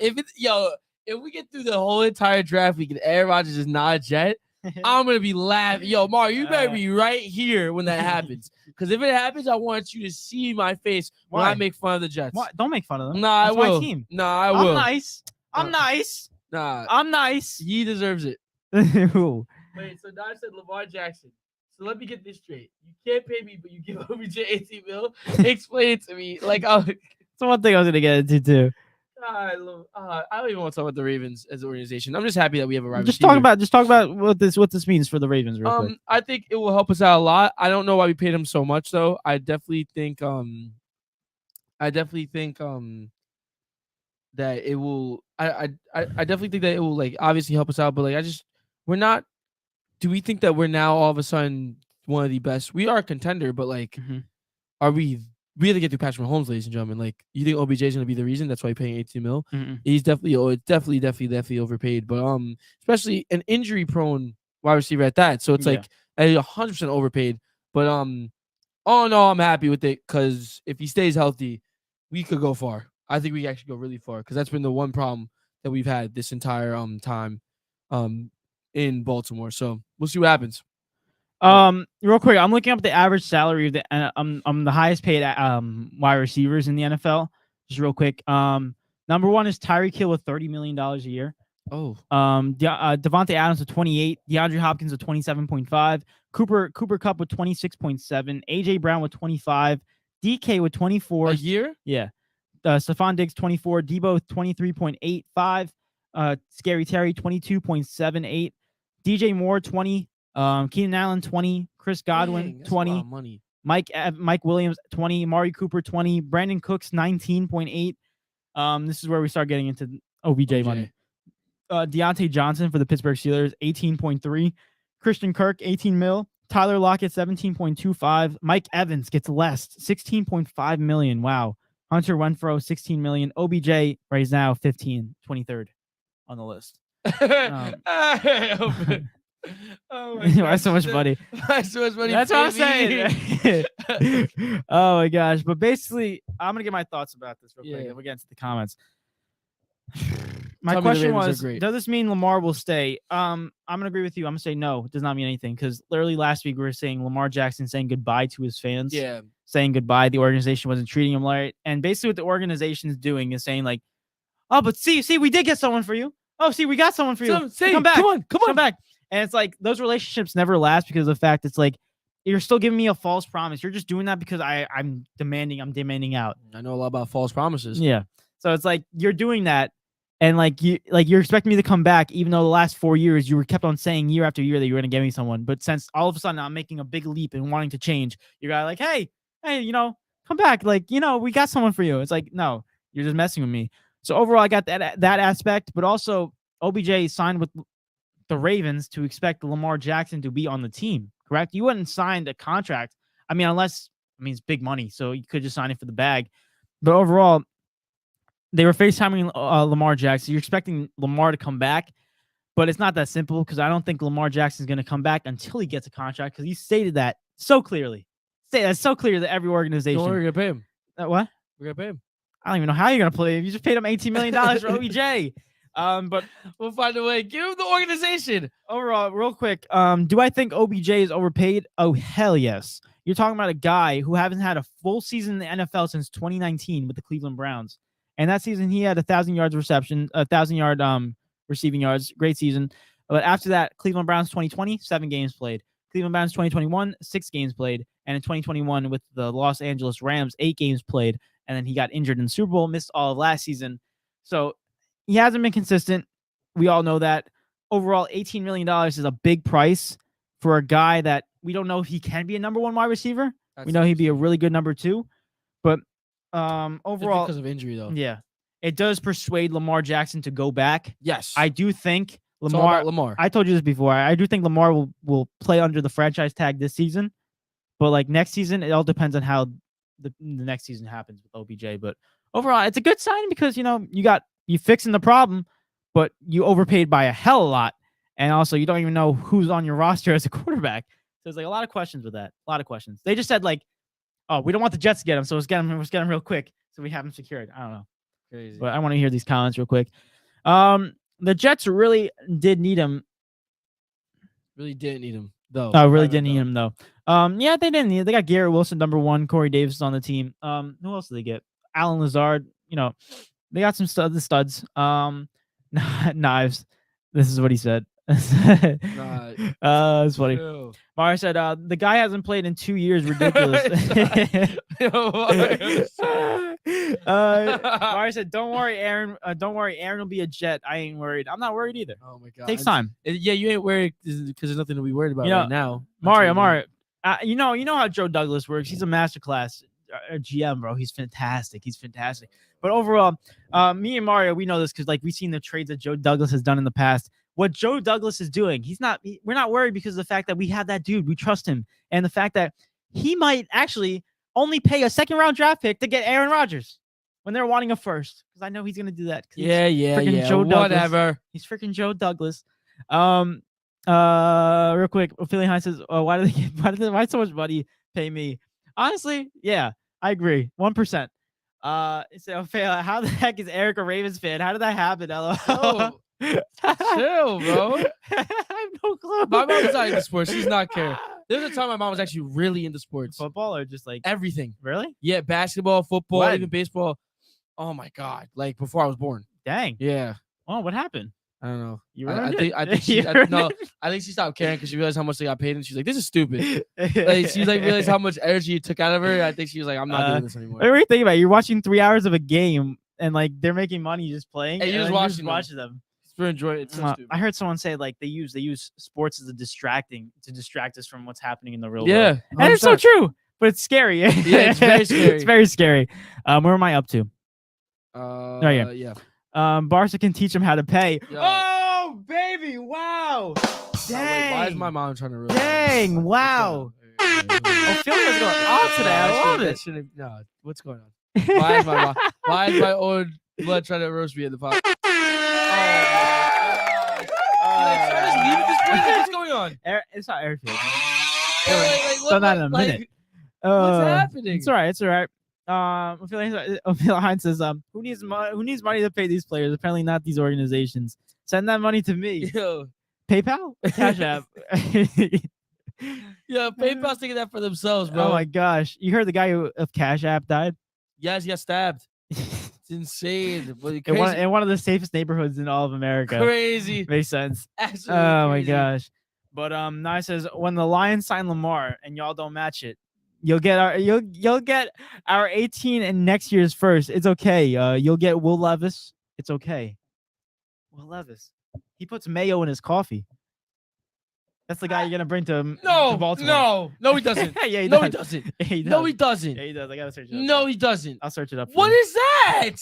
If we get through the whole entire draft week and Aaron Rodgers is not a Jet, I'm gonna be laughing. Yo, Mario, you better be right here when that happens. Because if it happens, I want you to see my face when I make fun of the Jets. What? Don't make fun of them. Nah, That's I will. my team. Nah, I will. I'm nice. I'm nice. Nah, I'm nice. he deserves it. Who? Wait, so now I said Lamar Jackson. So let me get this straight. You can't pay me, but you give OBJ 18 mil. Explain it to me. Like, That's one thing I was gonna get into too. I don't even want to talk about the Ravens as an organization. I'm just happy that we have a rival. Just talk about what this means for the Ravens real quick. I think it will help us out a lot. I don't know why we paid him so much though. I definitely think that it will I definitely think that it will like obviously help us out, but like we're not. Do we think that we're now all of a sudden one of the best? We are a contender, but like are we have to get through Patrick Mahomes, ladies and gentlemen? Like, you think OBJ is going to be the reason? That's why he's paying 18 mil. He's definitely overpaid. But especially an injury-prone wide receiver at that. So it's like 100% overpaid. But all in all, I'm happy with it because if he stays healthy, we could go far. I think we can actually go really far because that's been the one problem that we've had this entire time in Baltimore. So we'll see what happens. Real quick, I'm looking up the average salary of the highest paid wide receivers in the NFL. Just real quick. Number one is Tyreek Hill with $30 million a year. Oh. Devontae Adams with 28, DeAndre Hopkins with 27.5, Cooper Kupp with 26.7, AJ Brown with 25, DK with 24 a year. Yeah. Stephon Diggs 24, Debo 23.85, Scary Terry 22.78, DJ Moore 20. Keenan Allen 20, Chris Godwin 20, Mike Williams 20, Amari Cooper 20, Brandon Cooks 19.8. This is where we start getting into OBJ money. Deontay Johnson for the Pittsburgh Steelers 18.3, Christian Kirk 18 mil, Tyler Lockett 17.25, Mike Evans gets less 16.5 million. Wow. Hunter Renfrow 16 million, OBJ right now 15, 23rd on the list. Oh my Why so much money? Why so much money? That's what I'm saying. Oh my gosh! But basically, I'm gonna get my thoughts about this real quick. And we'll get into the comments. My question was: does this mean Lamar will stay? I'm gonna agree with you. I'm gonna say no. It does not mean anything because literally last week we were saying Lamar Jackson saying goodbye to his fans. Yeah, saying goodbye. The organization wasn't treating him right, and basically what the organization is doing is saying like, "Oh, but see, we did get someone for you. Oh, see, we got someone for you. Come back, come on back." And it's like those relationships never last because of the fact it's like you're still giving me a false promise. You're just doing that because I'm demanding out. I know a lot about false promises. Yeah. So it's like you're doing that and you're expecting me to come back even though the last 4 years you were kept on saying year after year that you were going to get me someone. But since all of a sudden I'm making a big leap and wanting to change, you're like, hey, come back. We got someone for you. It's like, no, you're just messing with me. So overall, I got that aspect, but also OBJ signed with the Ravens to expect Lamar Jackson to be on the team, correct? You wouldn't sign a contract. I mean, it's big money, so you could just sign it for the bag. But overall, they were FaceTiming Lamar Jackson. You're expecting Lamar to come back, but it's not that simple because I don't think Lamar Jackson is going to come back until he gets a contract because he stated that so clearly. That's so clear that every organization. We're going to pay him. What? We're going to pay him. I don't even know how you're going to play him. You just paid him $18 million for OBJ. But we'll find a way. Give him the organization. Overall, real quick, do I think OBJ is overpaid? Oh, hell yes. You're talking about a guy who hasn't had a full season in the NFL since 2019 with the Cleveland Browns. And that season, he had 1,000 yards reception, 1,000-yard receiving yards. Great season. But after that, Cleveland Browns 2020, 7 games played. Cleveland Browns 2021, 6 games played. And in 2021 with the Los Angeles Rams, 8 games played. And then he got injured in the Super Bowl, missed all of last season. So he hasn't been consistent. We all know that. Overall, $18 million is a big price for a guy that we don't know if he can be a number 1 wide receiver. We know he'd be a really good number 2. But overall, because of injury, though. Yeah. It does persuade Lamar Jackson to go back. Yes. I do think Lamar. I told you this before. I do think Lamar will play under the franchise tag this season. But next season, it all depends on how the next season happens with OBJ. But overall, it's a good sign because, you fixing the problem, but you overpaid by a hell of a lot. And also, you don't even know who's on your roster as a quarterback. So there's a lot of questions with that. A lot of questions. They just said oh, we don't want the Jets to get him, so let's get him real quick so we have him secured. I don't know. Crazy. But I want to hear these comments real quick. The Jets really did need him. Really didn't need him, though. Oh, really didn't need him, though. Yeah, they didn't need him. They got Garrett Wilson, number 1. Corey Davis on the team. Who else did they get? Alan Lazard. They got some studs. Knives. This is what he said. It's funny. Ew. Mario said, the guy hasn't played in 2 years. Ridiculous. Mario said, don't worry, Aaron. Don't worry, Aaron will be a Jet. I ain't worried. I'm not worried either. Oh my God. Takes time. Yeah, you ain't worried because there's nothing to be worried about right now. Mario. You know how Joe Douglas works. He's a masterclass GM, bro. He's fantastic. But overall, me and Mario, we know this because we've seen the trades that Joe Douglas has done in the past. What Joe Douglas is doing, we're not worried because of the fact that we have that dude. We trust him. And the fact that he might actually only pay a 2nd-round draft pick to get Aaron Rodgers when they're wanting a first. Because I know he's going to do that. Yeah. Joe Whatever. Douglas. He's freaking Joe Douglas. Real quick, Ophelia Hines says, why so much money pay me? Honestly, yeah, I agree. 1%. So Ophelia, how the heck is Eric a Ravens fan? How did that happen, LOL? Chill, bro. I have no clue. My mom was not into sports. She's not care. There was a time my mom was actually really into sports. Football or just everything. Really? Yeah, basketball, football, even baseball. Oh my God! Before I was born. Dang. Yeah. Oh, what happened? I don't know. I think she stopped caring because she realized how much they got paid, and she's like, "This is stupid." She realized how much energy it took out of her. I think she was like, "I'm not doing this anymore." What do you think about it? You're watching 3 hours of a game, and they're making money just playing. And you just watching them. Enjoy it. It's so stupid. I heard someone say they use sports as to distract us from what's happening in the real world. Yeah, and it's so true. but it's scary. Yeah, it's very scary. It's very scary. Where am I up to? Yeah. Barca can teach him how to pay. Yo. Oh, baby! Wow! Dang! Wait, why is my mom trying to roast? Dang! Wow! Oh, Philly was going on today. I love it. No, what's going on? Why is my mom? Why is my own blood trying to roast me in the pot? Oh my God. Should I just leave at this point? What's going on? It's not airfield. Like, Done that in a minute. What's happening? It's all right. It's all right. Ophelia Hines says, who needs money to pay these players? Apparently not these organizations. Send that money to me. Yo. PayPal? Cash App. Yeah, PayPal's taking that for themselves, bro. Oh my gosh. You heard the guy of Cash App died? Yes, he got stabbed. It's insane. But In one of the safest neighborhoods in all of America. Crazy. Makes sense. Absolutely Oh my crazy. gosh. But Nye says, when the Lions sign Lamar and y'all don't match it, you'll get our 18 and next year's first. It's okay. You'll get Will Levis. It's okay. Will Levis. He puts mayo in his coffee. That's the guy you're gonna bring to Baltimore. No, he doesn't. Yeah, he No, does. he doesn't. Yeah, he does. No, he doesn't. Yeah, he does. I gotta search it up. No, he doesn't. I'll search it up. What is that?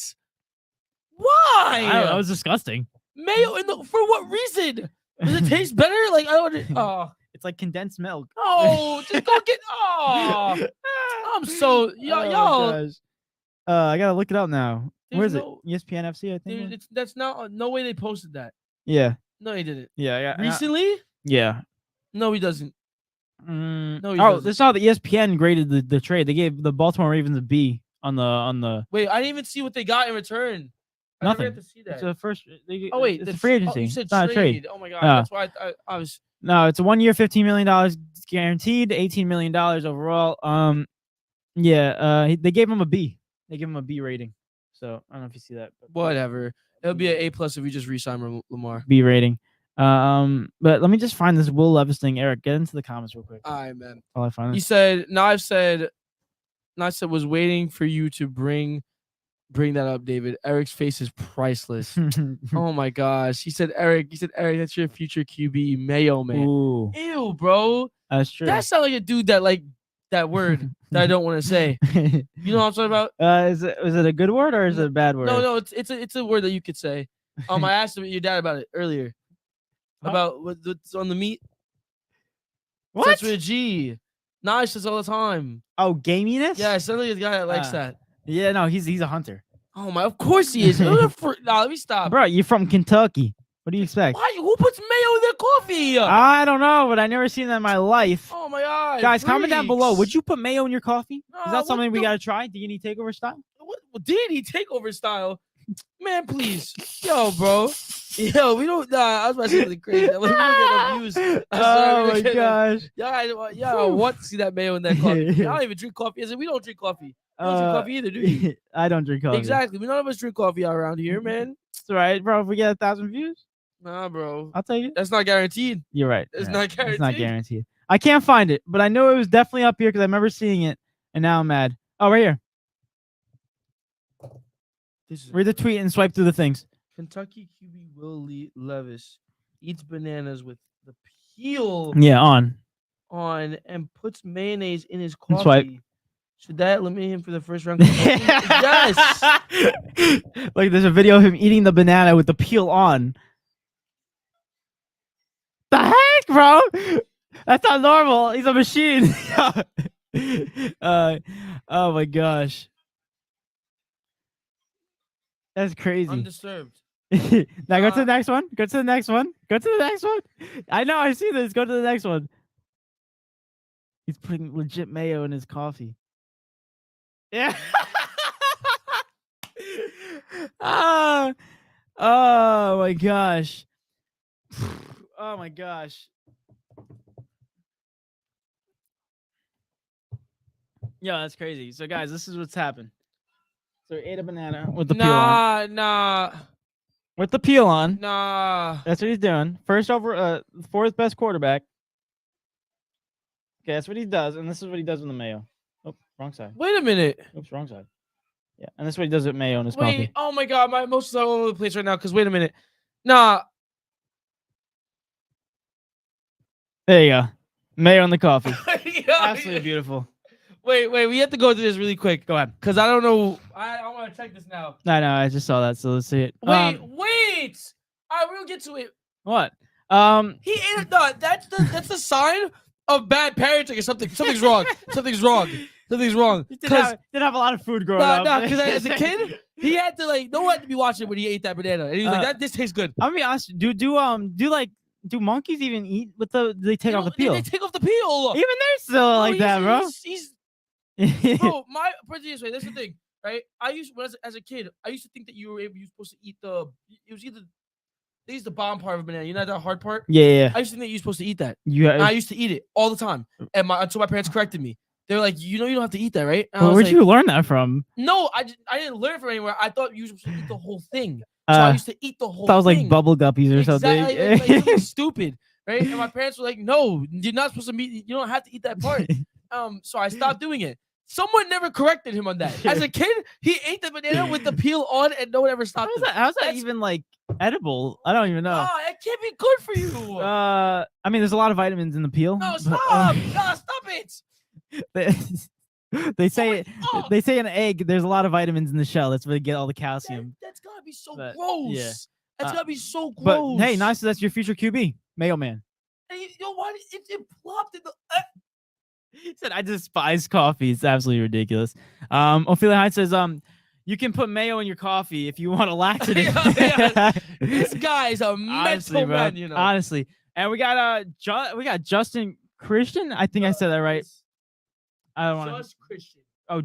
Why? I don't know. That was disgusting. Mayo for what reason? Does it taste better? Like I don't. Oh, It's like condensed milk. oh, just go get. Oh, I'm so y'all. Gosh. I gotta look it up now. There's Where is no- it? ESPN FC, I think. Dude, that's not. No way they posted that. Yeah. No, he didn't. Yeah. Recently? Yeah. No, he doesn't. No, he oh, doesn't. this is how the ESPN graded the trade. They gave the Baltimore Ravens a B on the. Wait, I didn't even see what they got in return. I never Nothing. got to see that. It's a first. Oh wait, it's a free agency. you said It's not a trade. Oh my god, Yeah. that's why I was. No, it's a 1 year, $15 million guaranteed, $18 million overall. They gave him a B. They gave him a B rating. So I don't know if you see that. But Whatever. It'll be an A+ if we just re-sign Lamar. B rating. But let me just find this Will Levis thing. Eric, get into the comments real quick. All right, man. While I find He this. said, Knife said was waiting for you to bring that up, David. Eric's face is priceless. Oh my gosh. He said, Eric, that's your future QB, Mayo Man. Ooh, Ew, bro. that's true. That sounds like a dude that like that word that I don't want to say. You know what I'm talking about? Is it a good word or is it a bad word? No, it's a word that you could say. I asked your dad about it earlier. Huh? About what's on the meat. What? Starts with a G. Nice says all the time. Oh, gaminess? Yeah, suddenly a guy that likes Ah. that. Yeah, no, he's a hunter. Oh my, of course he is. Let me stop. Bro, you're from Kentucky. What do you expect? Why? Who puts mayo in their coffee? I don't know, but I never seen that in my life. Oh my god. Guys, comment down below. freaks. Would you put mayo in your coffee? Nah, Is that what something we the- gotta try? D&E Takeover style? What D&E Takeover style? Man, please. Yo, bro. Yo, we don't. Nah, I was about to say something crazy. We don't get enough views. I'm sorry, Oh we my don't get enough- gosh. Yeah, I want to see that mayo in that coffee. I don't even drink coffee. I said, we don't drink coffee. You don't drink coffee either, do you? I don't drink coffee. Exactly. None of us drink coffee around here, man. It's all right, bro. If we get 1,000 views, Nah, bro. I'll take it. That's not guaranteed. You're right. It's You're not right. It's not guaranteed. guaranteed. I can't find it, but I know it was definitely up here because I remember seeing it, and now I'm mad. Oh, right here. This is Read the tweet and swipe through the things. Kentucky QB Will Levis eats bananas with the peel Yeah, on. on and puts mayonnaise in his And coffee. swipe. Should that eliminate him for the first round? Yes. Like there's a video of him eating the banana with the peel on. The heck, bro? That's not normal. He's a machine. Oh my gosh. That's crazy. Undisturbed. Now go to the next one. Go to the next one. Go to the next one. I know. I see this. Go to the next one. He's putting legit mayo in his coffee. Yeah. Oh my gosh. Oh my gosh. Yeah, that's crazy. So guys, this is what's happened. So he ate a banana with the peel on. Nah. With the peel on. Nah. That's what he's doing. Fourth best quarterback. Okay, that's what he does, and this is what he does with the mayo. Oh, wrong side. Wait a minute. Oops, wrong side. Yeah, and that's what he does with mayo in his Wait. coffee. Oh my god, my emotions are all over the place right now. Cause wait a minute. Nah. There you go. Mayo in the coffee. Yeah, Absolutely beautiful. Wait. We have to go through this really quick. Go ahead. Cause I don't know. I want to check this now. No, I just saw that, so let's see it. Wait. All right, we'll get to it. What? He ate it. No, that's the sign of bad parenting or something. Something's wrong. Something's wrong. He didn't have a lot of food growing up. No, because as a kid, he had to like no one had to be watching when he ate that banana, and he was like, "This tastes good." I'm gonna be honest. Do monkeys even eat with the? Do they take off the peel? They take off the peel. Even they're still like that, bro. Bro, my put it this way. That's the thing, right? I used as a kid, I used to think that you were supposed to eat the. It was either they used the bottom part of a banana. You know that hard part. Yeah. I used to think that you're supposed to eat that. And I used to eat it all the time, and until my parents corrected me. They were like, you don't have to eat that, right? Where'd you learn that from? No, I didn't learn it from anywhere. I thought you were supposed to eat the whole thing. So I used to eat the whole thing. That was like bubble guppies or something. Like something stupid, right? And my parents were like, no, you're not supposed to eat. You don't have to eat that part. So I stopped doing it. Someone never corrected him on that. As a kid, he ate the banana with the peel on, and no one ever stopped him. How's that even like edible? I don't even know. Oh, it can't be good for you. I mean, there's a lot of vitamins in the peel. No, stop! Stop it! They say in an egg there's a lot of vitamins in the shell. That's where they get all the calcium. That's gotta be so gross. Yeah. That's gotta be so gross. But hey, nice. That's your future QB, Mayo Man. And you know what? It plopped in the. He said, "I despise coffee. It's absolutely ridiculous." Ophelia Hines says, you can put mayo in your coffee if you want a laxative." This guy is a mental man, you know. Honestly, and we got Justin Christian. I think I said that right. I don't want to. Just Christian. Oh,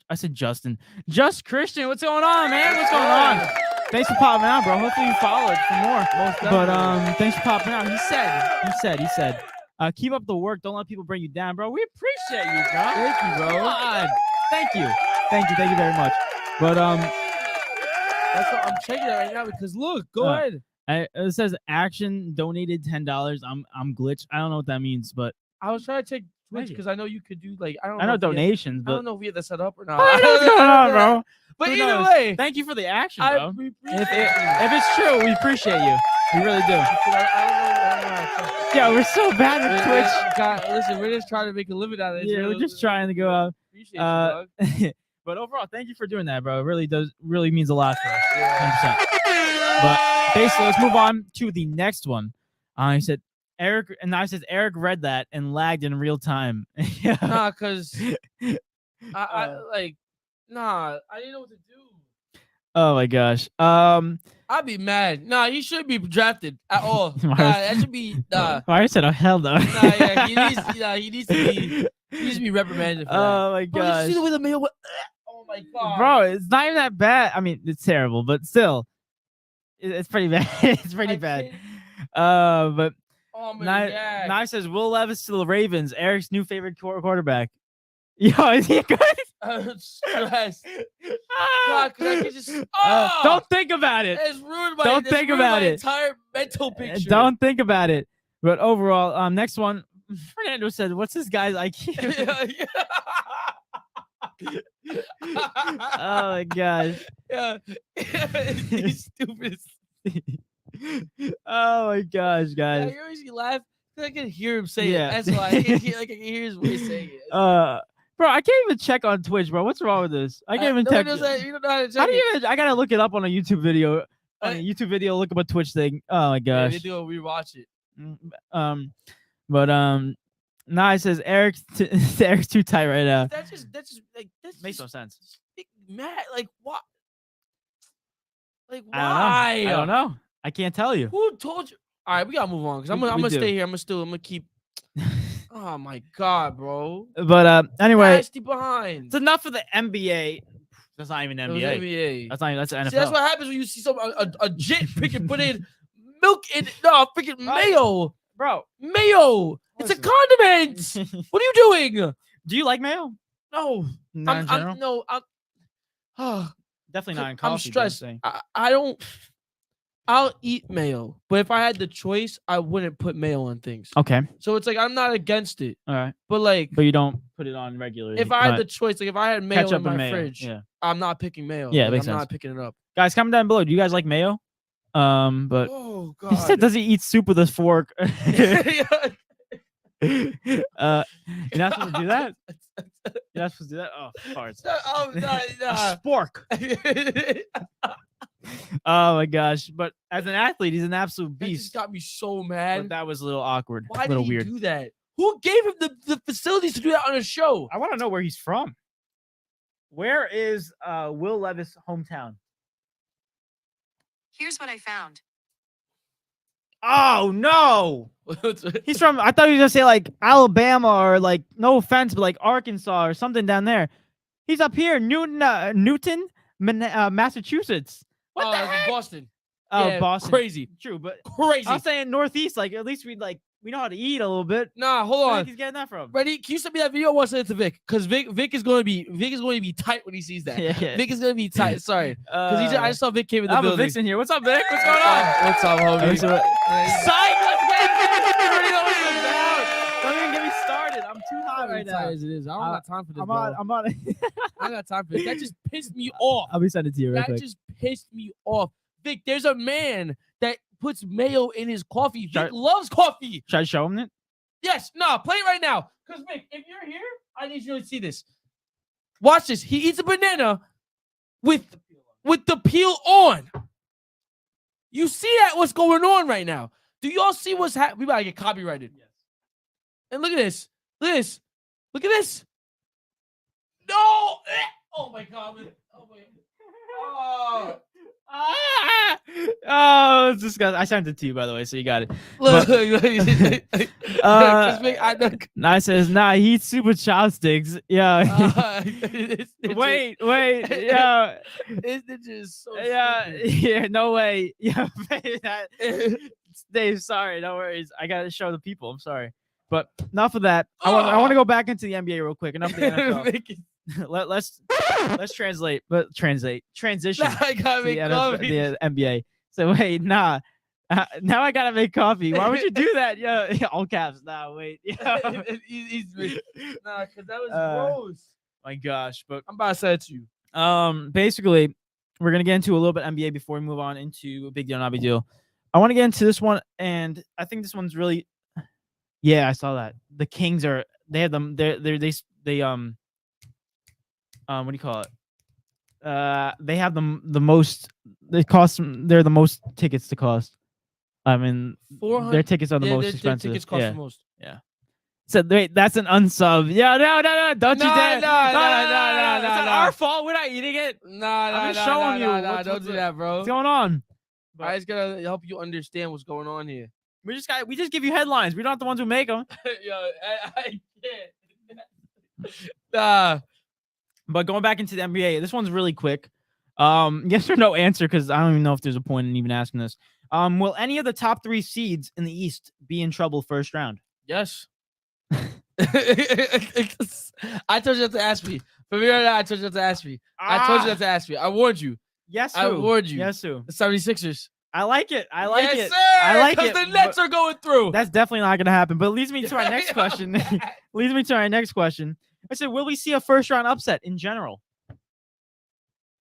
I said Justin. Just Christian. What's going on, man? What's going on? Thanks for popping out, bro. Hopefully you followed for more. But thanks for popping out. He said. Keep up the work. Don't let people bring you down, bro. We appreciate you, bro. Thank you, bro. God. Thank you very much. But that's what I'm checking it right now because look, go ahead. It says Action donated $10. I'm glitched. I don't know what that means, but I was trying to check Twitch because I know you could do like I know donations, but I don't know if we had that set up or not. I don't know what's going on, bro. But Who either knows? way, thank you for the action, bro. If it's true, we appreciate you. We really do. Yeah, we're so bad at Twitch. Listen, we're just trying to make a living out of it. Yeah, we're just trying to go out. Appreciate you, dog. But overall, thank you for doing that, bro. It really means a lot for us. 100%. But basically, let's move on to the next one. He said, Eric read that and lagged in real time. Nah, cause I didn't know what to do. Oh my gosh. I'd be mad. Nah, he shouldn't be drafted at all. That should be. Mario said, "Oh hell no." Yeah, he needs to be reprimanded for that. Oh my gosh. Bro, you see the way the mail went? Oh my god. Bro, it's not even that bad. I mean, it's terrible, but still, it's pretty bad. It's pretty bad. But oh my god. Nye says Will Levis to the Ravens. Eric's new favorite quarterback. Yo, is he good? Stressed. God, I can just, don't think about it. It's ruined my entire mental picture. Don't think about it. But overall, next one, Fernando said, "What's this guy's IQ?" Oh my gosh. Yeah. He's stupid. Oh my gosh, guys. You always laugh. I can hear him say it. That's why I can hear his voice saying it. Bro, I can't even check on Twitch, bro. What's wrong with this? I can't even check. You don't know how to check I gotta look it up on a YouTube video. Look up a Twitch thing. Oh my gosh. Yeah, we do rewatch it. But Nye says Eric's too tight right now. That's just like that makes no sense. Mad, like what? Like why? I don't know. I can't tell you. Who told you? All right, we gotta move on because I'm gonna stay here. I'm gonna keep. Oh my god, bro. But anyway, behind. It's enough of the NBA. That's not even NBA. That's NFL. See, that's what happens when you see a jit put in milk in freaking mayo, bro. Mayo. It's a condiment. What are you doing? Do you like mayo? No. Not in general? Definitely not in coffee. I'm stressed. I don't. I'll eat mayo, but if I had the choice, I wouldn't put mayo on things. Okay. So it's like I'm not against it. All right. But you don't put it on regularly. If I had the choice, like if I had mayo in my fridge, yeah. I'm not picking mayo. Yeah, I'm not picking it up. Guys, comment down below. Do you guys like mayo? But oh god. He said, does he eat soup with a fork? You're not supposed to do that. You're not supposed to do that. Oh, farts. Oh, A nah. spork. Oh my gosh! But as an athlete, he's an absolute That just beast. got me so But mad. that was a little awkward. Why a did little he weird. do that? Who gave him the facilities to do that on a show? I want to know where he's from. Where is Will Levis' hometown? Here's what I found. Oh no! He's from. I thought he was gonna say like Alabama or like, no offense, but like Arkansas or something down there. He's up here, Newton, Massachusetts. What the heck? Boston. Oh, Yeah, Boston. Crazy. True, but Crazy. I was saying Northeast. Like at least we know how to eat a little bit. Nah, hold Where on. think he's getting that from? Ready? Can you send me that video? I want to send it to Vic because Vic is going to be tight when he sees that. Yeah. Vic is going to be tight. Sorry, because I just saw Vic came in the I have a building. Vixen here. What's up, Vic? What's going on? What's up, homie? Psych, let's get it. You already know what it's about. Don't even get me started. I'm too hot right now. As it is. I don't got time for this, I'm bro. on. I don't got time for this. That just pissed me off. I'll be sending it to you real That quick. just pissed me off. Vic, there's a man that puts mayo in his coffee. Vic Should loves coffee. Should I show him it? Yes, no, play it right now. Because Vic, if you're here, I need you to see this. Watch this. He eats a banana with the peel on. You see that? What's going on right now? Do y'all see what's happening? We about to get copyrighted. Yes. And look at this. Look at this. Look at this. No. Oh my god. Oh my. Oh. Oh, it's disgusting. I sent it to you, by the way, so you got it. Look. Nah, says, nah, he eats super chopsticks. Yeah. Wait. Yeah. This bitch is so Yeah. No way. Yeah. Dave, sorry. No worries. I got to show the people. I'm sorry. But enough of that. I want to go back into the NBA real quick. Enough of the NFL. Let's translate, but transition I gotta to make coffee. the NBA. So wait, nah. Now I gotta make coffee. Why would you do that? Yeah, all caps. Nah, wait. Yeah. Nah, because that was gross. My gosh, but I'm about to say it to you. basically, we're gonna get into a little bit NBA before we move on into a big deal, not big deal. I want to get into this one, and I think this one's really. Yeah, I saw that. The Kings are. They have them. They what do you call it? They have the most. They cost. They're the most tickets to cost. I mean, their tickets are the most expensive. Their tickets cost the most. Yeah. So wait, that's an unsub. Yeah, no, don't you dare. No. It's not our fault. We're not eating it. I'm just showing you. Don't do that, bro. What's going on? I just gotta help you understand what's going on here. We just give you headlines. We're not the ones who make them. Yo, I can't. Nah. But going back into the NBA, this one's really quick. Yes or no answer, because I don't even know if there's a point in even asking this. Will any of the top 3 seeds in the East be in trouble first round? Yes. I told you not to ask me. For me right now, I told you not to ask me. I told you not to ask me. I warned you. Yes, I warned you. Yes, who? The 76ers. I like it. Yes, sir. I like it. Because the Nets are going through. That's definitely not going to happen. But it leads me to our next question. I said, will we see a first round upset in general?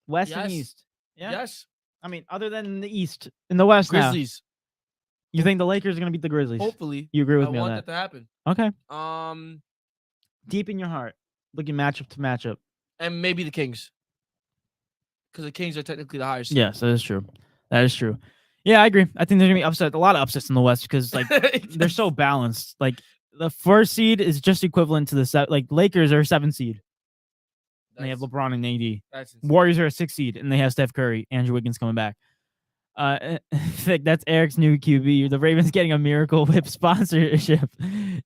West and East. Yeah. Yes. I mean, other than the East, in the West Grizzlies. Now, you think the Lakers are going to beat the Grizzlies? Hopefully. You agree with me I on want that? that to happen. Okay. Deep in your heart, looking matchup to matchup. And maybe the Kings. Because the Kings are technically the highest. Yes, that is true. That is true. Yeah, I agree. I think there's going to be a lot of upsets in the West because like they're so balanced. Like the 1st seed is just equivalent to the Lakers are 7th seed. And they have LeBron and AD. Warriors are a 6th seed, and they have Steph Curry, Andrew Wiggins coming back. That's Eric's new QB. The Ravens getting a Miracle Whip sponsorship.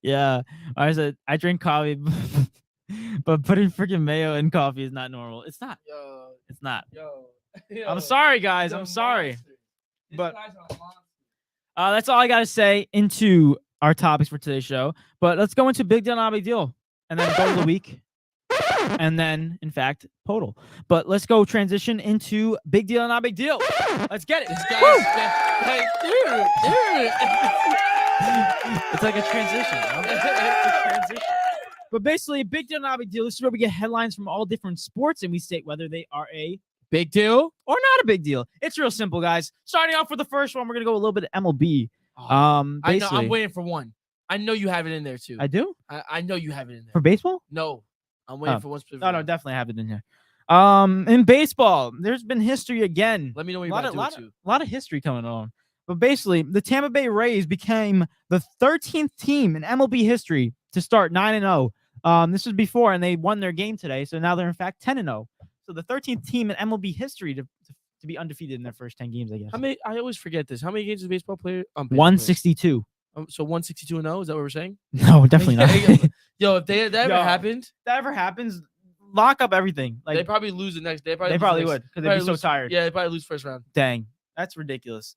Yeah, I said I drink coffee, but putting freaking mayo in coffee is not normal. It's not. Yo, it's not. Yo, I'm sorry, guys. I'm sorry, but that's all I gotta say into our topics for today's show. But let's go into big deal, not big deal, and then go to the week. And then, in fact, total. But let's go transition into big deal, not big deal. Let's get it. Hey, dude. It's like a transition. It's a transition. But basically, big deal, not big deal. This is where we get headlines from all different sports, and we state whether they are a big deal or not a big deal. It's real simple, guys. Starting off with the first one, we're gonna go a little bit of MLB. I know. I'm waiting for one. I know you have it in there too. I do. I know you have it in there For baseball. No. I'm waiting for one specific. No, definitely have it in here. In baseball, there's been history again. Let me know what A you're lot, about of, to do it too. lot of history coming on. But basically, the Tampa Bay Rays became the 13th team in MLB history to start 9-0. This was before, and they won their game today, so now they're in fact 10-0. So the 13th team in MLB history to be undefeated in their first 10 games, I guess. How many? I always forget this. How many games does baseball player? 162. So 162-0. Is that what we're saying? No, definitely not. Yo, if that ever happened, If that ever happens, lock up everything. they probably lose the next. They would because they'd be so tired. Yeah, they probably lose first round. Dang, that's ridiculous.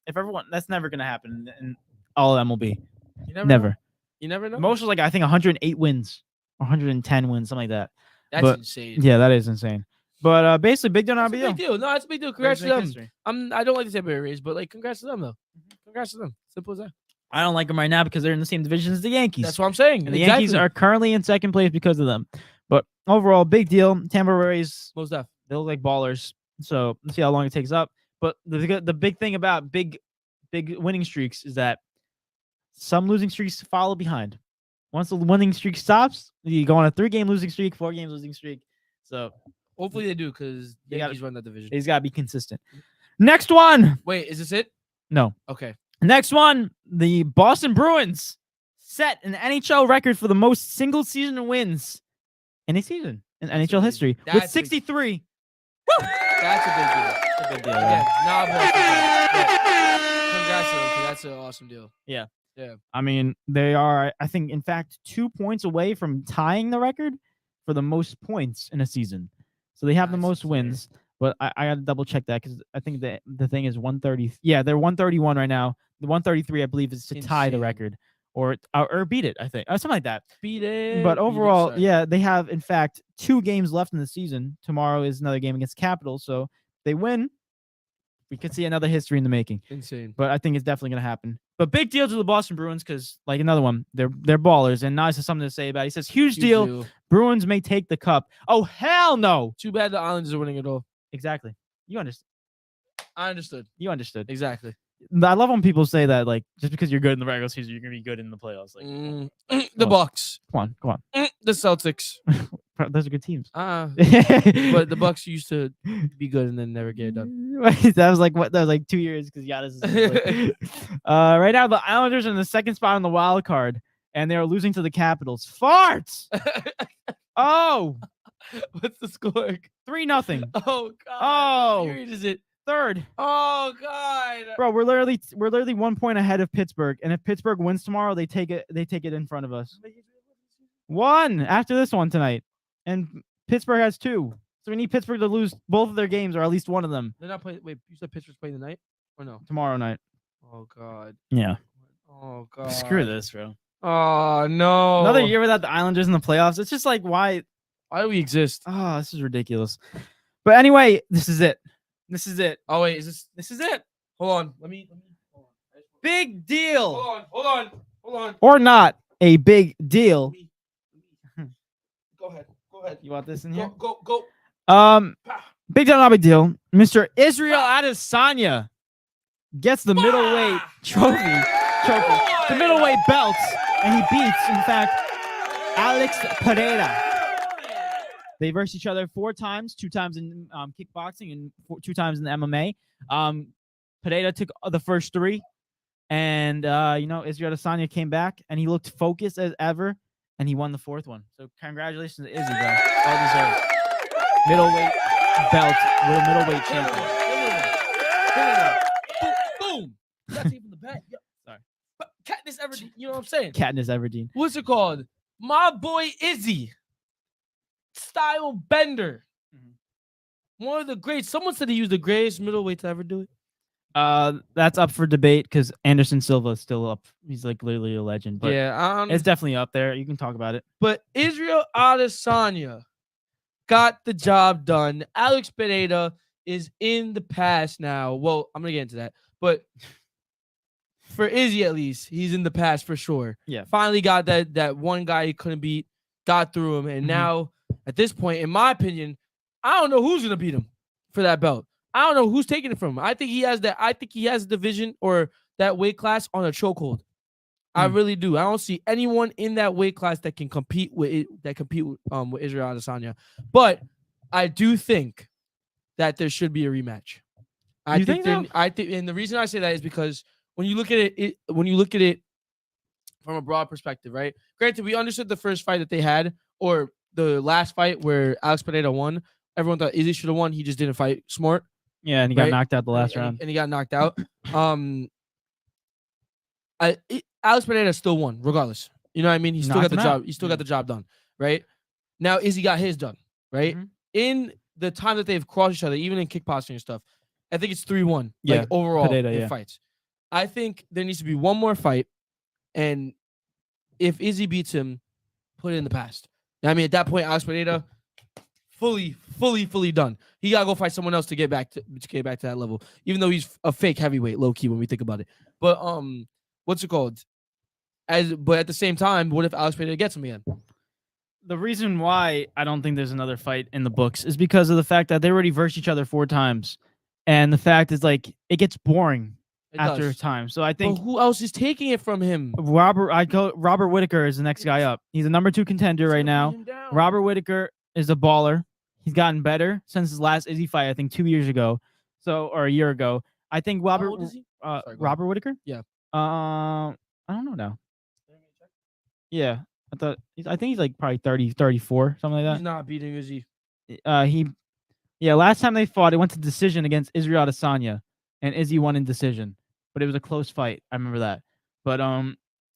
That's never gonna happen in all of MLB. You never. Never. Know. You never know. Most was like I think 108 wins, 110 wins, something like that. That's insane. Yeah, that is insane. But basically, big deal, not That's big a big deal. deal. No, it's a big deal. Congrats to them. History. I don't like the Tampa Bay Rays, but like, congrats to them though. Congrats to them. Simple as that. I don't like them right now because they're in the same division as the Yankees. That's what I'm saying. And the Yankees are currently in second place because of them. But overall, big deal. Tampa Rays, most def. they look like ballers. So let's see how long it takes up. But the big thing about big winning streaks is that some losing streaks follow behind. Once the winning streak stops, you go on a 3-game losing streak, 4-game losing streak. So hopefully they do because they Yankees run that division. He's got to be consistent. Next one. Wait, is this it? No. Okay. Next one, the Boston Bruins set an NHL record for the most single season wins in a season in NHL history with 63. That's a big deal. That's a big deal. Yeah. Congrats to them. That's an awesome deal. Yeah. Yeah. I mean, they are, I think, in fact, 2 points away from tying the record for the most points in a season. So they have the most wins. But I got to double check that because I think the thing is 130. Yeah, they're 131 right now. The 133, I believe, is to tie the record or beat it, I think. Something like that. Beat it. But overall, yeah, they have, in fact, 2 games left in the season. Tomorrow is another game against the Capitals. So they win. We could see another history in the making. Insane. But I think it's definitely going to happen. But big deal to the Boston Bruins because, like another one, they're ballers. And Nice has something to say about it. He says, huge deal. Bruins may take the cup. Oh, hell no. Too bad the Islanders are winning it all. Exactly. You understand. I understood. You understood. Exactly. I love when people say that, like, just because you're good in the regular season, you're going to be good in the playoffs. Like, the Bucks. Come on. The Celtics. Those are good teams. But the Bucks used to be good and then never get it done. That was like 2 years because Giannis is right now, the Islanders are in the second spot on the wild card, and they're losing to the Capitals. Farts! Oh! What's the score? 3-0. Oh, God. Oh! What period is it? Third. Oh, God. Bro, we're literally 1 point ahead of Pittsburgh, and if Pittsburgh wins tomorrow, they take it in front of us. 1 after this one tonight, and Pittsburgh has 2. So we need Pittsburgh to lose both of their games or at least one of them. They're not playing. Wait, you said Pittsburgh's playing tonight or no? Tomorrow night. Oh, God. Yeah. Oh, God. Screw this, bro. Oh, no. Another year without the Islanders in the playoffs. It's just like, why do we exist? Oh, this is ridiculous. But anyway, this is it. Oh, wait, this is it? Hold on. Let me hold on. Big deal. Hold on. Or not a big deal. Go ahead. You want this in here? Go. Big deal, not big deal. Mr. Israel Adesanya gets the middleweight trophy. The middleweight belt. And he beats, in fact, Alex Pereira. They versed each other 4 times, 2 times in kickboxing and 2 times in the MMA. Pereira took the first 3. And, Israel Adesanya came back, and he looked focused as ever, and he won the 4th one. So congratulations to Izzy, bro. Well deserved. Middleweight belt with a middleweight champion. Boom. That's even the bet. Sorry. Katniss Everdeen. You know what I'm saying? Katniss Everdeen. What's it called? My boy Izzy. Style bender. One of the greats. Someone said he was the greatest middleweight to ever do it. That's up for debate because Anderson Silva is still up. He's like literally a legend. But yeah, it's definitely up there. You can talk about it. But Israel Adesanya got the job done. Alex Pereira is in the past now. Well, I'm gonna get into that, but for Izzy at least, he's in the past for sure. Yeah, finally got that one guy he couldn't beat, got through him, and now at this point, in my opinion, I don't know who's gonna beat him for that belt. I don't know who's taking it from him. I think he has that. I think he has the division or that weight class on a chokehold. I really do. I don't see anyone in that weight class that can compete with with Israel Adesanya. But I do think that there should be a rematch. You think so? I think, and the reason I say that is because when you look at it from a broad perspective, right? Granted, we understood the first fight that they had, or the last fight where Alex Pereira won. Everyone thought Izzy should have won. He just didn't fight smart. Yeah, and he got Right? knocked out the last round. And he got knocked out. Alex Pereira still won, regardless. You know what I mean? He still got the job. He still got the job done, right? Now Izzy got his done, right? Mhm. In the time that they've crossed each other, even in kickboxing and stuff, I think it's 3-1. Yeah, like overall Pereira, in yeah. fights. I think there needs to be one more fight, and if Izzy beats him, put it in the past. I mean, at that point, Alex Pereira fully done. He gotta go fight someone else to get back to that level. Even though he's a fake heavyweight, low key when we think about it. But what's it called? But at the same time, what if Alex Pereira gets him again? The reason why I don't think there's another fight in the books is because of the fact that they already versed each other 4 times, and the fact is like it gets boring after a time. So I think But who else is taking it from him? Robert Whitaker is the next guy up. He's a number 2 contender right now. Robert Whitaker is a baller. He's gotten better since his last Izzy fight, I think 2 years ago, or a year ago. I think How old is he? Sorry, go Robert Whitaker. Yeah. I don't know now. Yeah, I think he's like probably 30, 34, something like He's not beating Izzy. that. Last time they fought, it went to decision against Israel Adesanya, and Izzy won in decision, but it was a close fight. I remember that. But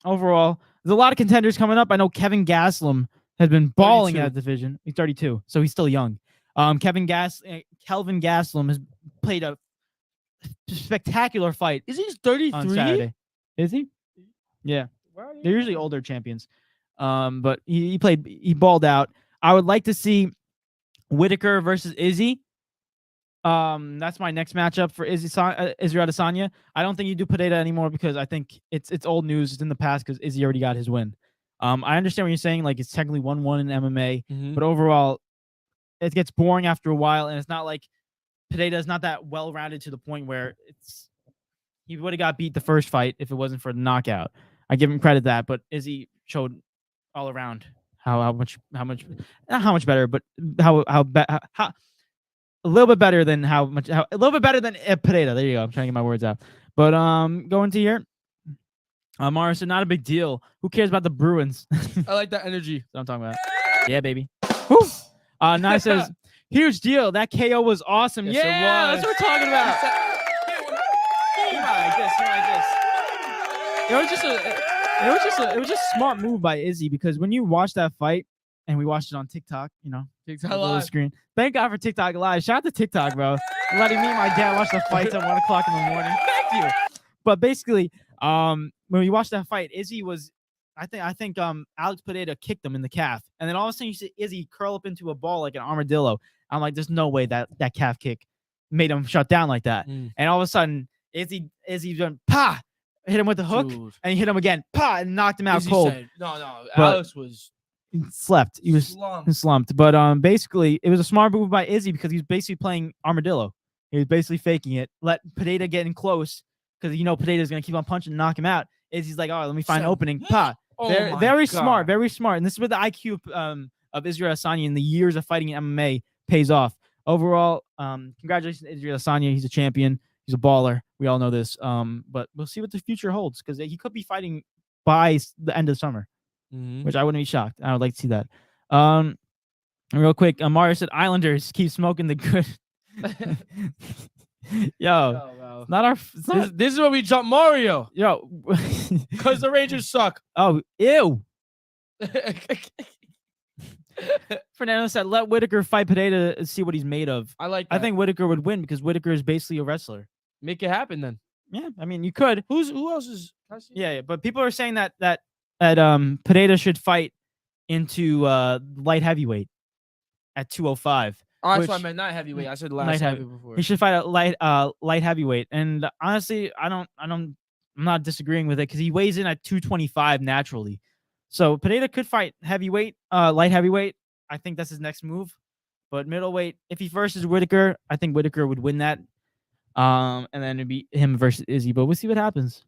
overall, there's a lot of contenders coming up. I know Kevin Gastelum has been balling 32. at the division. He's 32, so he's still young. Kelvin Gastelum has played a spectacular fight Is he 33? on Saturday. Is he? Yeah. They're usually older champions. But he balled out. I would like to see Whitaker versus Izzy. That's my next matchup for Israel Adesanya. I don't think you do Pereira anymore because I think it's old news. It's in the past because Izzy already got his win. I understand what you're saying. Like it's technically 1-1 in MMA, but overall, it gets boring after a while, and it's not like Pereira is not that well rounded to the point where he would have got beat the first fight if it wasn't for the knockout. I give him credit that, but Izzy showed all around how much not how much better, but how a little bit better than a little bit better than Pereira. There you go. I'm trying to get my words out. But going to here, Mara said not a big deal. Who cares about the Bruins? I like that energy. That's what I'm talking about. Yeah, baby. Woo. Nai says huge deal. That KO was awesome. Yes, yeah, that's what we're talking about. It was just a smart move by Izzy because when you watch that fight and we watched it on TikTok, TikTok the little Live. screen. Thank God for TikTok Live. Shout out to TikTok, bro. Letting me and my dad watch the fights at 1 o'clock in the morning. Thank you. But basically, when we watched that fight, Izzy was, I think Alex Pereira kicked him in the calf, and then all of a sudden you see Izzy curl up into a ball like an armadillo. I'm like, there's no way that calf kick made him shut down like that. And all of a sudden, Izzy done hit him with the hook, and he hit him again, and knocked him out Izzy cold. said, no, Alex was slept. He was slumped. But basically, it was a smart move by Izzy because he was basically playing armadillo. He was basically faking it. Let Pereira get in close because Pereira's gonna keep on punching and knock him out. Izzy's like, all right, let me find an opening. Very smart, very smart. And this is where the IQ of Israel Adesanya in the years of fighting in MMA pays off. Overall, congratulations to Israel Adesanya. He's a champion. He's a baller. We all know this. But we'll see what the future holds because he could be fighting by the end of summer, which I wouldn't be shocked. I would like to see that. Real quick, Mario said Islanders keep smoking the good. Yo, this is where we jump Mario. Yo, because the Rangers suck. Oh, ew. Fernando said, let Whitaker fight Pereira to see what he's made of. I like that. I think Whitaker would win because Whitaker is basically a wrestler. Make it happen then. Yeah, I mean, you could. Who else is? Yeah, but people are saying that Pereira should fight into light heavyweight at 205. Oh, that's what I meant. Not heavyweight. I said light heavyweight before. He should fight at light heavyweight. And honestly, I'm not disagreeing with it because he weighs in at 225 naturally. So Pereira could fight heavyweight, light heavyweight. I think that's his next move. But middleweight, if he versus Whitaker, I think Whitaker would win that. And then it'd be him versus Izzy. But we'll see what happens.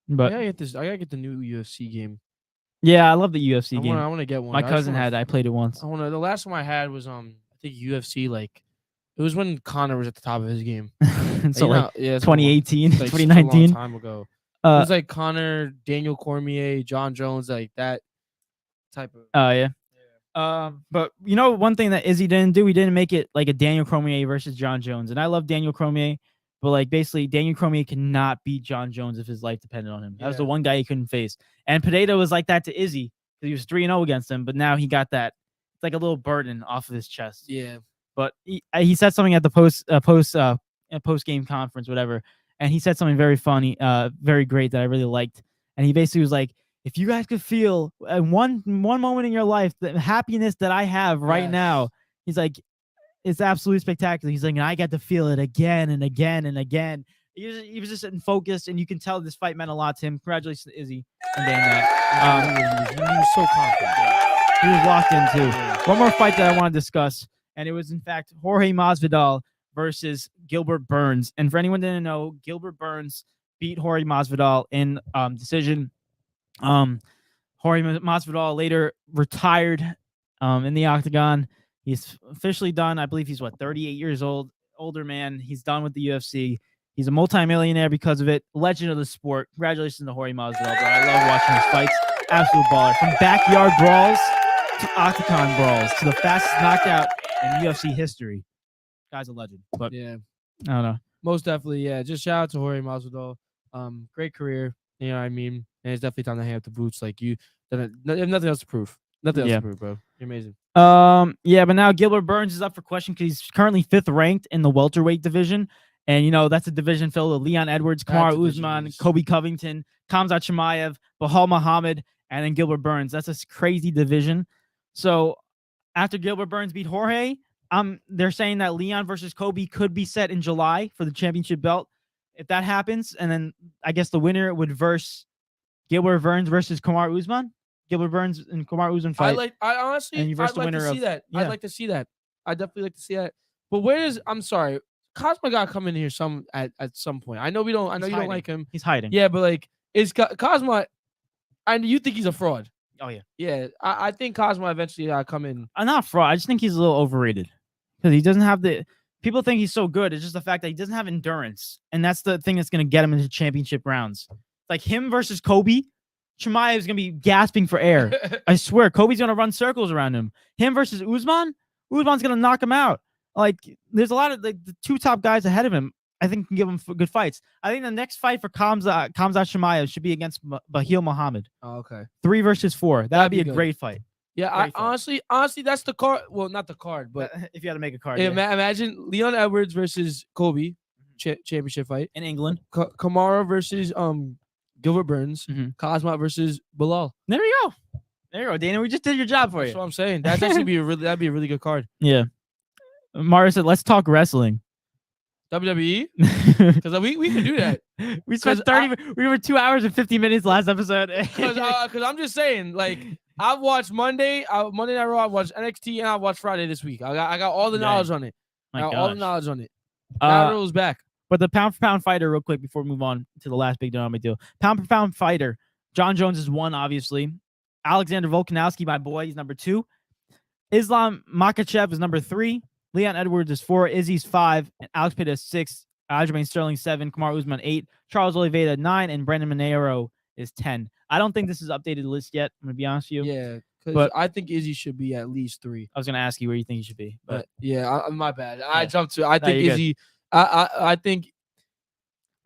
But I gotta get the new UFC game. yeah, I love the UFC game. I want to get one. My cousin had. I played it once. I want to. The last one I had was I think UFC like. It was when Connor was at the top of his game. So like yeah, 2018, like, such a 2019. long time ago. It was like Connor, Daniel Cormier, John Jones, like that type of. Oh yeah. But you know, one thing that Izzy didn't do, he didn't make it like a Daniel Cormier versus John Jones. And I love Daniel Cormier, but like basically Daniel Cormier cannot beat John Jones if his life depended on him. That was the one guy he couldn't face. And Pineda was like that to Izzy because he was 3-0 against him, but now he got that. It's like a little burden off of his chest. Yeah. But he said something at the post game conference, whatever, and he said something very funny, very great that I really liked. And he basically was like, "If you guys could feel one moment in your life the happiness that I have right now," he's like, "It's absolutely spectacular." He's like, "And I got to feel it again and again and again." He was just focused, and you can tell this fight meant a lot to him. Congratulations to Izzy on getting that. He was so confident. He was locked in too. One more fight that I want to discuss. And it was, in fact, Jorge Masvidal versus Gilbert Burns. And for anyone that didn't know, Gilbert Burns beat Jorge Masvidal in decision. Jorge Masvidal later retired in the octagon. He's officially done. I believe he's, 38 years old, older man. He's done with the UFC. He's a multimillionaire because of it. Legend of the sport. Congratulations to Jorge Masvidal, bro. I love watching his fights. Absolute baller. From backyard brawls to octagon brawls to the fastest knockout in UFC history. Guy's a legend. But yeah, I don't know. Most definitely, yeah. Just shout out to Jorge Masvidal. Great career. You know what I mean? And it's definitely time to hang up the boots. Like you have nothing else to prove. Nothing else to prove, bro. You're amazing. Yeah, but now Gilbert Burns is up for question because he's currently 5th ranked in the welterweight division. And, you know, that's a division filled with Leon Edwards, Kamaru Usman, Kobe Covington, Khamzat Chimaev, Bahal Muhammad, and then Gilbert Burns. That's a crazy division. So after Gilbert Burns beat Jorge, they're saying that Leon versus Kobe could be set in July for the championship belt. If that happens, and then I guess the winner would verse Gilbert Burns versus Kamaru Usman. Gilbert Burns and Kamaru Usman fight. I honestly, and you verse I'd the like winner to see of, that. Yeah. I'd like to see that. I'd definitely like to see that. But I'm sorry, Cosmo got to come in here at some point. I know we don't. I know you don't like him. He's hiding. Yeah, but like, is Cosmo? You think he's a fraud? Oh yeah. Yeah, I think Cosmo eventually got to come in. I'm not fraud. I just think he's a little overrated because he doesn't have the. People think he's so good. It's just the fact that he doesn't have endurance, and that's the thing that's going to get him into championship rounds. Like him versus Kobe, Chimaev is going to be gasping for air. I swear, Kobe's going to run circles around him. Him versus Usman's going to knock him out. Like, there's a lot of the 2 top guys ahead of him. I think can give him good fights. I think the next fight for Khamzat Chimaev should be against Bahal Muhammad. Oh, okay. 3 versus 4. That'd be a great fight. Yeah, honestly, that's the card. Well, not the card, but if you had to make a card, imagine Leon Edwards versus Kobe, championship fight in England. Kamara versus Gilbert Burns. Cosmo versus Bilal. There you go, Dana. We just did your job for you. That's what I'm saying. That'd actually be that'd be a really good card. Yeah. Mario said, "Let's talk wrestling." WWE, because we can do that. We spent 30. We were 2 hours and 50 minutes last episode. Because I'm just saying, like, I've watched Monday Night Raw. I watched NXT, and I watched Friday this week. I got all the knowledge on it. All the knowledge on it. Now Riddle's back. But the pound for pound fighter, real quick, before we move on to the last big dynamic deal. Pound for pound fighter. John Jones is 1, obviously. Alexander Volkanovski, my boy, he's number 2. Islam Makhachev is number 3. Leon Edwards is 4. Izzy's 5. And Alex Pitt is 6. Aljamain Sterling 7. Kamaru Usman 8. Charles Oliveira 9. And Brandon Monero is 10. I don't think this is updated list yet. I'm going to be honest with you. Yeah, because I think Izzy should be at least 3. I was going to ask you where you think he should be. But yeah, my bad. I jumped to. I think Izzy. I think.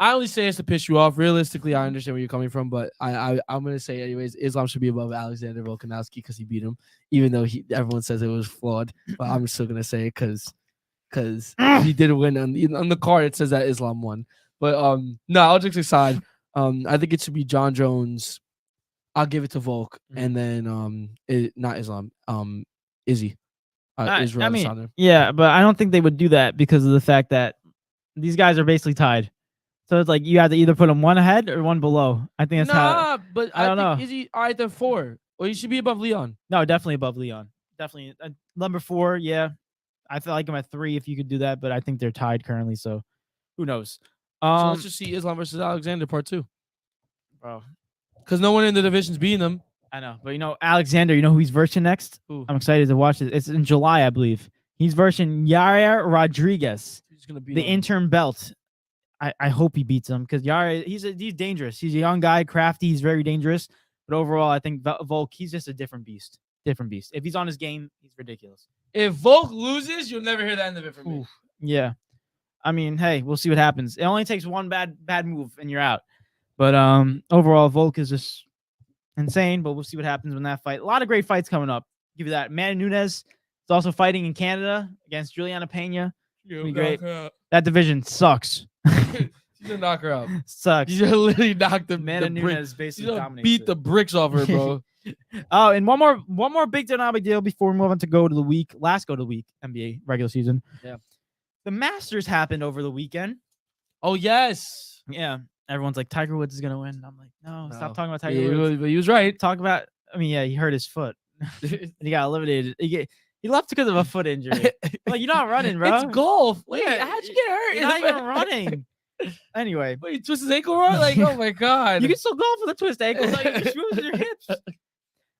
I only say this to piss you off. Realistically, I understand where you're coming from, but I'm gonna say anyways. Islam should be above Alexander Volkanovski because he beat him, even though everyone says it was flawed. But I'm still gonna say it because he did win on the card. It says that Islam won, but no, all jokes aside, I think it should be John Jones. I'll give it to Volk, and then not Islam, Izzy. Israel. I mean, yeah, but I don't think they would do that because of the fact that these guys are basically tied. So it's like you have to either put them one ahead or one below. I think that's how. But I don't know. Is he all right? Then 4, or he should be above Leon. No, definitely above Leon. Definitely number 4. Yeah, I feel like him at 3 if you could do that, but I think they're tied currently. So who knows? So let's just see Islam versus Alexander part 2. bro. Because no one in the division's beating them. I know, but Alexander, you know who he's versing next? Ooh. I'm excited to watch it. It's in July, I believe. He's versing Yair Rodriguez, He's gonna beat the him. interim belt. I hope he beats him because Yair, he's dangerous. He's a young guy, crafty. He's very dangerous. But overall, I think Volk, he's just a different beast. Different beast. If he's on his game, he's ridiculous. If Volk loses, you'll never hear the end of it from me. Yeah. I mean, hey, we'll see what happens. It only takes one bad move and you're out. But overall, Volk is just insane. But we'll see what happens when that fight. A lot of great fights coming up. Give you that. Manny Nunes is also fighting in Canada against Juliana Pena. Be great. That division sucks. She's gonna knock her out. Sucks. She's gonna literally knock the Manny brick. Nunes basically She's gonna dominates beat it. the bricks off her, bro. Oh, and one more big deal, not big deal before we move on to go to the week. Last go to the week, NBA regular season. Yeah. The Masters happened over the weekend. Oh yeah. Everyone's like, Tiger Woods is gonna win. I'm like, no, stop talking about Tiger Yeah, Woods. but he was right. Talk about. I mean, yeah, he hurt his foot. And he got eliminated. He left because of a foot injury. Like, you're not running, bro. It's golf. Wait, Yeah, how'd you get hurt? You're not even running. Anyway, Wait, he twisted his ankle wrong? Like, oh my god. you can still golf with a twist ankle. Like, you just move your hips.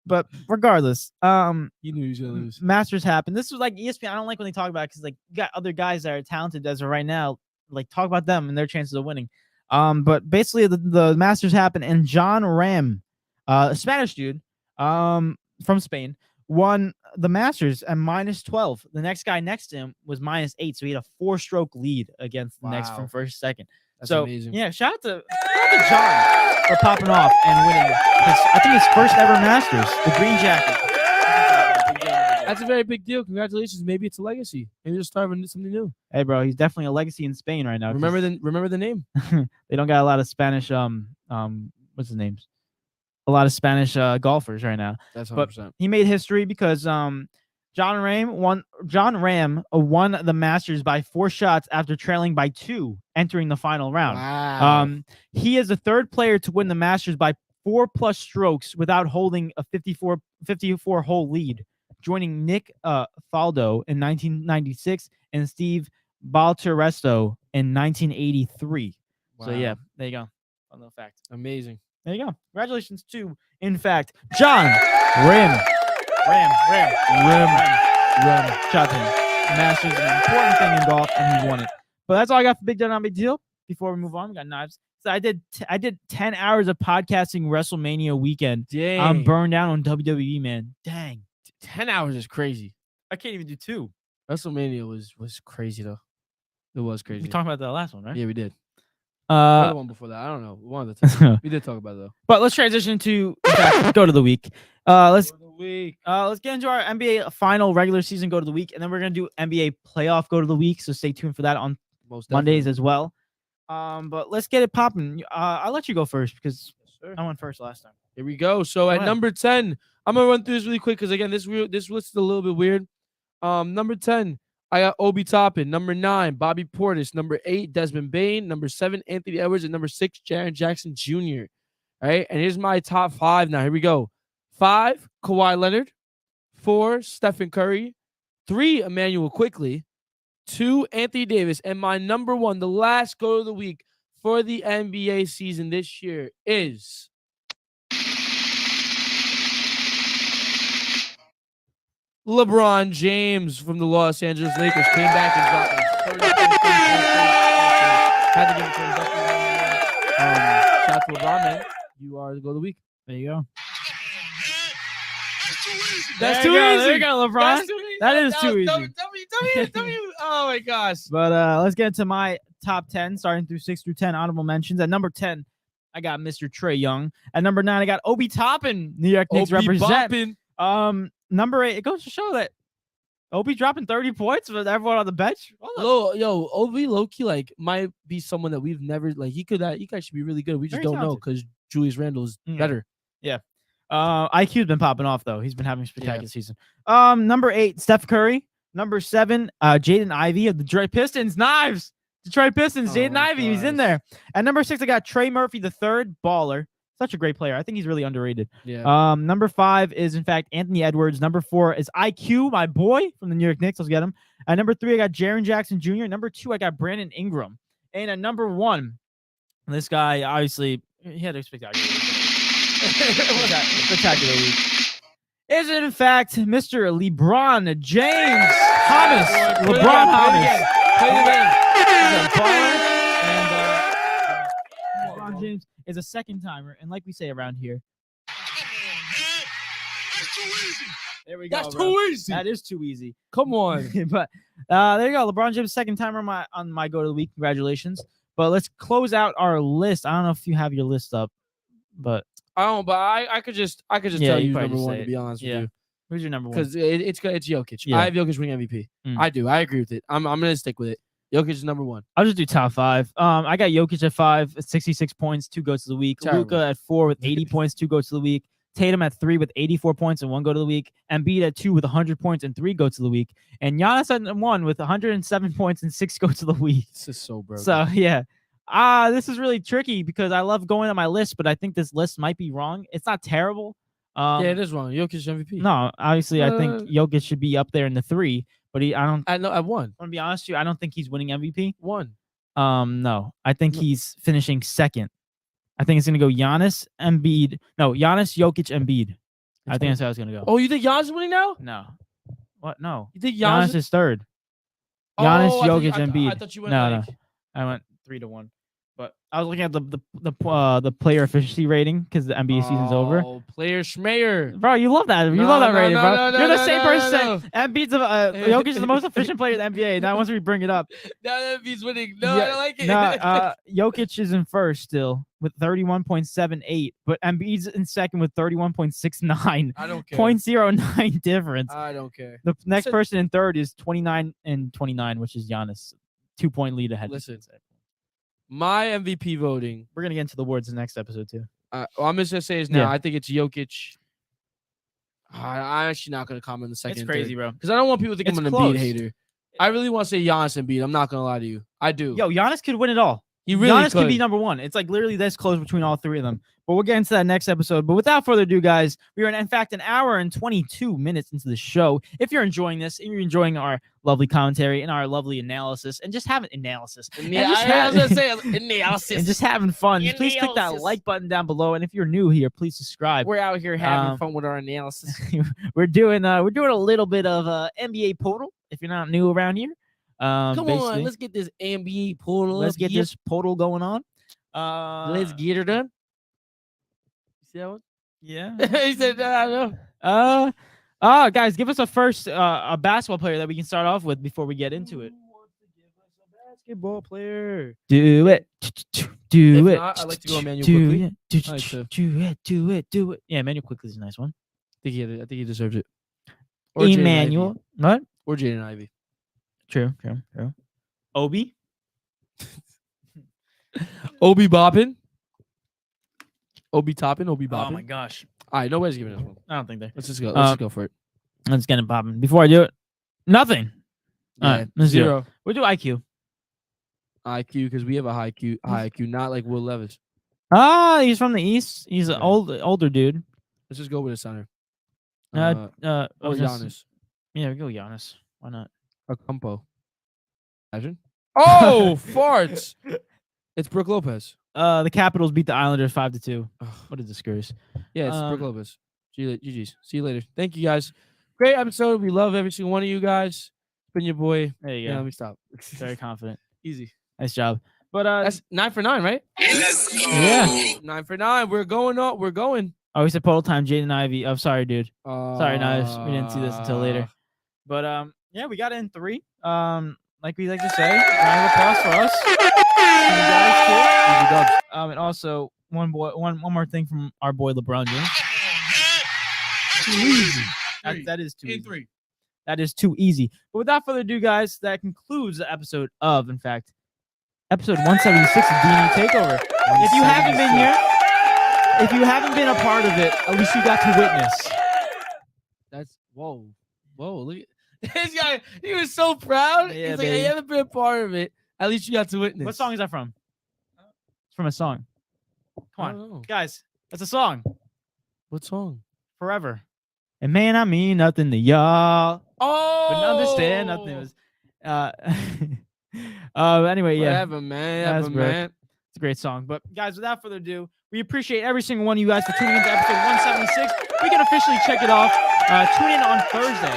But regardless, You knew he was gonna lose. Masters happened. This was like ESPN. I don't like when they talk about it because like you got other guys that are talented as of right now. Like, talk about them and their chances of winning. But basically the Masters happened and John Ram, a Spanish dude, from Spain, won the Masters at -12. The next guy next to him was -8, so he had a 4-stroke lead against the next Wow. from first to second. That's so amazing. yeah, shout out to John for popping off and winning. I think his first ever Masters, the green jacket. That's a very big deal. Congratulations. Maybe it's a legacy. Maybe they'll start with something new. Hey, bro, he's definitely a legacy in Spain right now. Remember the name. They don't got a lot of Spanish what's his name? A lot of Spanish golfers right now. That's 100%. But he made history because John Ram won the Masters by 4 shots after trailing by 2 entering the final round. Wow. He is the third player to win the Masters by 4+ strokes without holding a 54 hole lead, joining Nick Faldo in 1996 and Steve Balteresto in 1983. So yeah, there you go. Fun little fact. Amazing. There you go. Congratulations to, in fact, John Ram. Shout out to him. Masters is an important thing in golf, and he won it. But that's all I got for Big Deal, Not Big Deal. Before we move on, we got knives. So I did 10 hours of podcasting WrestleMania weekend. Dang. I'm burned down on WWE, man. Dang. 10 hours is crazy. I can't even do 2. WrestleMania was crazy though. It was crazy. We talked about that last one, right? Yeah, we did. Another one before that. I don't know. One of the time. We did talk about it though. But let's transition to in fact, go to the week. Let's get into our NBA final regular season go to the week, and then we're gonna do NBA playoff go to the week. So stay tuned for that on Most Mondays definitely. as well. But let's get it popping. I'll let you go first because Sure. I went first last time. Here we go. So at ahead. number 10, I'm gonna run through this really quick because again, this list is a little bit weird. Number 10, I got Obi Toppin. Number 9, Bobby Portis. Number 8, Desmond Bain. Number 7, Anthony Edwards. And number 6, Jaren Jackson Jr. All right, and here's my top 5 now. Here we go. 5, Kawhi Leonard. 4, Stephen Curry. 3, Emmanuel Quickly. 2, Anthony Davis. And my number 1, the last go of the week for the NBA season this year is LeBron James from the Los Angeles Lakers. Came back and dropped his 30 Had to give it to him. Shout out to LeBron, man. You are the go of the week. There you go. That's There too you go. easy. There you go, LeBron. That's too easy. That is was too easy. W. Oh my gosh. But let's get into my top 10, starting through 6 through 10 honorable mentions. At number 10, I got Mr. Trae Young. At number 9, I got Obi Toppin, New York Knicks represent. Number 8, it goes to show that Obi dropping 30 points with everyone on the bench. Obi low-key like might be someone that we've never like. He could actually be really good. We just Very don't know talented. because Julius Randle is better. IQ's been popping off though. He's been having a spectacular season. Number 8, Steph Curry. Number 7, Jaden Ivey of the Detroit Pistons. Knives. Detroit Pistons. Jaden Ivey. He's in there. At number 6, I got Trey Murphy, the third baller. Such a great player. I think he's really underrated. Yeah. Number 5 is in fact Anthony Edwards. Number 4 is IQ, my boy from the New York Knicks. Let's get him. At number 3, I got Jaren Jackson Jr. Number 2, I got Brandon Ingram. And at number 1, this guy obviously He had a spectacular week. Spectacular week. Is it in fact Mr. LeBron James Thomas? LeBron Thomas. Play it again. He's a baller, and LeBron James is a second timer, and like we say around here, there we go. That's bro. too easy. That is too easy. Come on. But there you go. LeBron James second timer on my go to the week. Congratulations. But let's close out our list. I don't know if you have your list up, but I don't. But I could just Yeah, tell you you probably number just one say to it. be honest Yeah. with you. who's your number one? Because it's Jokic. Yeah. I have Jokic winning MVP. Mm. I do. I agree with it. I'm gonna stick with it. Jokic is number one. I'll just do top five. I got Jokic at 5, at 66 points, 2 goats of the week. Terrible. Luka at 4 with 80 points, 2 goats of the week. Tatum at 3 with 84 points and 1 goat of the week. Embiid at 2 with 100 points and 3 goats of the week. And Giannis at 1 with 107 points and 6 goats of the week. This is so broken. So yeah. This is really tricky because I love going on my list, but I think this list might be wrong. It's not terrible. Yeah, it is wrong. Jokic MVP. No, obviously I think Jokic should be up there in the 3, but I don't I know. I won. want to be honest with you, I don't think he's winning MVP. One. No, I think he's finishing second. I think it's gonna go Giannis, Embiid. No, Giannis, Jokic, Embiid. I think that's how it's gonna go. Oh, you think Giannis is winning now? No, what? No, You think Giannis is third. Giannis, Oh, I thought- Jokic, I Embiid. thought you went No, like, I went 3-1. But I was looking at the player efficiency rating because the NBA season's over. Oh, player Schmeyer. Bro, you love that. You No, love that no, rating, no, bro. no, no, You're the no, same no, person no. saying Embiid's Jokic is the most efficient player in the NBA. Now once we bring it up, Now that he's winning. No, I Yeah, don't like it. no, Jokic is in first still with 31.78, but Embiid's in second with 31.69. I don't care. 0.09 difference. I don't care. The next Listen- person in third is 29 and 29, which is Giannis. 2-point lead ahead. Listen. My MVP voting. We're gonna get into the awards in the next episode too. I'm just gonna say is now. Yeah. I think it's Jokic. I'm actually not gonna comment on the second. It's crazy, bro. Because I don't want people to think It's I'm an close. Embiid hater. I really want to say Giannis and Embiid. I'm not gonna lie to you. I do. Yo, Giannis could win it all. he really Giannis could be number one. It's like literally this close between all three of them. But we'll get into that next episode. But without further ado, guys, we are in fact an hour and 22 minutes into the show. If you're enjoying this, if you're enjoying our lovely commentary and our lovely analysis, and just having analysis, and just I was gonna having- say analysis. and just having fun, please click that Analysis. like button down below. And if you're new here, please subscribe. We're out here having Um, fun with our analysis. we're doing a little bit of NBA Portal. If you're not new around here, Come basically, on, let's get this NBA portal. let's get here. this portal going on. Let's get her done. You see that one? Yeah. He said, I know. Guys, give us a basketball player that we can start off with before we get into it. Who wants to give us a basketball player? Do it. Do If it. not, I'd like to go Emmanuel do quickly. it. I like to- Do it. Yeah, Emmanuel quickly is a nice one. I think he deserves it. Or Jaden Emmanuel. Ivey. What? Or Jaden Ivey. True. Obi. Obi bopping. Obi topping. Obi bopping. Oh my gosh. All right, nobody's giving us one. I don't think they. Let's just go. Let's just go for it. Let's get it popping. Before I do it, nothing. All right, let's do it. Zero We'll do IQ. IQ because we have a high IQ, not like Will Levis. He's from the East. He's an Okay. older dude. Let's just go with a center. I Or was just- Giannis. Yeah, we go Giannis. Why not? Acampo. Imagine. Oh, farts! It's Brooke Lopez. The Capitals beat the Islanders 5-2. Ugh. What a disgrace. Yeah, it's Brooke Um, Lopez. GG's. See you later. Thank you guys. Great episode. We love every single one of you guys. It's been your boy. There you Yeah, go. let me stop. Very confident. Easy. Nice job. But That's 9 for 9, right? yeah. 9 for 9. We're going up. We're going. Oh, we said Portal time. Jaden Ivey. Oh, sorry, dude. Sorry, Knives. We didn't see this until later. But yeah, we got it in 3. Like we like to say, round of applause for us. And you guys too. Easy dubs. And also one more thing from our boy LeBron James. That is too In easy. 3. That is too easy. But without further ado, guys, that concludes the episode of, in fact, episode 176 of D&E TakeOver. If you haven't been here, if you haven't been a part of it, at least you got to witness. That's whoa. Look at this guy. He was so proud. Yeah, He's like, baby. I haven't been a part of it. At least you got to witness. What song is that from? It's from a song. Come I on, don't know. guys. That's a song. What song? Forever. And man, I mean nothing to y'all. Oh, But understand nothing. It was, anyway, yeah. Whatever, man. That's Whatever, man. a great song. But guys, without further ado, we appreciate every single one of you guys for tuning into episode 176. We can officially check it off. Tune in on Thursday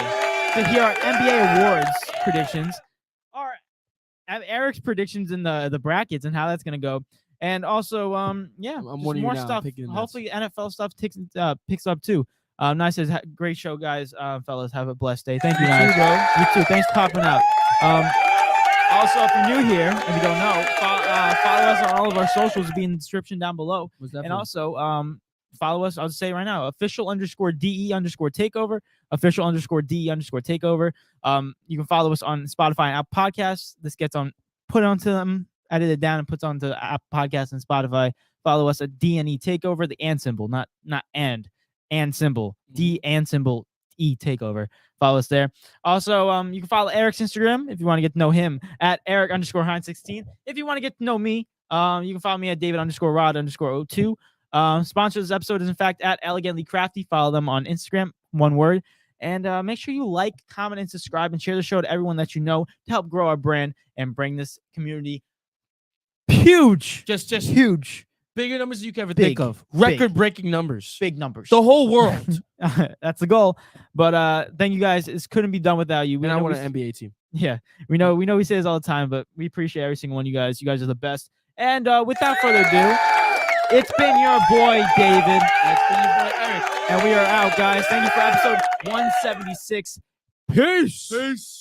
to hear our NBA awards predictions, our Eric's predictions in the brackets and how that's gonna go, and also I'm just warning you more now, stuff. picking the Hopefully NFL stuff picks up too. Nice, great show, guys. Fellas, have a blessed day. Thank you, guys. You too. Thanks for popping out. Also, if you're new here and you don't know, follow us on all of our socials. It'll be in the description down below. And also, follow us. I'll just say it right now: official_DE_takeover. Official_DE_takeover. You can follow us on Spotify and Apple Podcasts. This gets put onto them, edited down, and puts onto Apple Podcasts and Spotify. Follow us at D&E Takeover, the and symbol, not and symbol, D and symbol E Takeover. Follow us there. Also, you can follow Eric's Instagram if you want to get to know him at Eric_Hines16. If you want to get to know me, you can follow me at David_Rod_02. Sponsor of this episode is in fact at Elegantly Crafty. Follow them on Instagram, one word. And make sure you like, comment, and subscribe, and share the show to everyone that you know to help grow our brand and bring this community huge, just huge. Bigger numbers than you can ever Big, think of. Record-breaking numbers. Big numbers. The whole world. That's the goal. But thank you guys. This couldn't be done without you. And I want an NBA team. Yeah, we know we say this all the time, but we appreciate every single one of you guys. You guys are the best. And without further ado, it's been your boy David. It's been your boy Eric. And we are out, guys. Thank you for episode 176. Peace. Peace.